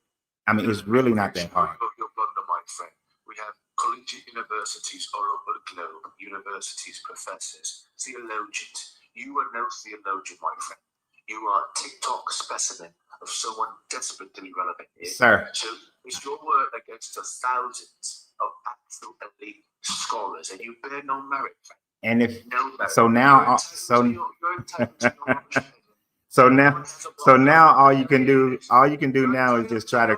S1: I mean, it's really not that hard.
S4: Your blunder, my friend. We have collegiate universities all over the globe, universities, professors, theologians. You are no theologian, my friend. You are a TikTok specimen of someone desperate to be relevant here.
S1: Sir.
S4: So it's your word against the thousands of actual elite scholars, and you bear no merit, friend.
S1: And if
S4: no merit.
S1: So now, so now all you can do now is just try to.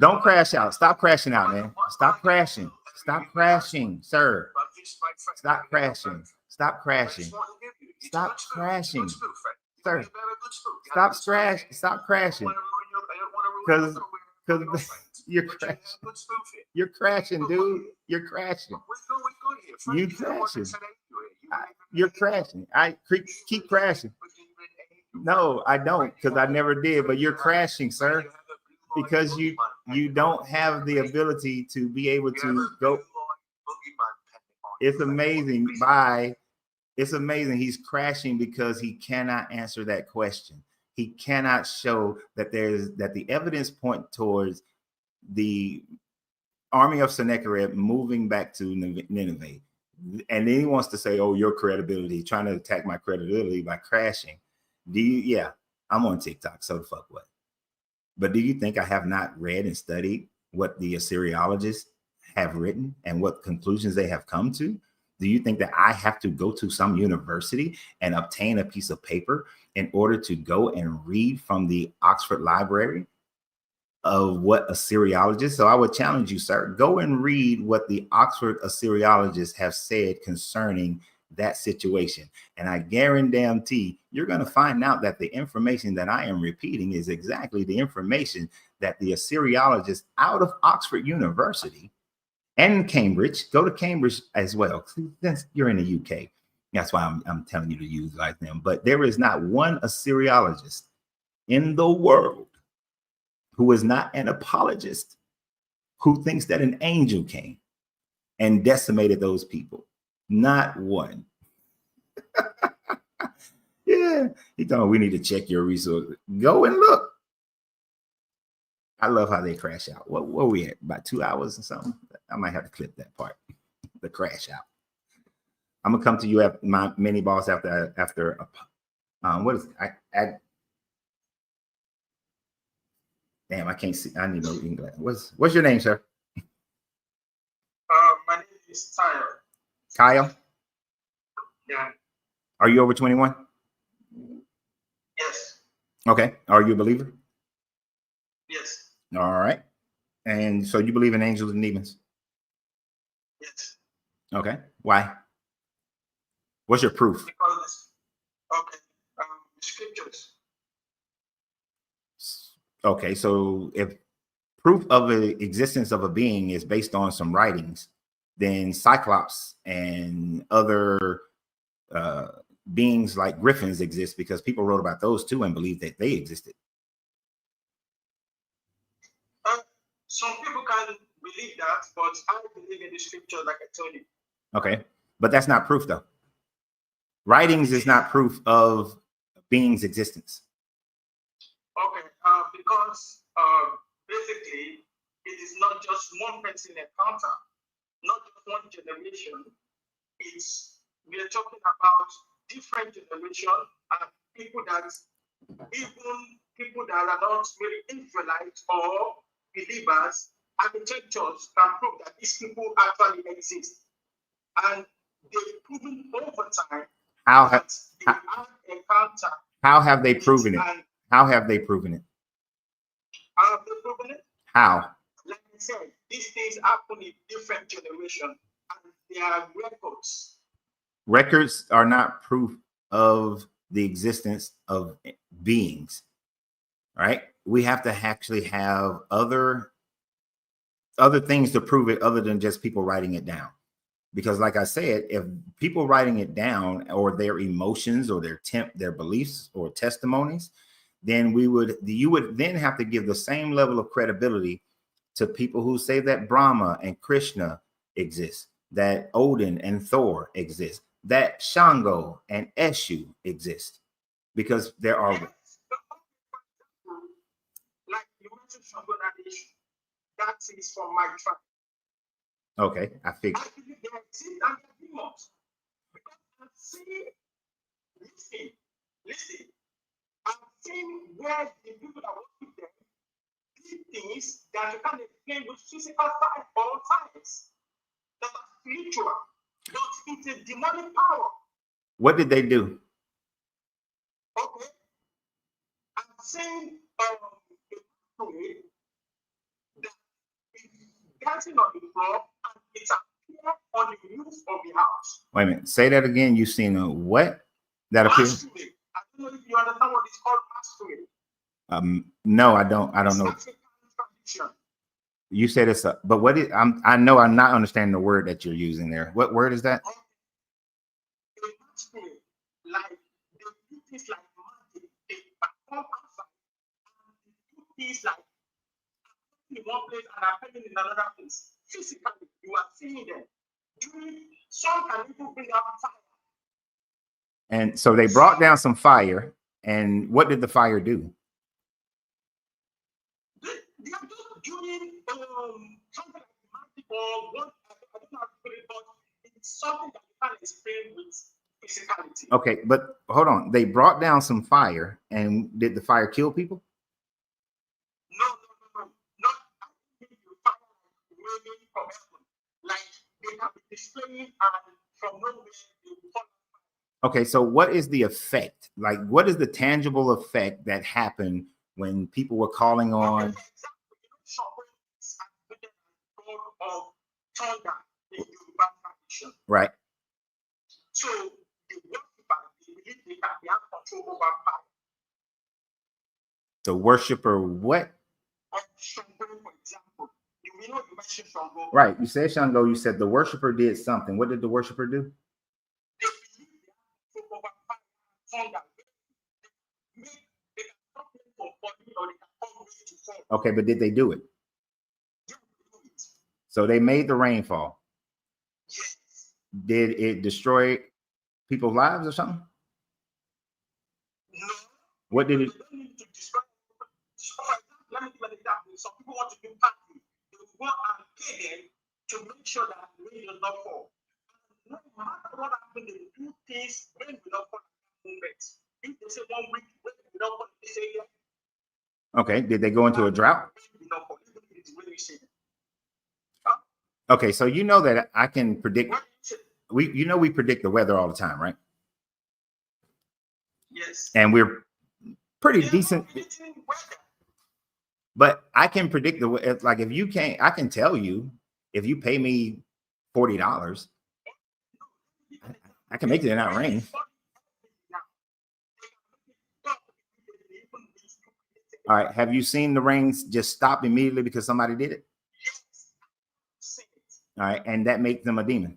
S1: Don't crash out. Stop crashing out, man. Stop crashing. Stop crashing, sir. Stop crashing. Stop crashing. Stop crashing. Sir, stop crashing. Because you're crashing. You're crashing, dude. You're crashing. You crashing. You're crashing. I keep crashing. No, I don't, because I never did. But you're crashing, sir, because you don't have the ability to be able to go. It's amazing. Bye. It's amazing. He's crashing because he cannot answer that question. He cannot show that the evidence point towards the army of Sennacherib moving back to Nineveh. And then he wants to say, oh, your credibility, trying to attack my credibility by crashing. Yeah, I'm on TikTok, so the fuck what? But do you think I have not read and studied what the Assyriologists have written and what conclusions they have come to? Do you think that I have to go to some university and obtain a piece of paper in order to go and read from the Oxford Library of what Assyriologists? So I would challenge you, sir, go and read what the Oxford Assyriologists have said concerning that situation. And I guarantee you're going to find out that the information that I am repeating is exactly the information that the Assyriologists out of Oxford University and Cambridge, go to Cambridge as well. You're in the UK. That's why I'm telling you to use like them. But there is not one Assyriologist in the world who is not an apologist who thinks that an angel came and decimated those people. Not one. Yeah, he told me we need to check your resources. Go and look. I love how they crash out. What were we at? About 2 hours or something? I might have to clip that part. The crash out. I'm gonna come to you at my mini boss after what is damn, I can't see. I need no English. What's your name, sir?
S2: My name is Kyle.
S1: Kyle?
S2: Yeah.
S1: Are you over 21?
S2: Yes.
S1: Okay. Are you a believer?
S2: Yes.
S1: All right. And so you believe in angels and demons?
S2: Yes.
S1: Okay. Why? What's your proof?
S2: Because, okay, scriptures.
S1: Okay, so if proof of the existence of a being is based on some writings, then Cyclops and other beings like griffins exist because people wrote about those too and believed that they existed.
S2: Some people can believe that, but I believe in the scripture, like I told you.
S1: Okay, but that's not proof though. Writings is not proof of being's existence.
S2: Okay, because basically it is not just one person encounter, not just one generation. We are talking about different generations and people that are not really Israelites or believers, architectures can prove that these people actually exist, and they've proven over time. How
S1: have they proven it? How have they proven it?
S2: How have they proven it?
S1: How?
S2: Like I said, these things happen in different generations, and there are records.
S1: Records are not proof of the existence of beings, right? We have to actually have other things to prove it other than just people writing it down. Because like I said, if people writing it down or their emotions or their beliefs or testimonies, then you would then have to give the same level of credibility to people who say that Brahma and Krishna exist, that Odin and Thor exist, that Shango and Eshu exist, because there are.
S2: Like you mentioned Shango and Eshu, that is from my tribe.
S1: Okay, I figured.
S2: I believe they exist and they're demons. Because I've seen, listen, I've seen where the people that work with them did things that you can't explain with physical science or science, that are spiritual, but it's a demonic power.
S1: What did they do?
S2: Okay. I've seen a way that is dancing on the floor and it it appeared on the roof of the house.
S1: Wait a minute. Say that again. You seen a what that appears?
S2: Masquerade. I don't know if you understand what it's called masquerade.
S1: No, I don't. I don't know.
S2: It's African tradition.
S1: You said it's a, but what is? I know I'm not understanding the word that you're using there. What word is that?
S2: A masquerade, like they do things like magic, they perform outside, and they do things like in one place and happening in another place. Physically, you are seeing them. Some can even bring out fire.
S1: And so they brought down some fire. And what did the fire do?
S2: They are just doing something like magic or what I don't know how to put it, but it's something that you can't explain with physicality.
S1: Okay, but hold on. They brought down some fire, and did the fire kill people?
S2: No. Not you fire raining from heaven. Like they can be displaying and from nowhere they will fall.
S1: Okay, so what is the effect? Like, what is the tangible effect that happened when people were calling on? Right.
S2: So the they have control over fire.
S1: The worshiper, what?
S2: Shango, for example, you mentioned Shango.
S1: Right. You said Shango. You said the worshiper did something. What did the worshiper do?
S2: They believe they have control over fire and thunder. They can stop it from falling or they can cause it to fall.
S1: Okay, but did they do it?
S2: They will do it.
S1: So they made the rain fall.
S2: Yes.
S1: Did it destroy people's lives or something?
S2: No.
S1: What did it?
S2: They don't need to destroy. Let me give an example. Some people want to do party. They will go and pay them to make sure that rain does not fall. No matter what happens, they will do things when we don't fall at that moment. If they say 1 week, when we don't fall, they say yeah.
S1: Okay. Did they go into a drought?
S2: When we don't fall, even if it's when we say it.
S1: Okay, so you know that I can predict.
S2: What do you say?
S1: We predict the weather all the time, right?
S2: Yes.
S1: And we're pretty
S2: They're
S1: decent.
S2: not predicting weather.
S1: But I can predict the like if you can't, I can tell you if you pay me $40, I can make it not rain. All right. Have you seen the rains just stop immediately because somebody did it? All right, and that makes them a demon.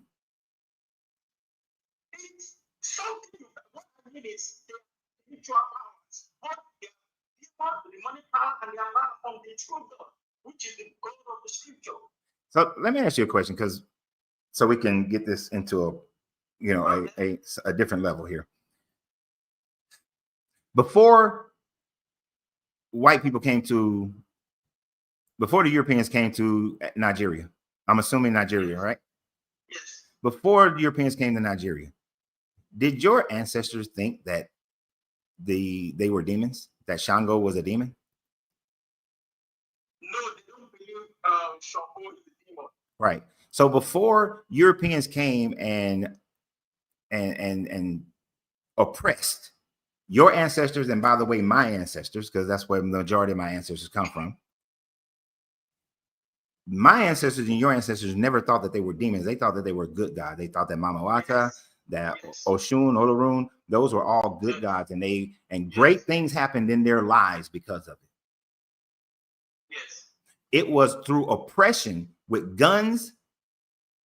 S2: It's something what I mean is the spiritual powers, but the money power and the power from the true God, which is the God of the scripture.
S1: So let me ask you a question, because so we can get this into a different level here. Before the Europeans came to Nigeria, I'm assuming Nigeria, right?
S2: Yes.
S1: Before the Europeans came to Nigeria, did your ancestors think that they were demons? That Shango was a demon?
S2: No, they don't believe Shango is a demon.
S1: Right. So before Europeans came and oppressed your ancestors, and by the way, my ancestors, because that's where the majority of my ancestors come from. My ancestors and your ancestors never thought that they were demons. They thought that they were good gods. They thought that Mama Wata, that Oshun, Olorun, those were all good gods, and great things happened in their lives because of it.
S2: Yes.
S1: It was through oppression with guns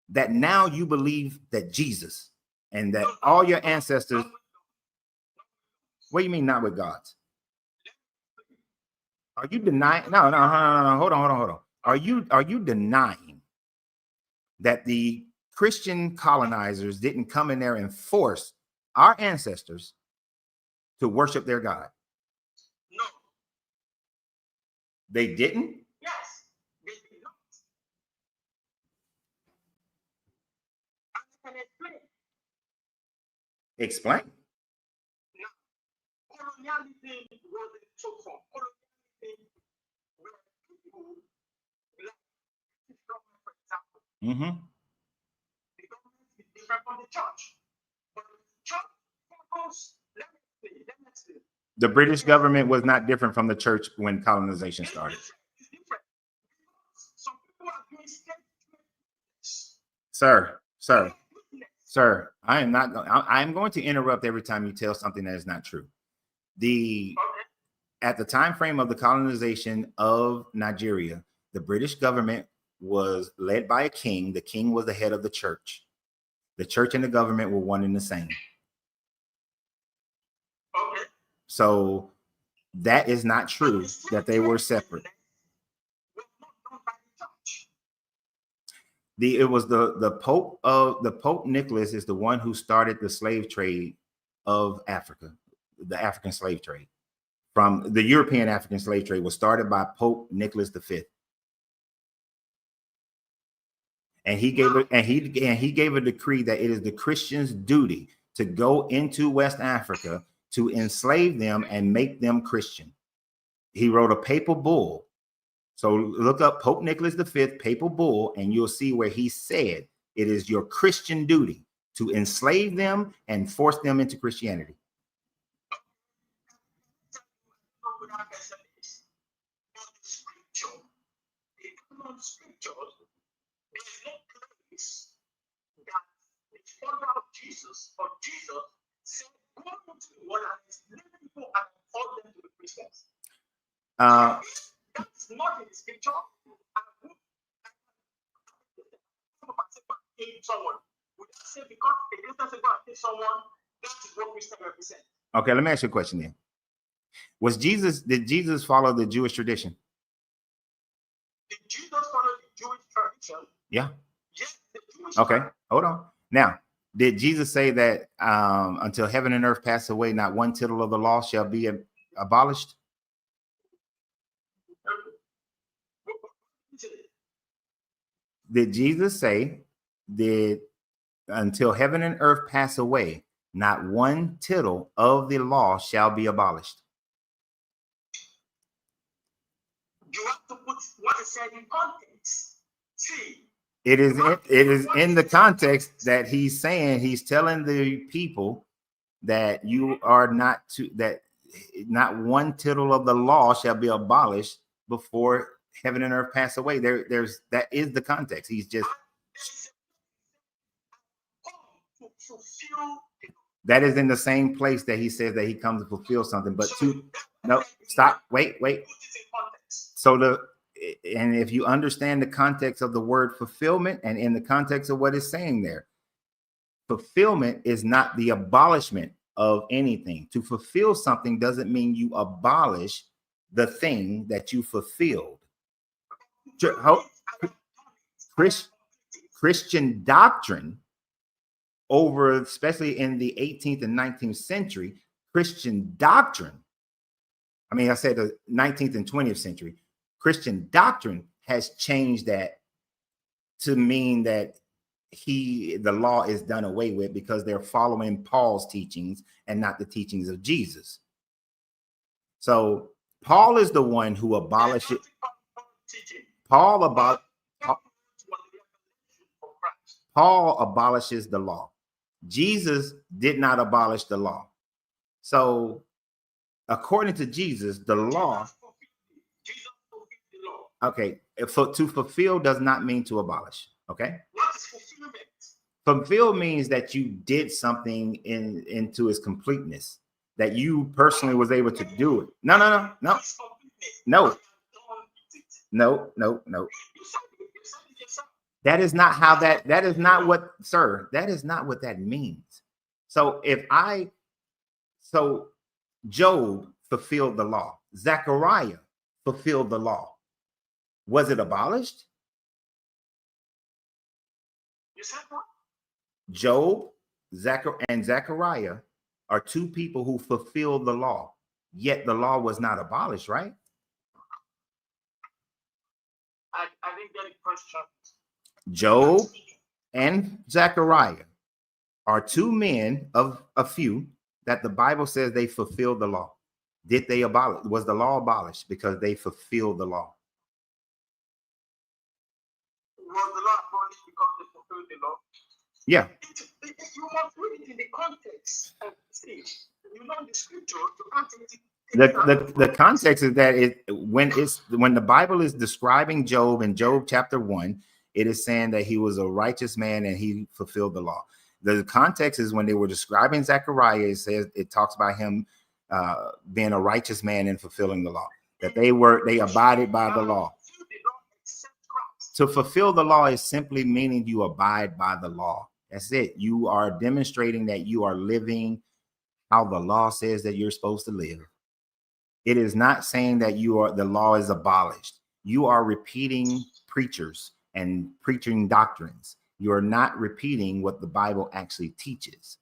S1: that now you believe that Jesus and that all your ancestors. What do you mean not with gods? Are you denying? No. Hold on. Are you denying that the Christian colonizers didn't come in there and force our ancestors to worship their God?
S2: No.
S1: They didn't?
S2: Yes. They did not. And I can explain.
S1: Explain.
S2: Now, colonialism was a so from colonialism where people like the government, for example.
S1: Mm-hmm.
S2: The government is different from the church. But the church follows, let me say.
S1: The British government was not different from the church when colonization started.
S2: It's different. Because some people are doing state
S1: Sir, I am not going. I'm going to interrupt every time you tell something that is not true. At the time frame of the colonization of Nigeria, the British government was led by a king. The king was the head of the church. The church and the government were one and the same.
S2: Okay.
S1: So that is not true that they were separate. It was the Pope Nicholas is the one who started the slave trade of Africa, the African slave trade. From the European African slave trade was started by Pope Nicholas V. And he gave a decree that it is the Christians' duty to go into West Africa to enslave them and make them Christian. He wrote a papal bull. So look up Pope Nicholas V, papal bull, and you'll see where he said it is your Christian duty to enslave them and force them into Christianity.
S2: Jesus or Jesus said, go to the world and enslave people and call them to the Christians. That's not in the scripture. Someone would say because a Christian said God kill someone, that is what Christian represent.
S1: Okay, let me ask you a question then. Did Jesus follow the Jewish tradition?
S2: Did Jesus follow the Jewish tradition?
S1: Yeah.
S2: Yes, the Jewish
S1: Okay, hold on. Now, did Jesus say that until heaven and earth pass away, not one tittle of the law shall be abolished? Did Jesus say that until heaven and earth pass away, not one tittle of the law shall be abolished?
S2: You have to put what is said in context. See.
S1: It is in the context that he's saying, he's telling the people that you are not to, that not one tittle of the law shall be abolished before heaven and earth pass away. That is the context. He's just, that is in the same place that he says that he comes to fulfill something. But no, stop, wait. So and if you understand the context of the word fulfillment and in the context of what it's saying there, fulfillment is not the abolishment of anything. To fulfill something doesn't mean you abolish the thing that you fulfilled. Christian doctrine over, especially in the 18th and 19th century, Christian doctrine, I mean, I said the 19th and 20th century, Christian doctrine has changed that to mean that the law is done away with because they're following Paul's teachings and not the teachings of Jesus. So Paul is the one who abolished it. Paul abolishes the law. Jesus did not abolish the law. So according to Jesus, the law, okay, to fulfill does not mean to abolish. Okay.
S2: What is fulfillment?
S1: Fulfill means that you did something into its completeness, that you personally was able to do it. No. That is not how that is not what, sir, that is not what that means. So Job fulfilled the law. Zechariah fulfilled the law. Was it abolished?
S2: You said what?
S1: Job, and Zechariah are two people who fulfilled the law, yet the law was not abolished, right?
S2: I didn't get a question.
S1: Job and Zechariah are two men of a few that the Bible says they fulfilled the law. Did they abolish? Was the law abolished because they fulfilled the law?
S2: Was the law abolished because they fulfilled the law?
S1: Yeah.
S2: You must read it in the context of the stage. You know the scripture to context.
S1: The context is that when the Bible is describing Job in Job chapter 1, it is saying that he was a righteous man and he fulfilled the law. The context is when they were describing Zechariah, it talks about him being a righteous man and fulfilling the law, that they abided by the law. To fulfill the law is simply meaning you abide by the law. That's it. You are demonstrating that you are living how the law says that you're supposed to live. It is not saying that the law is abolished. You are repeating preachers and preaching doctrines. You are not repeating what the Bible actually teaches,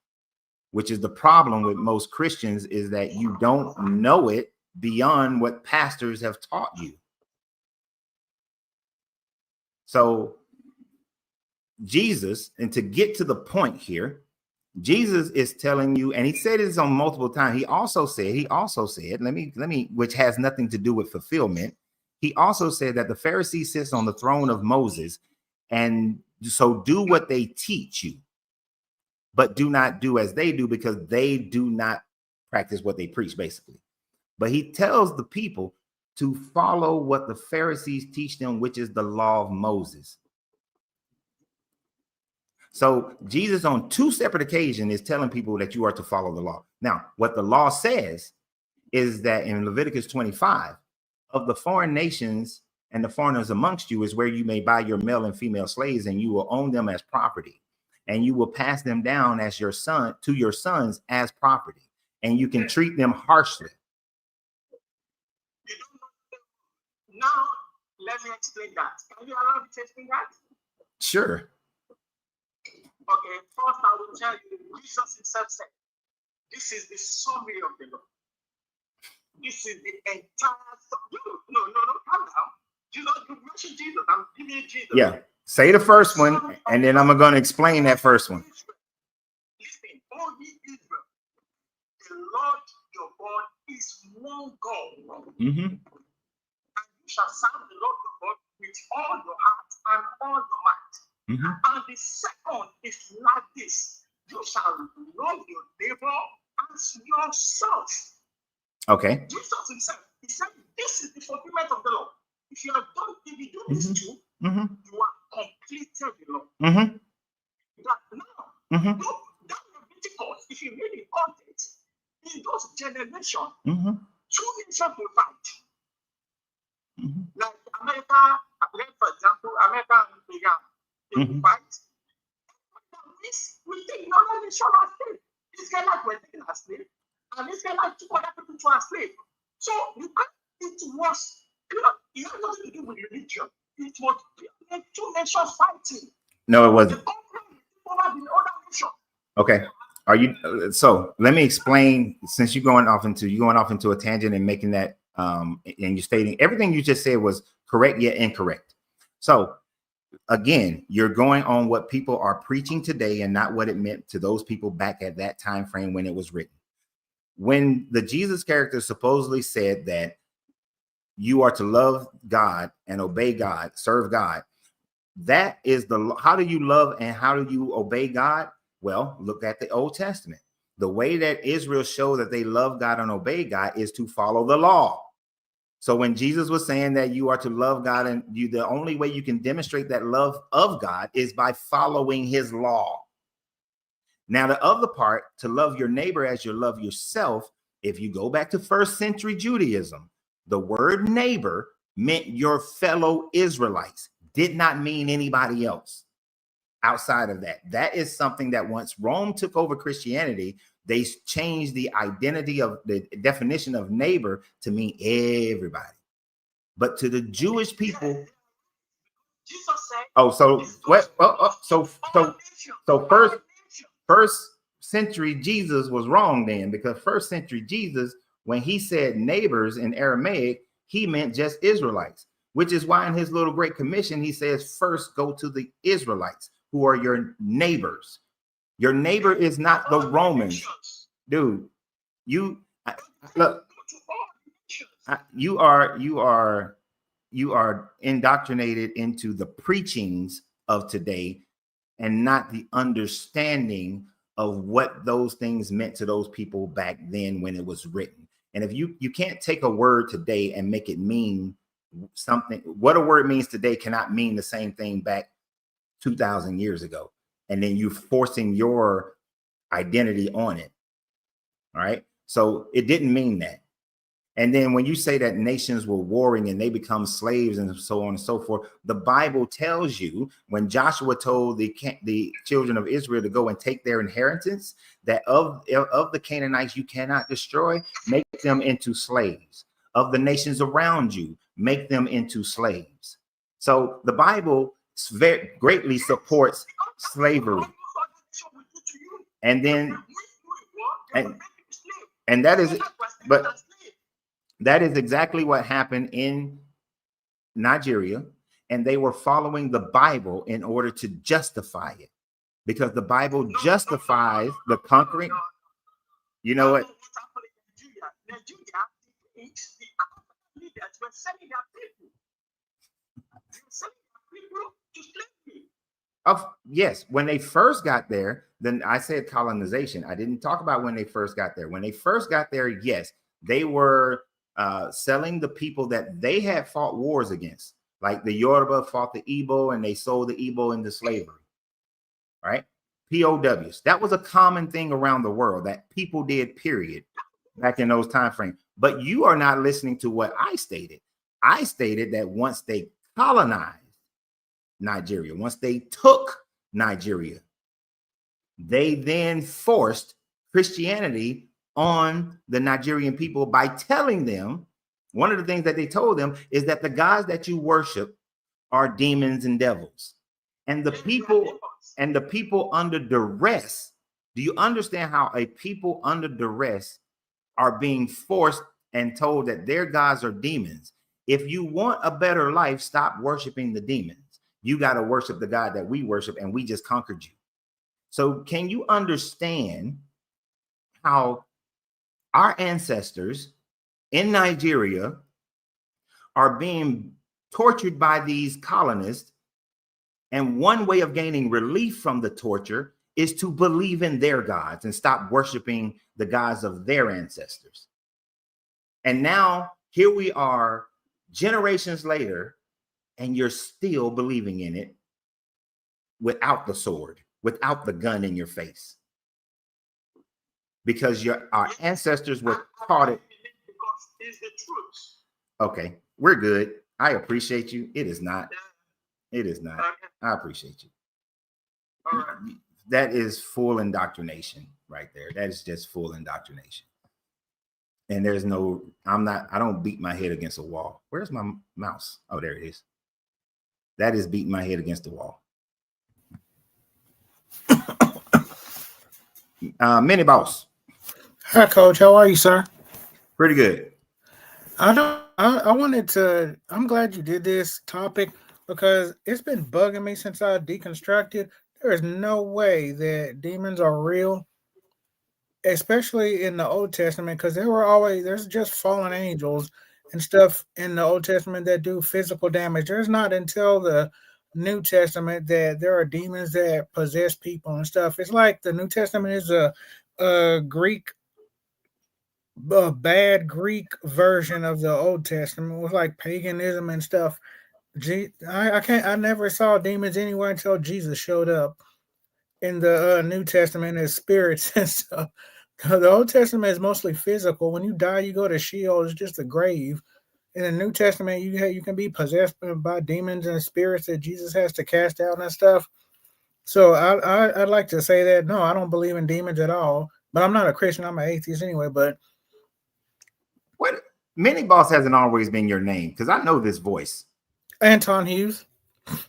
S1: which is the problem with most Christians, is that you don't know it beyond what pastors have taught you. So Jesus, and to get to the point here, Jesus is telling you, and he said this on multiple times. He also said, let me, which has nothing to do with fulfillment. He also said that the Pharisee sits on the throne of Moses, and so do what they teach you, but do not do as they do, because they do not practice what they preach, basically. But he tells the people to follow what the Pharisees teach them, which is the law of Moses. So Jesus on two separate occasions is telling people that you are to follow the law. Now, what the law says is that in Leviticus 25, of the foreign nations and the foreigners amongst you is where you may buy your male and female slaves, and you will own them as property, and you will pass them down as your sons as property, and you can treat them harshly.
S2: Now, let me explain that. Can you allow me to explain that?
S1: Sure.
S2: Okay, first I will tell you, Jesus himself said, this is the summary of the law. This is the entire No, calm down. You mentioned Jesus. I'm giving you Jesus.
S1: Yeah. Say the first one, and then I'm going to explain that first one.
S2: Listen, all ye Israel, the Lord your God is one God.
S1: Mm-hmm.
S2: And you shall serve the Lord your God with all your heart and all your might.
S1: Mm-hmm.
S2: And the second is like this: you shall love your neighbor as yourself.
S1: Okay.
S2: Jesus himself, he said, this is the fulfillment of the law. If you do these two, you have completed the law.
S1: Mm-hmm.
S2: That now, that Leviticus, if you read the context, in those generations, two nations will fight. Like America, for example, America and Iran, they will fight. We take the other nation as slave. Israelites were taken as slave, and Israelites took other people to as slave. So it was, it had nothing to do with religion. It was two nations fighting.
S1: No, it wasn't.
S2: The conquering over the other nation.
S1: Okay. Are you? So let me explain. Since you're going off into a tangent and making that, and you're stating everything you just said was correct yet incorrect. So again, you're going on what people are preaching today and not what it meant to those people back at that time frame when it was written. When the Jesus character supposedly said that you are to love God and obey God, serve God, that is how do you love and how do you obey God? Well, look at the Old Testament. The way that Israel showed that they love God and obey God is to follow the law. So when Jesus was saying that you are to love God, and the only way you can demonstrate that love of God is by following his law. Now, the other part, to love your neighbor as you love yourself, if you go back to first century Judaism, the word neighbor meant your fellow Israelites, did not mean anybody else outside of that. That is something that once Rome took over Christianity, they changed the identity of the definition of neighbor to mean everybody. But to the Jewish people,
S2: Jesus said,
S1: first century Jesus was wrong then, because first century Jesus, when he said neighbors in Aramaic, he meant just Israelites, which is why in his little Great Commission, he says, first go to the Israelites who are your neighbors. Your neighbor is not the Romans. Dude, you are indoctrinated into the preachings of today and not the understanding of what those things meant to those people back then when it was written. And if you can't take a word today and make it mean something, what a word means today cannot mean the same thing back 2,000 years ago, and then you forcing your identity on it. All right. So it didn't mean that. And then when you say that nations were warring and they become slaves and so on and so forth, the Bible tells you when Joshua told the children of Israel to go and take their inheritance, that of the Canaanites you cannot destroy, make them into slaves. Of the nations around you, make them into slaves. So the Bible very greatly supports slavery. And then and that is, but that is exactly what happened in Nigeria, and they were following the Bible in order to justify it, because the Bible justifies the conquering. You know what? Yes, when they first got there, then I said colonization. I didn't talk about when they first got there. When they first got there, yes, they were selling the people that they had fought wars against, like the Yoruba fought the Igbo and they sold the Igbo into slavery, right? POWs. That was a common thing around the world that people did, period, back in those time frames. But you are not listening to what I stated. I stated that once they colonized Nigeria, once they took Nigeria, they then forced Christianity on the Nigerian people by telling them, one of the things that they told them is that the gods that you worship are demons and devils. And the people under duress, do you understand how a people under duress are being forced and told that their gods are demons? If you want a better life, stop worshiping the demons. You got to worship the God that we worship, and we just conquered you. So can you understand how our ancestors in Nigeria are being tortured by these colonists? And one way of gaining relief from the torture is to believe in their gods and stop worshiping the gods of their ancestors. And now here we are generations later, and you're still believing in it without the sword, without the gun in your face. Because our ancestors were taught it.
S2: Because it's the truth.
S1: Okay, we're good. I appreciate you. It is not. It is not. I appreciate you.
S2: All right.
S1: That is full indoctrination right there. That is just full indoctrination. And there's no, I don't beat my head against a wall. Where's my mouse? Oh, there it is. That is beating my head against the wall. Mini Boss.
S5: Hi, Coach. How are you, sir?
S1: Pretty good.
S5: I'm glad you did this topic because it's been bugging me since I deconstructed. There is no way that demons are real, especially in the Old Testament, because there's just fallen angels and stuff in the Old Testament that do physical damage. There's not until the New Testament that there are demons that possess people and stuff. It's like the New Testament is a bad Greek version of the Old Testament with like paganism and stuff. I never saw demons anywhere until Jesus showed up in the New Testament as spirits and stuff. The Old Testament is mostly physical. When you die, you go to Sheol. It's just a grave. In the New Testament, you can be possessed by demons and spirits that Jesus has to cast out and stuff. So I'd like to say that no, I don't believe in demons at all. But I'm not a Christian. I'm an atheist anyway. But
S1: what? Mini Boss hasn't always been your name because I know this voice.
S5: Anton Hughes.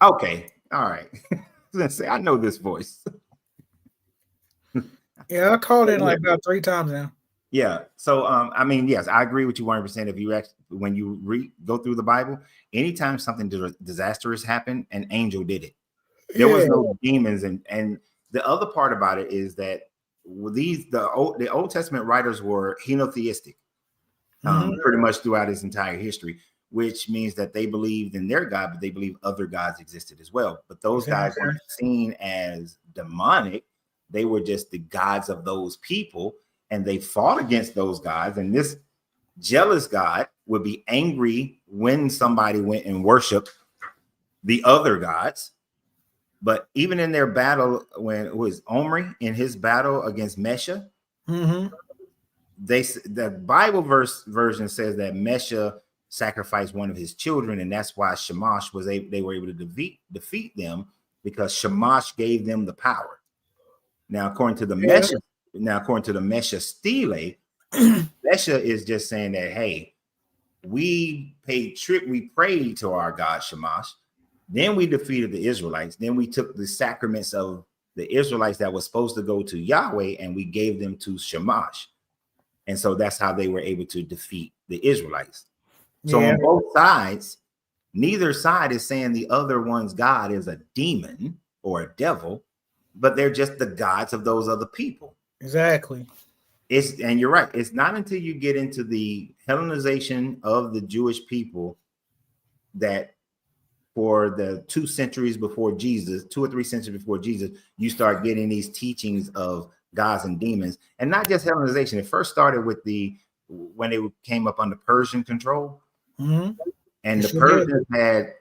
S1: Okay, all right. I was gonna say I know this voice.
S5: Yeah, I called in like about 3 times now.
S1: Yeah. So, I mean, yes, I agree with you 100%. If you when you go through the Bible, anytime something disastrous happened, an angel did it. There was no demons, and the other part about it is that the Old Testament writers were henotheistic, pretty much throughout his entire history, which means that they believed in their God, but they believed other gods existed as well. But those guys weren't seen as demonic. They were just the gods of those people, and they fought against those gods. And this jealous God would be angry when somebody went and worshiped the other gods, But even in their battle, when it was Omri in his battle against Mesha,
S5: Mm-hmm.
S1: the Bible version says that Mesha sacrificed one of his children, and that's why Shamash they were able to defeat them, because Shamash gave them the power. Now, according to the Mesha stele, Mesha is just saying that, hey, we prayed to our God Shamash, then we defeated the Israelites, then we took the sacraments of the Israelites that was supposed to go to Yahweh, and we gave them to Shamash. And so that's how they were able to defeat the Israelites. So on both sides, neither side is saying the other one's God is a demon or a devil, but they're just the gods of those other people.
S5: Exactly.
S1: And you're right. It's not until you get into the Hellenization of the Jewish people that for the 2 centuries before Jesus, 2 or 3 centuries before Jesus, you start getting these teachings of gods and demons. And not just Hellenization. It first started with when they came up under Persian control.
S5: Mm-hmm.
S1: And the Persians had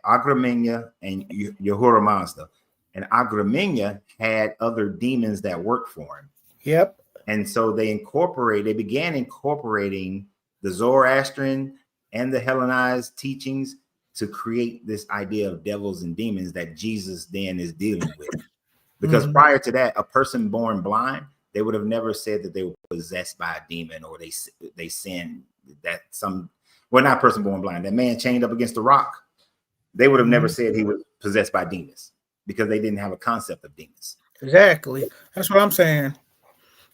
S1: Agramenia and Ahura Mazda. And Agramenia had other demons that worked for him.
S5: Yep.
S1: And so they began incorporating the Zoroastrian and the Hellenized teachings to create this idea of devils and demons that Jesus then is dealing with. Because prior to that, a person born blind, they would have never said that they were possessed by a demon, or they sinned, that not person born blind, that man chained up against a rock. They would have never said he was possessed by demons, because they didn't have a concept of demons.
S5: Exactly. That's what I'm saying.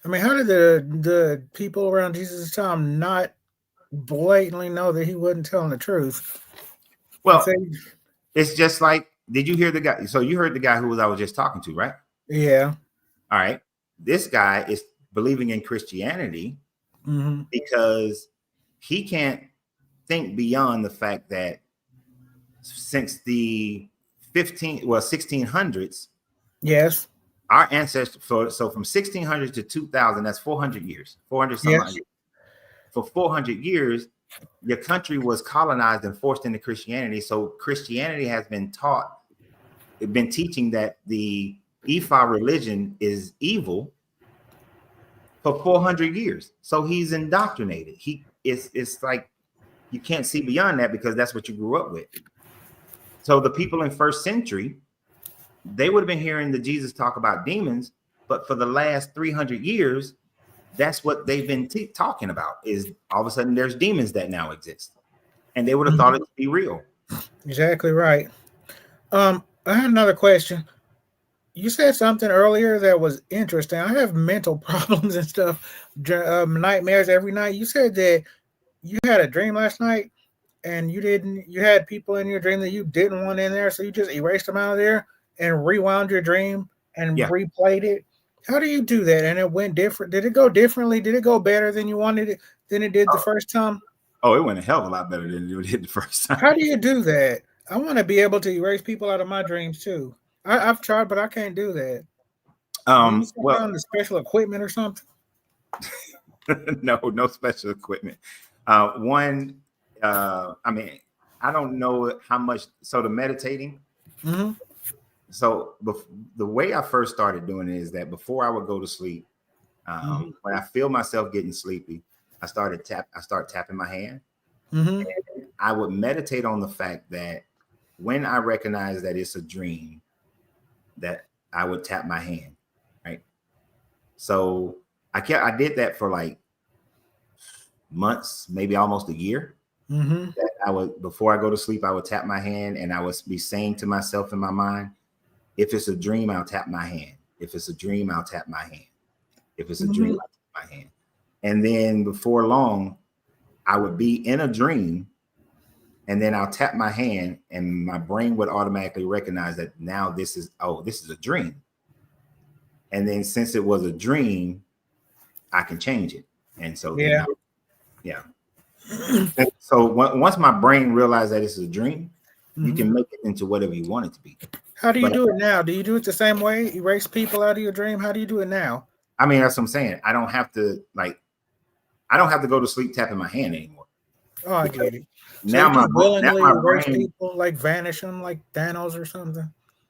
S5: I mean, how did the people around Jesus' time not blatantly know that he wasn't telling the truth?
S1: Well, it's just like, did you hear the guy? So you heard the guy I was just talking to, right?
S5: Yeah.
S1: All right. This guy is believing in Christianity because he can't think beyond the fact that since the 1600s,
S5: yes,
S1: our ancestors, so from 1600 to 2000, that's 400 years, 400 some years. For 400 years, your country was colonized and forced into Christianity. So Christianity has been teaching that the Ifa religion is evil for 400 years. So he's indoctrinated. It's like you can't see beyond that, because that's what you grew up with. So the people in first century, they would have been hearing the Jesus talk about demons, but for the last 300 years, that's what they've been talking about, is all of a sudden there's demons that now exist, and they would have thought it to be real.
S5: Exactly right. I had another question. You said something earlier that was interesting. I have mental problems and stuff, nightmares every night. You said that you had a dream last night, and you had people in your dream that you didn't want in there, so you just erased them out of there and rewound your dream and replayed it. How do you do that? And it went different. Did it go differently? Did it go better than you wanted it than it did the first time?
S1: Oh, it went a hell of a lot better than it did the first time.
S5: How do you do that? I want to be able to erase people out of my dreams too. I've tried, but I can't do that. Well, on the special equipment or something?
S1: No special equipment. I mean, I don't know how much. So the meditating.
S5: Mm-hmm.
S1: So the way I first started doing it is that before I would go to sleep, when I feel myself getting sleepy, I start tapping my hand.
S5: Mm-hmm.
S1: And I would meditate on the fact that when I recognize that it's a dream, that I would tap my hand, right? So I did that for like months, maybe almost a year.
S5: Mm-hmm.
S1: That before I go to sleep, I would tap my hand, and I would be saying to myself in my mind, if it's a dream, I'll tap my hand. If it's a dream, I'll tap my hand. If it's a dream, I'll tap my hand. And then before long, I would be in a dream, and then I'll tap my hand, and my brain would automatically recognize that now this is a dream. And then since it was a dream, I can change it. And so so once my brain realized that it's a dream, you can make it into whatever you want it to be.
S5: How do you do it now? Do you do it the same way? Erase people out of your dream? How do you do it now?
S1: I mean, that's what I'm saying. I don't have to go to sleep tapping my hand anymore.
S5: Oh, I get it.
S1: Now
S5: so
S1: my
S5: willingly
S1: now my
S5: erase
S1: brain,
S5: people, like vanish them, like Thanos or something.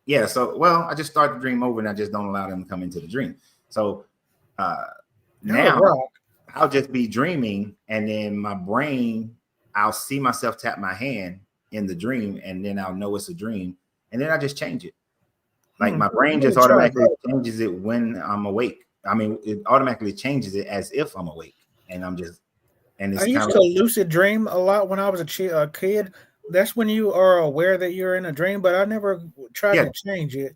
S1: yeah, so well, I just start the dream over and I just don't allow them to come into the dream. So now I'll just be dreaming, and then my brain, I'll see myself tap my hand in the dream, and then I'll know it's a dream, and then I just change it. Like my brain just automatically changes it when I'm awake. I mean, it automatically changes it as if I'm awake, and I'm just. And it's
S5: I used to lucid dream a lot when I was a kid. That's when you are aware that you're in a dream, but I never tried to change it.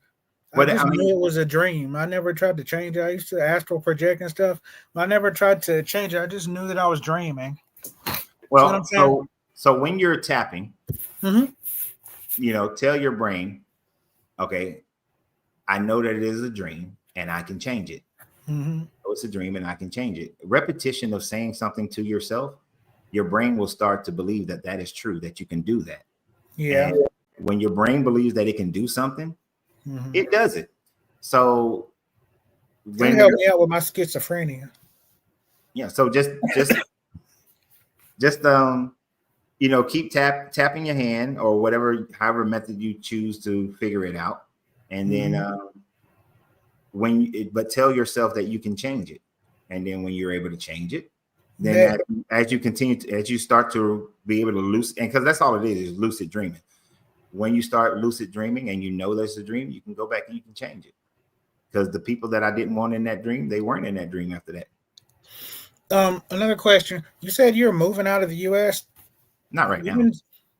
S5: I just knew it was a dream. I never tried to change it. I used to astral project and stuff. I never tried to change it. I just knew that I was dreaming.
S1: Well, so when you're tapping, you know, tell your brain, okay, I know that it is a dream and I can change it. So it's a dream and I can change it. Repetition of saying something to yourself, your brain will start to believe that that is true, that you can do that.
S5: Yeah.
S1: And when your brain believes that it can do something, it does it. So
S5: when help me out with my schizophrenia.
S1: Yeah. So just you know, keep tapping your hand or whatever, however method you choose to figure it out. And then but tell yourself that you can change it. And then when you're able to change it, then as you continue to, as you start to be able to lucid, and because that's all it is lucid dreaming. When you start lucid dreaming and you know there's a dream, you can go back and you can change it. Because the people that I didn't want in that dream, they weren't in that dream after that.
S5: Another question. You said you're moving out of the U.S.
S1: Not right now.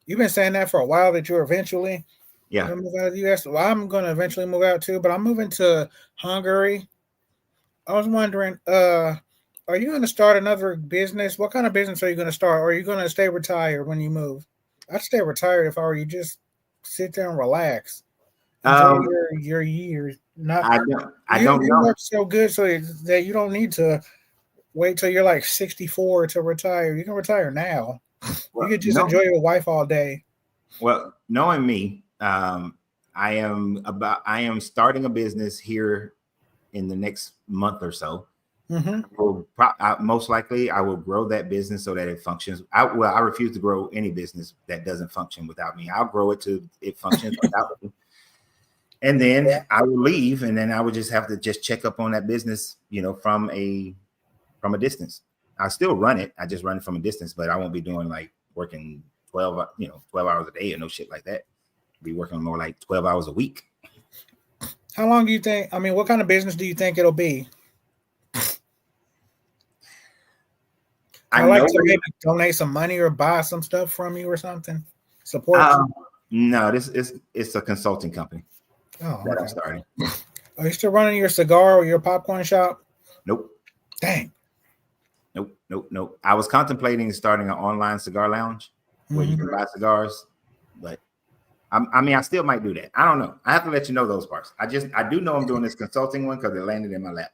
S5: You've been saying that for a while, that you're eventually gonna move out of the U.S. Well, I'm going to eventually move out too, but I'm moving to Hungary. I was wondering, are you going to start another business? What kind of business are you going to start? Or are you going to stay retired when you move? I'd stay retired if I were you. Just sit there and relax. Enjoy your years. I don't know. You work so good so that you don't need to wait till you're like 64 to retire. You can retire now. Well, you can just enjoy your wife all day.
S1: Well, knowing me, I am starting a business here in the next month or so. Most likely I will grow that business so that it functions. I refuse to grow any business that doesn't function without me. I'll grow it to it functions without me. And then I will leave, and then I would just have to just check up on that business, you know, from a distance. I still run it. I just run it from a distance, but I won't be doing like working 12 hours a day or no shit like that. I'll be working more like 12 hours a week.
S5: How long do you think? I mean, what kind of business do you think it'll be? I like to maybe donate some money or buy some stuff from you or something. Support you.
S1: No, it's a consulting company that I'm starting.
S5: Are you still running your cigar or your popcorn shop?
S1: Nope.
S5: Dang.
S1: Nope. I was contemplating starting an online cigar lounge where you can buy cigars, but I still might do that. I don't know. I have to let you know those parts. I do know I'm doing this consulting one because it landed in my lap.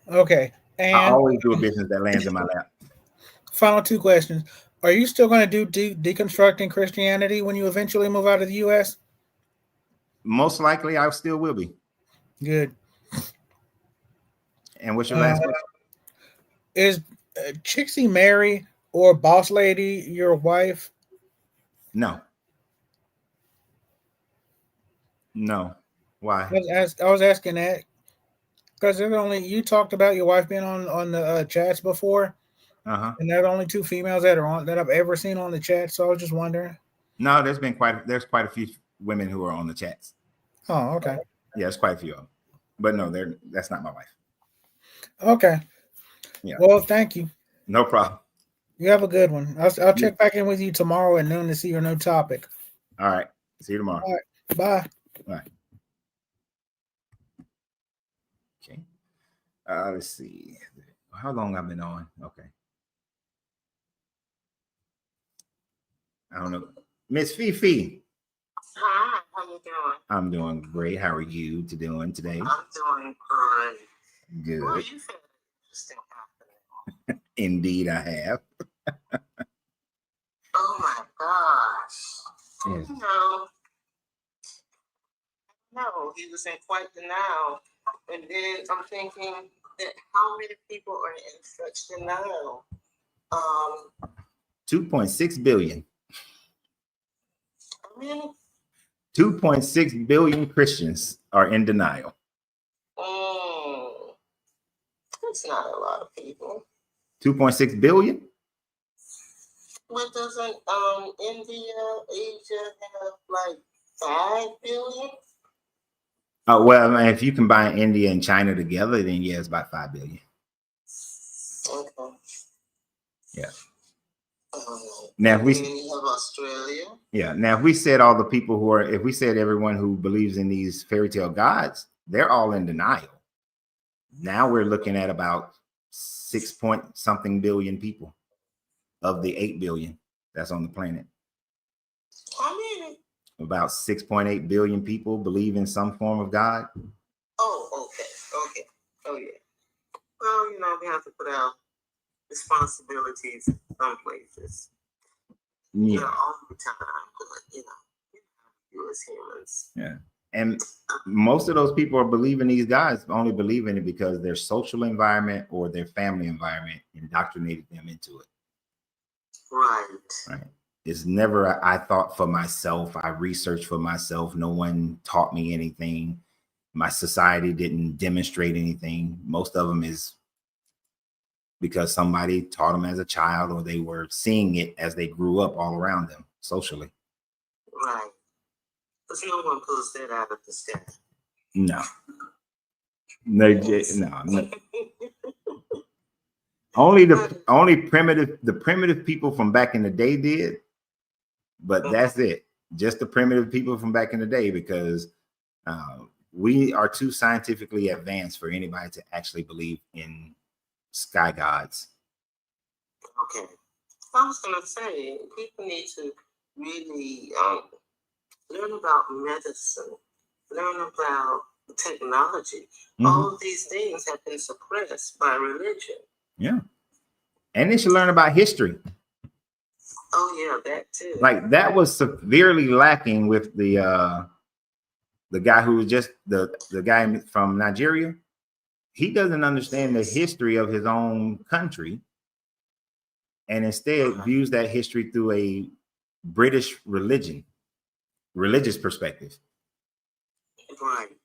S5: Okay. And
S1: I always do a business that lands in my lap.
S5: Final two questions. Are you still going to do deconstructing Christianity when you eventually move out of the U.S.?
S1: Most likely, I still will be.
S5: Good.
S1: And what's your last question?
S5: Is Chixie Mary or Boss Lady your wife?
S1: No. Why?
S5: I was asking that because you talked about your wife being on the chats before. And there are only two females that I've ever seen on the chat. So I was just wondering.
S1: No, there's quite a few women who are on the chats.
S5: Oh, okay.
S1: Yeah, there's quite a few of them. But no, that's not my wife.
S5: Okay.
S1: Yeah.
S5: Well, thank you.
S1: No problem.
S5: You have a good one. I'll check back in with you tomorrow at noon to see your new topic.
S1: All right. See you tomorrow.
S5: All right. Bye.
S1: Bye. Okay. Let's see. How long I've been on? Okay. I don't know. Miss Fifi.
S6: Hi, how you doing?
S1: I'm doing great. How are you doing today?
S6: I'm doing great.
S1: Good.
S6: Well, you said interesting happening.
S1: Indeed, I have.
S6: Oh my gosh.
S1: Yes.
S6: No, he was in quite denial. And then I'm thinking that how many people are in such denial?
S1: 2.6 billion.
S6: I mean,
S1: 2.6 billion Christians are in denial.
S6: That's not a lot of people.
S1: 2.6 billion?
S6: But doesn't India, Asia have like 5 billion?
S1: Oh, well, if you combine India and China together, then yeah, it's about 5 billion.
S6: Okay.
S1: Yeah.
S6: Um,
S1: Now, if we
S6: and then you have Australia.
S1: Yeah. Now, if we said all the people who are, if we said everyone who believes in these fairy tale gods, they're all in denial. Now we're looking at about 6 point something billion people of the 8 billion that's on the planet.
S6: How many?
S1: About 6.8 billion people believe in some form of God.
S6: Oh, okay. Oh, yeah. Well, we have to put our responsibilities in some places.
S1: Yeah.
S6: All the time, but you as humans.
S1: Yeah. And most of those people are believing these guys only believe in it because their social environment or their family environment indoctrinated them into it.
S6: Right.
S1: It's never, I thought for myself, I researched for myself. No one taught me anything. My society didn't demonstrate anything. Most of them is because somebody taught them as a child, or they were seeing it as they grew up all around them socially.
S6: Right. Because no one pulls that out of the sky.
S1: No. No. Only the primitive people from back in the day did, but that's it. Just the primitive people from back in the day, because we are too scientifically advanced for anybody to actually believe in sky gods.
S6: Okay. I was gonna say people need to really learn about medicine, learn about technology. All of these things have been suppressed by religion.
S1: Yeah. And they should learn about history.
S6: Oh yeah, that too.
S1: Like that was severely lacking with the guy who was just the guy from Nigeria. He doesn't understand the history of his own country, and instead views that history through a British religious perspective.
S6: Right.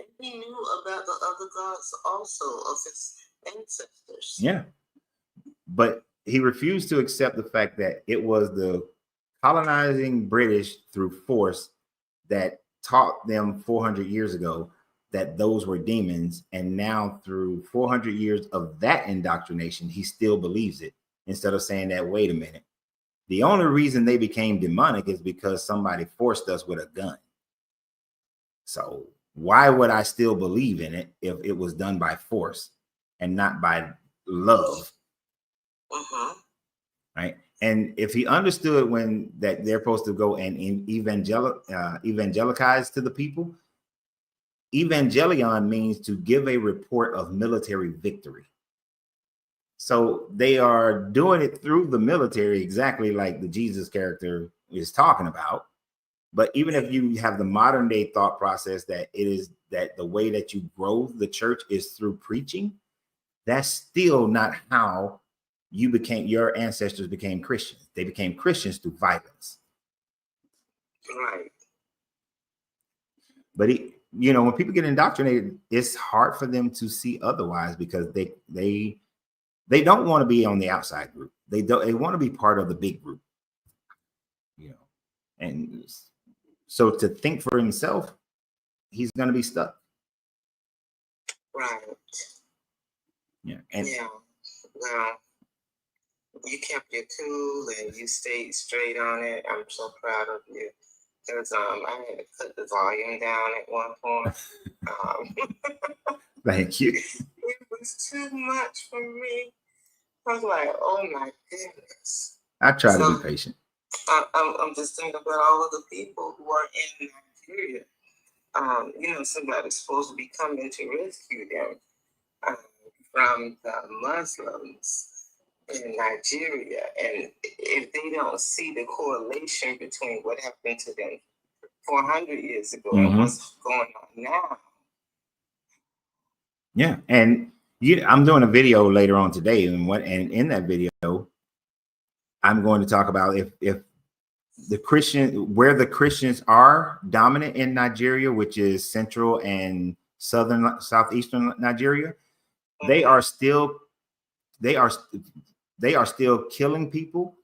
S6: And he knew about the other gods also of his ancestors.
S1: Yeah. But he refused to accept the fact that it was the colonizing British through force that taught them 400 years ago that those were demons. And now through 400 years of that indoctrination, he still believes it, instead of saying that, wait a minute, the only reason they became demonic is because somebody forced us with a gun. So why would I still believe in it if it was done by force and not by love? Right. And if he understood when that they're supposed to go and evangelicize to the people, evangelion means to give a report of military victory. So they are doing it through the military, exactly like the Jesus character is talking about. But even if you have the modern day thought process that it is that the way that you grow the church is through preaching, that's still not how your ancestors became Christians. They became Christians through violence.
S6: Right.
S1: But when people get indoctrinated, it's hard for them to see otherwise, because they don't want to be on the outside group. They want to be part of the big group. And so to think for himself, he's going to be stuck.
S6: Right.
S1: Yeah.
S6: Well, you kept your cool and you stayed straight on it. I'm so proud of you. Because I had to cut the volume down at one point.
S1: Thank you.
S6: It was too much for me. I was like, oh my goodness.
S1: I try to be patient.
S6: I'm just thinking about all of the people who are in Nigeria. Somebody's supposed to be coming to rescue them from the Muslims in Nigeria. And if they don't see the correlation between what happened to them 400 years ago and what's going on now.
S1: Yeah. And I'm doing a video later on today, and in that video, I'm going to talk about if where the Christians are dominant in Nigeria, which is central and southeastern Nigeria, they are still killing people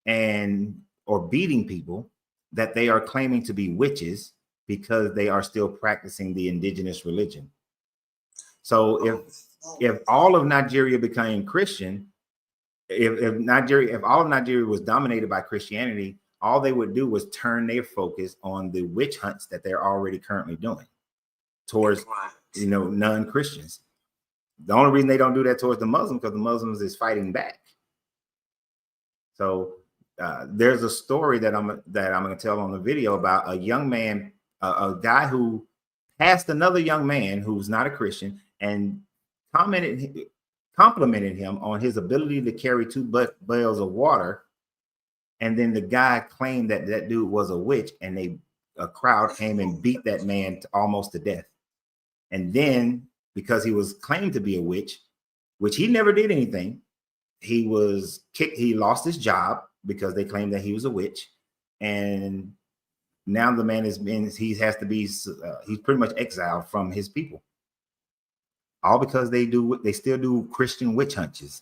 S1: or beating people that they are claiming to be witches because they are still practicing the indigenous religion. So if all of Nigeria became Christian, if all of Nigeria was dominated by Christianity, all they would do was turn their focus on the witch hunts that they're already currently doing towards, non-Christians. The only reason they don't do that towards the Muslims because the Muslims is fighting back. So there's a story that I'm going to tell on the video about a young man, a guy who passed another young man who's not a Christian and complimented him on his ability to carry 2 bales of water. And then the guy claimed that that dude was a witch, and a crowd came and beat that man almost to death. And then because he was claimed to be a witch, which he never did anything, he was kicked. He lost his job because they claimed that he was a witch. And now the man he's pretty much exiled from his people. All because they still do Christian witch hunts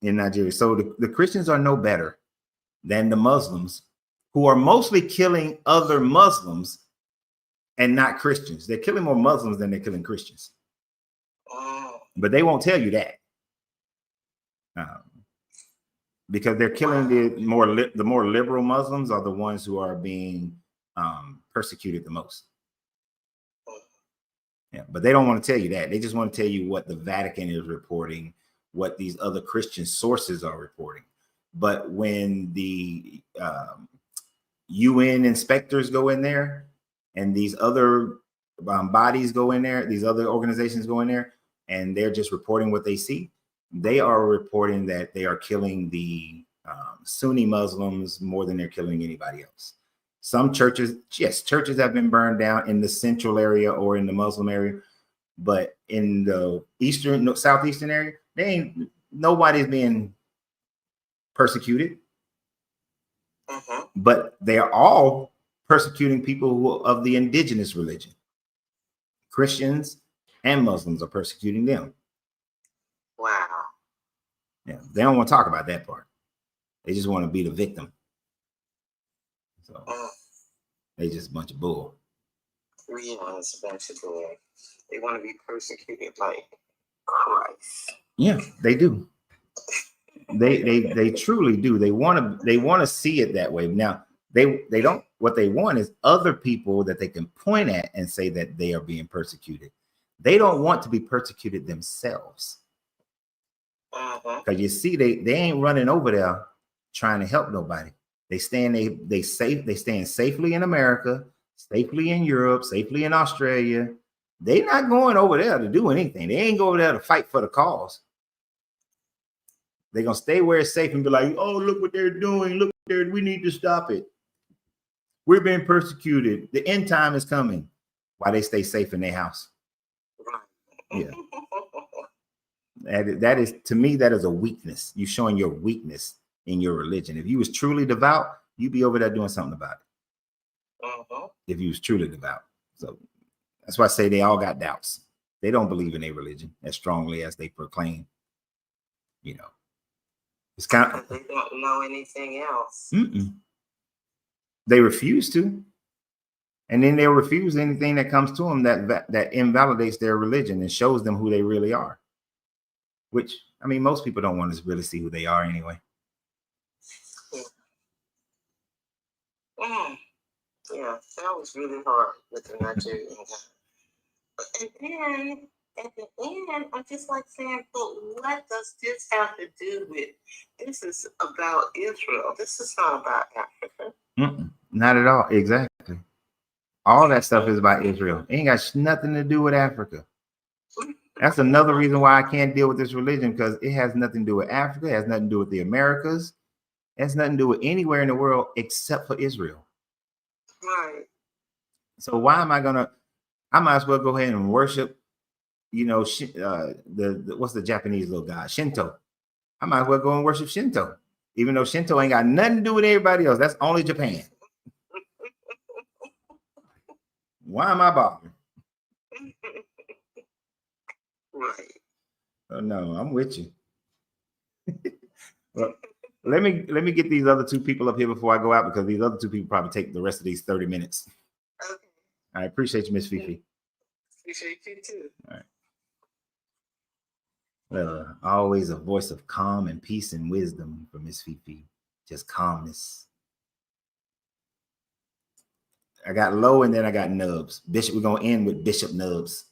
S1: in Nigeria. So the Christians are no better than the Muslims, who are mostly killing other Muslims and not Christians. They're killing more Muslims than they're killing Christians. But they won't tell you that. Because they're killing the more liberal Muslims are the ones who are being persecuted the most. Yeah, but they don't want to tell you that. They just want to tell you what the Vatican is reporting, what these other Christian sources are reporting. But when the UN inspectors go in there and these other bodies go in there, these other organizations go in there, and they're just reporting what they see, they are reporting that they are killing the Sunni Muslims more than they're killing anybody else. Some churches, yes, churches have been burned down in the central area or in the Muslim area, but in the southeastern area, nobody's being persecuted. But they are all persecuting people of the indigenous religion. Christians and Muslims are persecuting them.
S6: Wow.
S1: Yeah, they don't want to talk about that part. They just want to be the victim. So they just a bunch of bull.
S6: Yeah, it's a bunch of bull. They want to be persecuted like Christ.
S1: Yeah, they do. They truly do. They want to see it that way. Now they don't. What they want is other people that they can point at and say that they are being persecuted. They don't want to be persecuted themselves. Because you see, they ain't running over there trying to help nobody. They staying safely in America, safely in Europe, safely in Australia. They not going over there to do anything. They ain't going over there to fight for the cause. They're gonna stay where it's safe and be like, oh, look what they're doing. Look, we need to stop it. We're being persecuted. The end time is coming. Why they stay safe in their house? Yeah. That is, to me, that is a weakness. You're showing your weakness in your religion. If you was truly devout, you'd be over there doing something about it. If you was truly devout. So that's why I say they all got doubts. They don't believe in a religion as strongly as they proclaim. It's kind of,
S6: they don't know anything else.
S1: They refuse to. And then they'll refuse anything that comes to them that invalidates their religion and shows them who they really are. Which, I mean, most people don't want to really see who they are anyway.
S6: Yeah, that was really hard with the Nigerian guy. And then at the end, I'm just like saying, but what does this have to do with? This is about Israel. This is not about Africa.
S1: Not at all. Exactly. All that stuff is about Israel. It ain't got nothing to do with Africa. That's another reason why I can't deal with this religion, because it has nothing to do with Africa. It has nothing to do with the Americas. It has nothing to do with anywhere in the world except for Israel.
S6: Right.
S1: So why am I might as well go ahead and worship, the what's the Japanese little god? Shinto. I might as well go and worship Shinto. Even though Shinto ain't got nothing to do with everybody else. That's only Japan. Why am I bothering?
S6: Right.
S1: Oh no, I'm with you. Well, let me get these other two people up here before I go out, because these other two people probably take the rest of these 30 minutes.
S6: Okay.
S1: I appreciate you, Miss Fifi.
S6: Appreciate you too.
S1: All right. Always a voice of calm and peace and wisdom from Miss Fifi. Just calmness. I got Low and then I got Nubs. Bishop, we're gonna end with Bishop Nubs.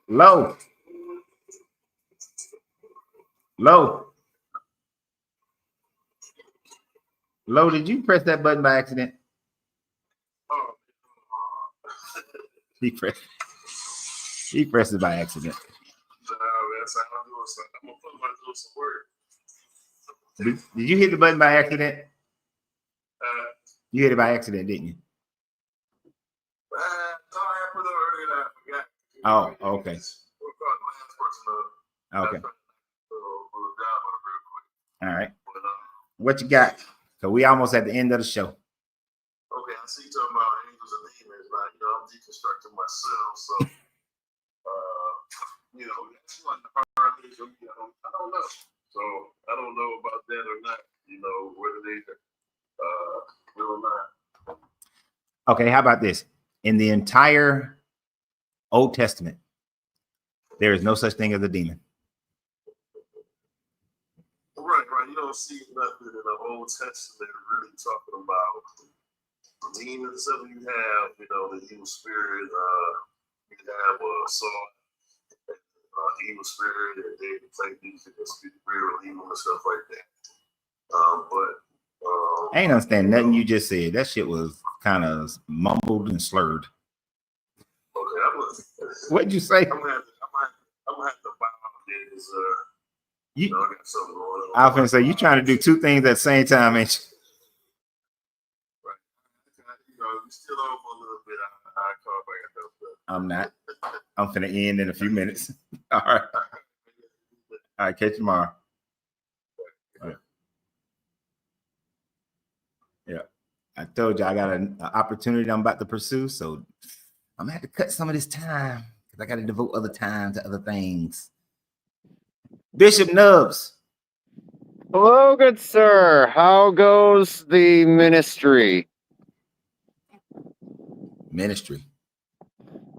S1: Low. Low, did you press that button by accident? He pressed it by accident. Did you hit the button by accident? You hit it by accident, didn't you? Oh, okay. Okay. All right. What you got? So we almost at the end of the show.
S4: Okay, I see you talking about angels and demons. Like, you know, I'm deconstructing myself, so you know, that's one hard thing. You know, I don't know. So I don't know about that or not. You know, whether they will or not.
S1: Okay, how about this? In the entire Old Testament, there is no such thing as a demon.
S4: Right. You don't see nothing in the Old Testament really talking about demons. So you have, you know, the evil spirit. You have evil spirit, and they play music and speak real evil and stuff like that.
S1: I ain't understand nothing you just said. That shit was kind of mumbled and slurred.
S4: Okay,
S1: What'd you say?
S4: I'm gonna have to buy this. I got something going on.
S1: I was gonna say, you trying to do two things at the same time, ain't you?
S4: Right. You know, we still on for a little bit. I call back.
S1: I'm not. I'm finna end in a few minutes. All right. All right, catch you tomorrow. All right. Yeah. I told you I got an opportunity I'm about to pursue, so I'm gonna have to cut some of this time because I got to devote other time to other things. Bishop Nubs.
S7: Hello, good sir. How goes the ministry?
S1: Ministry.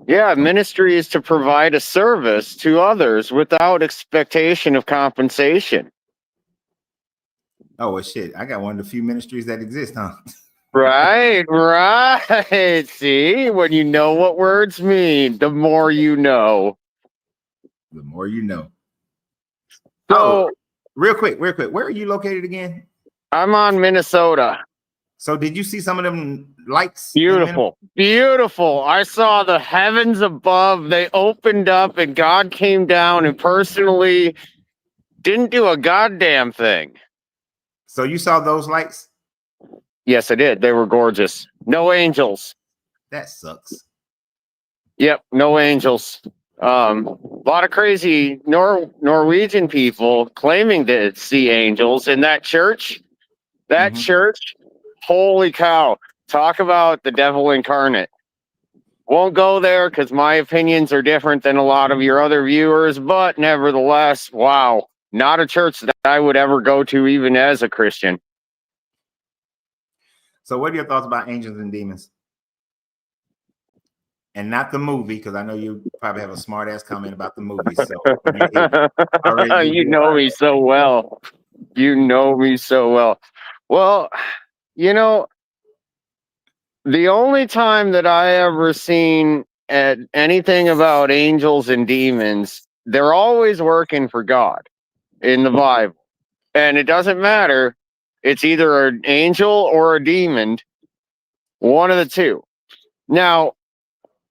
S7: Yeah, ministry is to provide a service to others without expectation of compensation.
S1: Oh, well, shit. I got one of the few ministries that exist, huh?
S7: Right. See, when you know what words mean, the more you know.
S1: The more you know.
S7: So,
S1: real quick. Where are you located again?
S7: I'm on Minnesota.
S1: So did you see some of them lights?
S7: Beautiful. I saw the heavens above. They opened up and God came down and personally didn't do a goddamn thing.
S1: So you saw those lights?
S7: Yes, I did. They were gorgeous. No angels.
S1: That sucks.
S7: Yep, no angels. A lot of crazy Norwegian people claiming to see angels in that church. That church, holy cow. Talk about the devil incarnate. Won't go there because my opinions are different than a lot of your other viewers, but nevertheless, wow. Not a church that I would ever go to even as a Christian.
S1: So what are your thoughts about angels and demons? And not the movie, because I know you probably have a smart ass comment about the movie. So
S7: you know me so well. You know me so well. Well, you know, the only time that I ever seen at anything about angels and demons, they're always working for God in the Bible. And it doesn't matter. It's either an angel or a demon, one of the two. Now,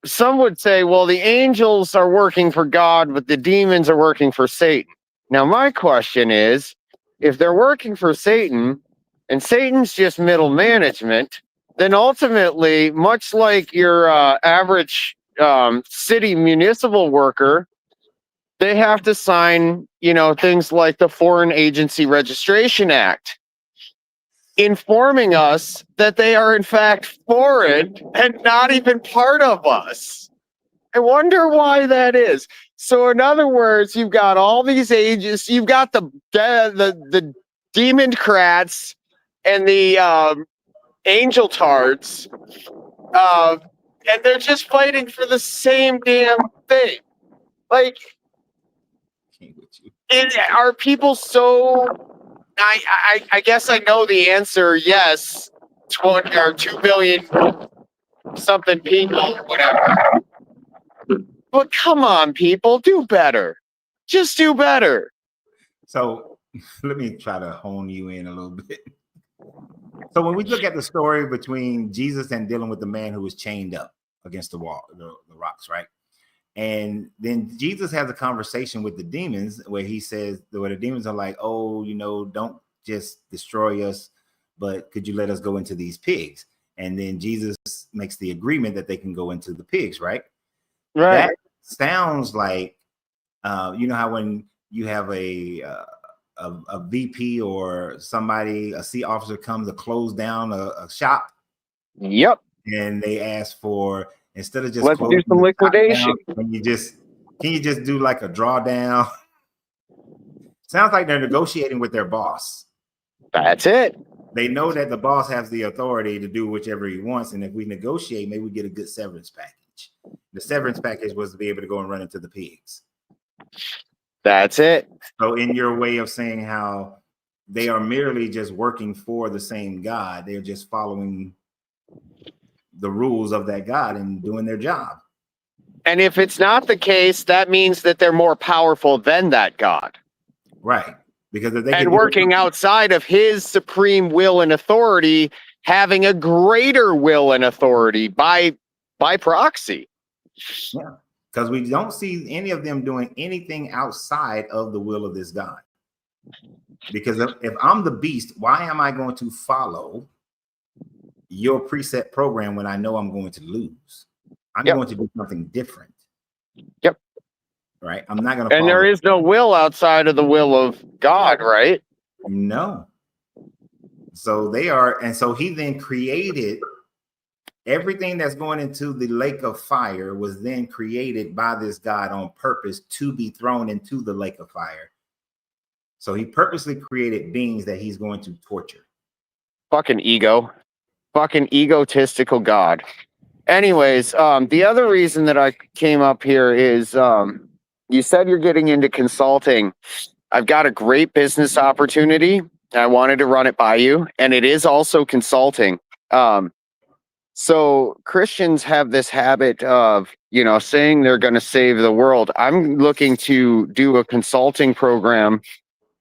S7: some would say, well, the angels are working for God, but the demons are working for Satan. Now, my question is, if they're working for Satan and Satan's just middle management, then ultimately, much like your average city municipal worker, they have to sign, things like the Foreign Agency Registration Act, informing us that they are in fact foreign and not even part of us. I wonder why that is. So in other words, you've got all these ages, you've got the Democrats and the angel tards, and they're just fighting for the same damn thing. Like, are people so? I guess I know the answer. Yes, 20 or 2 billion something people, whatever. But come on, people, do better. Just do better.
S1: So let me try to hone you in a little bit. So when we look at the story between Jesus and dealing with the man who was chained up against the wall, the rocks, right? And then Jesus has a conversation with the demons where he says, where the demons are like, oh, don't just destroy us, but could you let us go into these pigs? And then Jesus makes the agreement that they can go into the pigs, right?
S7: Right.
S1: That sounds like, how when you have a VP or somebody, a C officer comes to close down a shop.
S7: Yep.
S1: And they ask for, instead of just
S7: let's do some liquidation.
S1: Can you just do like a drawdown? Sounds like they're negotiating with their boss.
S7: That's it.
S1: They know that the boss has the authority to do whichever he wants, and if we negotiate, maybe we get a good severance package. The severance package was to be able to go and run into the pigs.
S7: That's it.
S1: So in your way of saying how they are merely just working for the same God, they're just following the rules of that God and doing their job.
S7: And if it's not the case, that means that they're more powerful than that God.
S1: Right. Because if they
S7: and working outside of his supreme will and authority, having a greater will and authority by proxy.
S1: Yeah. Because we don't see any of them doing anything outside of the will of this God. Because if I'm the beast, why am I going to follow your preset program when I know I'm going to lose? I'm going to do something different.
S7: Yep.
S1: Right. I'm not going to.
S7: And there is no will outside of the will of God, right?
S1: No. So they are. And so he then created everything that's going into the lake of fire was then created by this God on purpose to be thrown into the lake of fire. So he purposely created beings that he's going to torture.
S7: Fucking egotistical God. Anyways, the other reason that I came up here is you said you're getting into consulting. I've got a great business opportunity. I wanted to run it by you, and it is also consulting. So Christians have this habit of, saying they're going to save the world. I'm looking to do a consulting program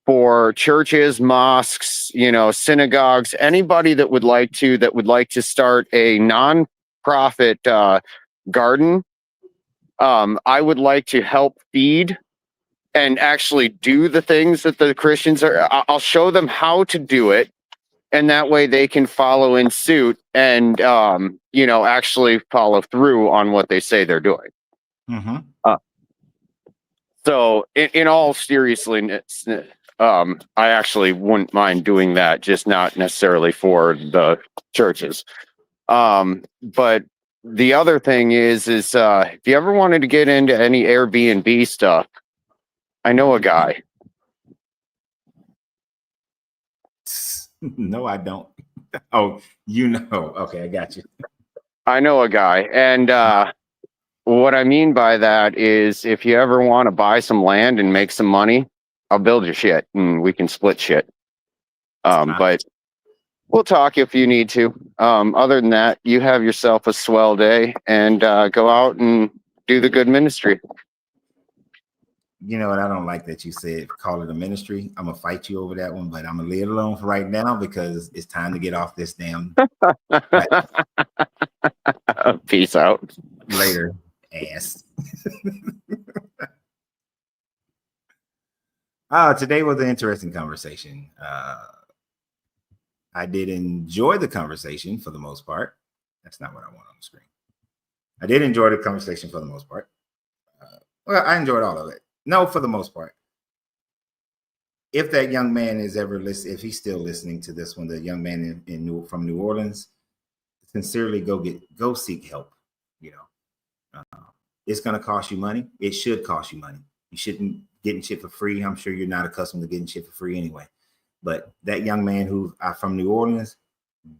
S7: for churches, mosques, synagogues, anybody that would like to start a non-profit garden. I would like to help feed and actually do the things that the Christians are. I'll show them how to do it, and that way they can follow in suit and actually follow through on what they say they're doing.
S1: Mm-hmm.
S7: So in all seriousness, I actually wouldn't mind doing that, just not necessarily for the churches. But the other thing is if you ever wanted to get into any Airbnb stuff, I know a guy.
S1: No, I don't. Oh, okay, I got you.
S7: I know a guy. And what I mean by that is if you ever want to buy some land and make some money, I'll build your shit and we can split shit. But we'll talk if you need to. Other than that, you have yourself a swell day and go out and do the good ministry.
S1: You know what? I don't like that you said call it a ministry. I'm gonna fight you over that one, but I'm gonna leave it alone for right now because it's time to get off this damn.
S7: Peace out.
S1: Later, ass. Today was an interesting conversation. I did enjoy the conversation for the most part. That's not what I want on the screen. I did enjoy the conversation for the most part. Well, I enjoyed all of it. No, for the most part. If that young man is ever listening, if he's still listening to this one, the young man from New Orleans, sincerely go seek help. You know, it's going to cost you money. It should cost you money. You shouldn't getting shit for free. I'm sure you're not accustomed to getting shit for free anyway. But that young man who from New Orleans,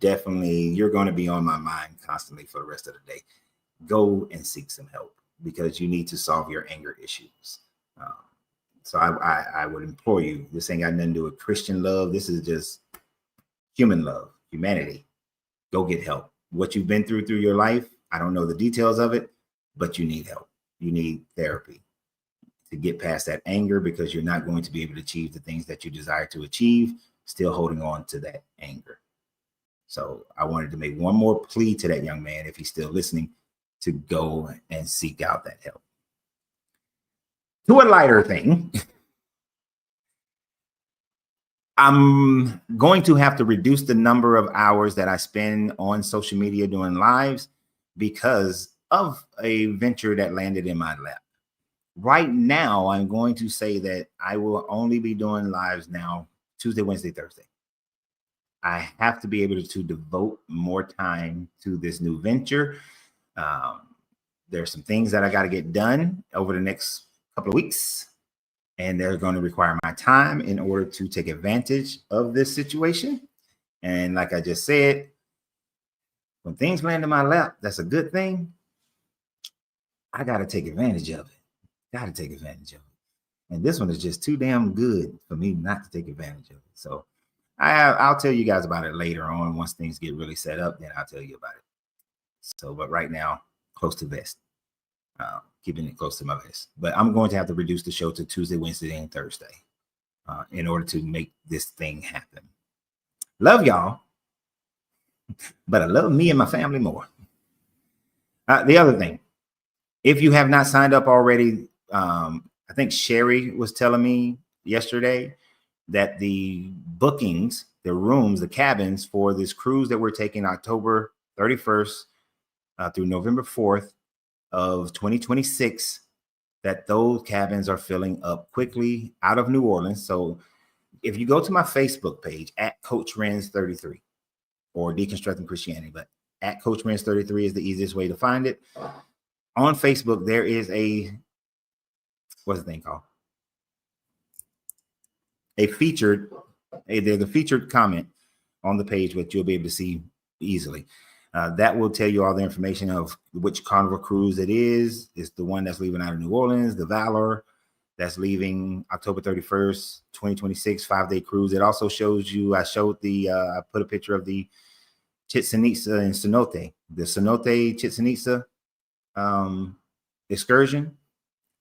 S1: definitely you're going to be on my mind constantly for the rest of the day. Go and seek some help because you need to solve your anger issues. So I would implore you, this ain't got nothing to do with Christian love. This is just human love, humanity. Go get help. What you've been through your life, I don't know the details of it, but you need help. You need therapy to get past that anger because you're not going to be able to achieve the things that you desire to achieve, still holding on to that anger. So I wanted to make one more plea to that young man, if he's still listening, to go and seek out that help. To a lighter thing, I'm going to have to reduce the number of hours that I spend on social media doing lives because of a venture that landed in my lap. Right now, I'm going to say that I will only be doing lives now Tuesday, Wednesday, Thursday. I have to be able to devote more time to this new venture. There's some things that I got to get done over the next couple of weeks, and they're going to require my time in order to take advantage of this situation. And like I just said, when things land in my lap, that's a good thing. I got to take advantage of it. And this one is just too damn good for me not to take advantage of it. So I'll tell you guys about it later on. Once things get really set up, then I'll tell you about it. So, but right now, close to vest. Keeping it close to my vest. But I'm going to have to reduce the show to Tuesday, Wednesday, and Thursday in order to make this thing happen. Love y'all, but I love me and my family more. The other thing, if you have not signed up already, I think Sherry was telling me yesterday that the bookings, the rooms, the cabins for this cruise that we're taking October 31st through November 4th of 2026, that those cabins are filling up quickly out of New Orleans. So if you go to my Facebook page at Coach Renz 33 or Deconstructing Christianity, but at Coach Renz 33 is the easiest way to find it. On Facebook, there is what's the thing called? There's a featured comment on the page, which you'll be able to see easily. That will tell you all the information of which Carnival cruise it is. It's the one that's leaving out of New Orleans, the Valor, that's leaving October 31st, 2026, 5-day cruise. It also shows you, I put a picture of the Chichen Itza and Cenote. The Cenote Chichen Itza excursion.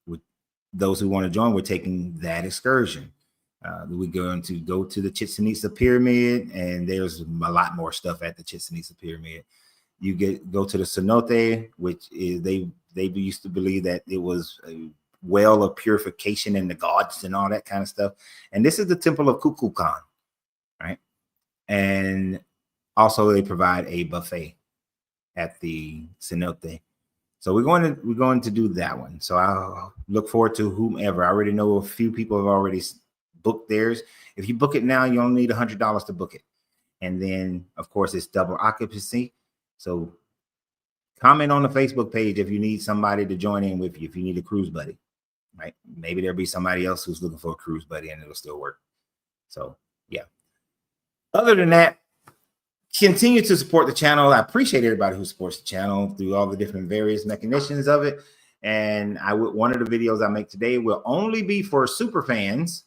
S1: With those who want to join, we're taking that excursion. We're going to go to the Chichen Itza Pyramid, and there's a lot more stuff at the Chichen Itza Pyramid. You go to the Cenote, which is they used to believe that it was a well of purification and the gods and all that kind of stuff. And this is the temple of Kukulkan, right? And also they provide a buffet at the Cenote. So we're going to do that one. So I'll look forward to whomever. I already know a few people have already booked theirs. If you book it now, you only need $100 to book it. And then, of course, it's double occupancy. So comment on the Facebook page if you need somebody to join in with you, if you need a cruise buddy, right? Maybe there'll be somebody else who's looking for a cruise buddy and it'll still work. So, yeah. Other than that, continue to support the channel. I appreciate everybody who supports the channel through all the different various mechanisms of it. And one of the videos I make today will only be for super fans,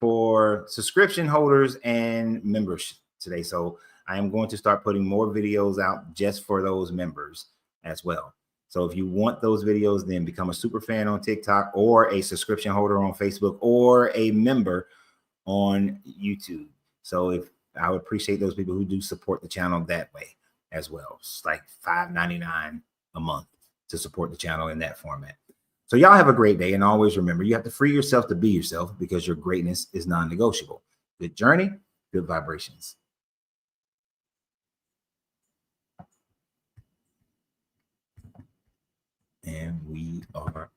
S1: for subscription holders and members today. So I am going to start putting more videos out just for those members as well. So if you want those videos, then become a super fan on TikTok or a subscription holder on Facebook or a member on YouTube. So I would appreciate those people who do support the channel that way as well. It's like $5.99 a month to support the channel in that format. So y'all have a great day. And always remember, you have to free yourself to be yourself because your greatness is non-negotiable. Good journey, good vibrations. And we are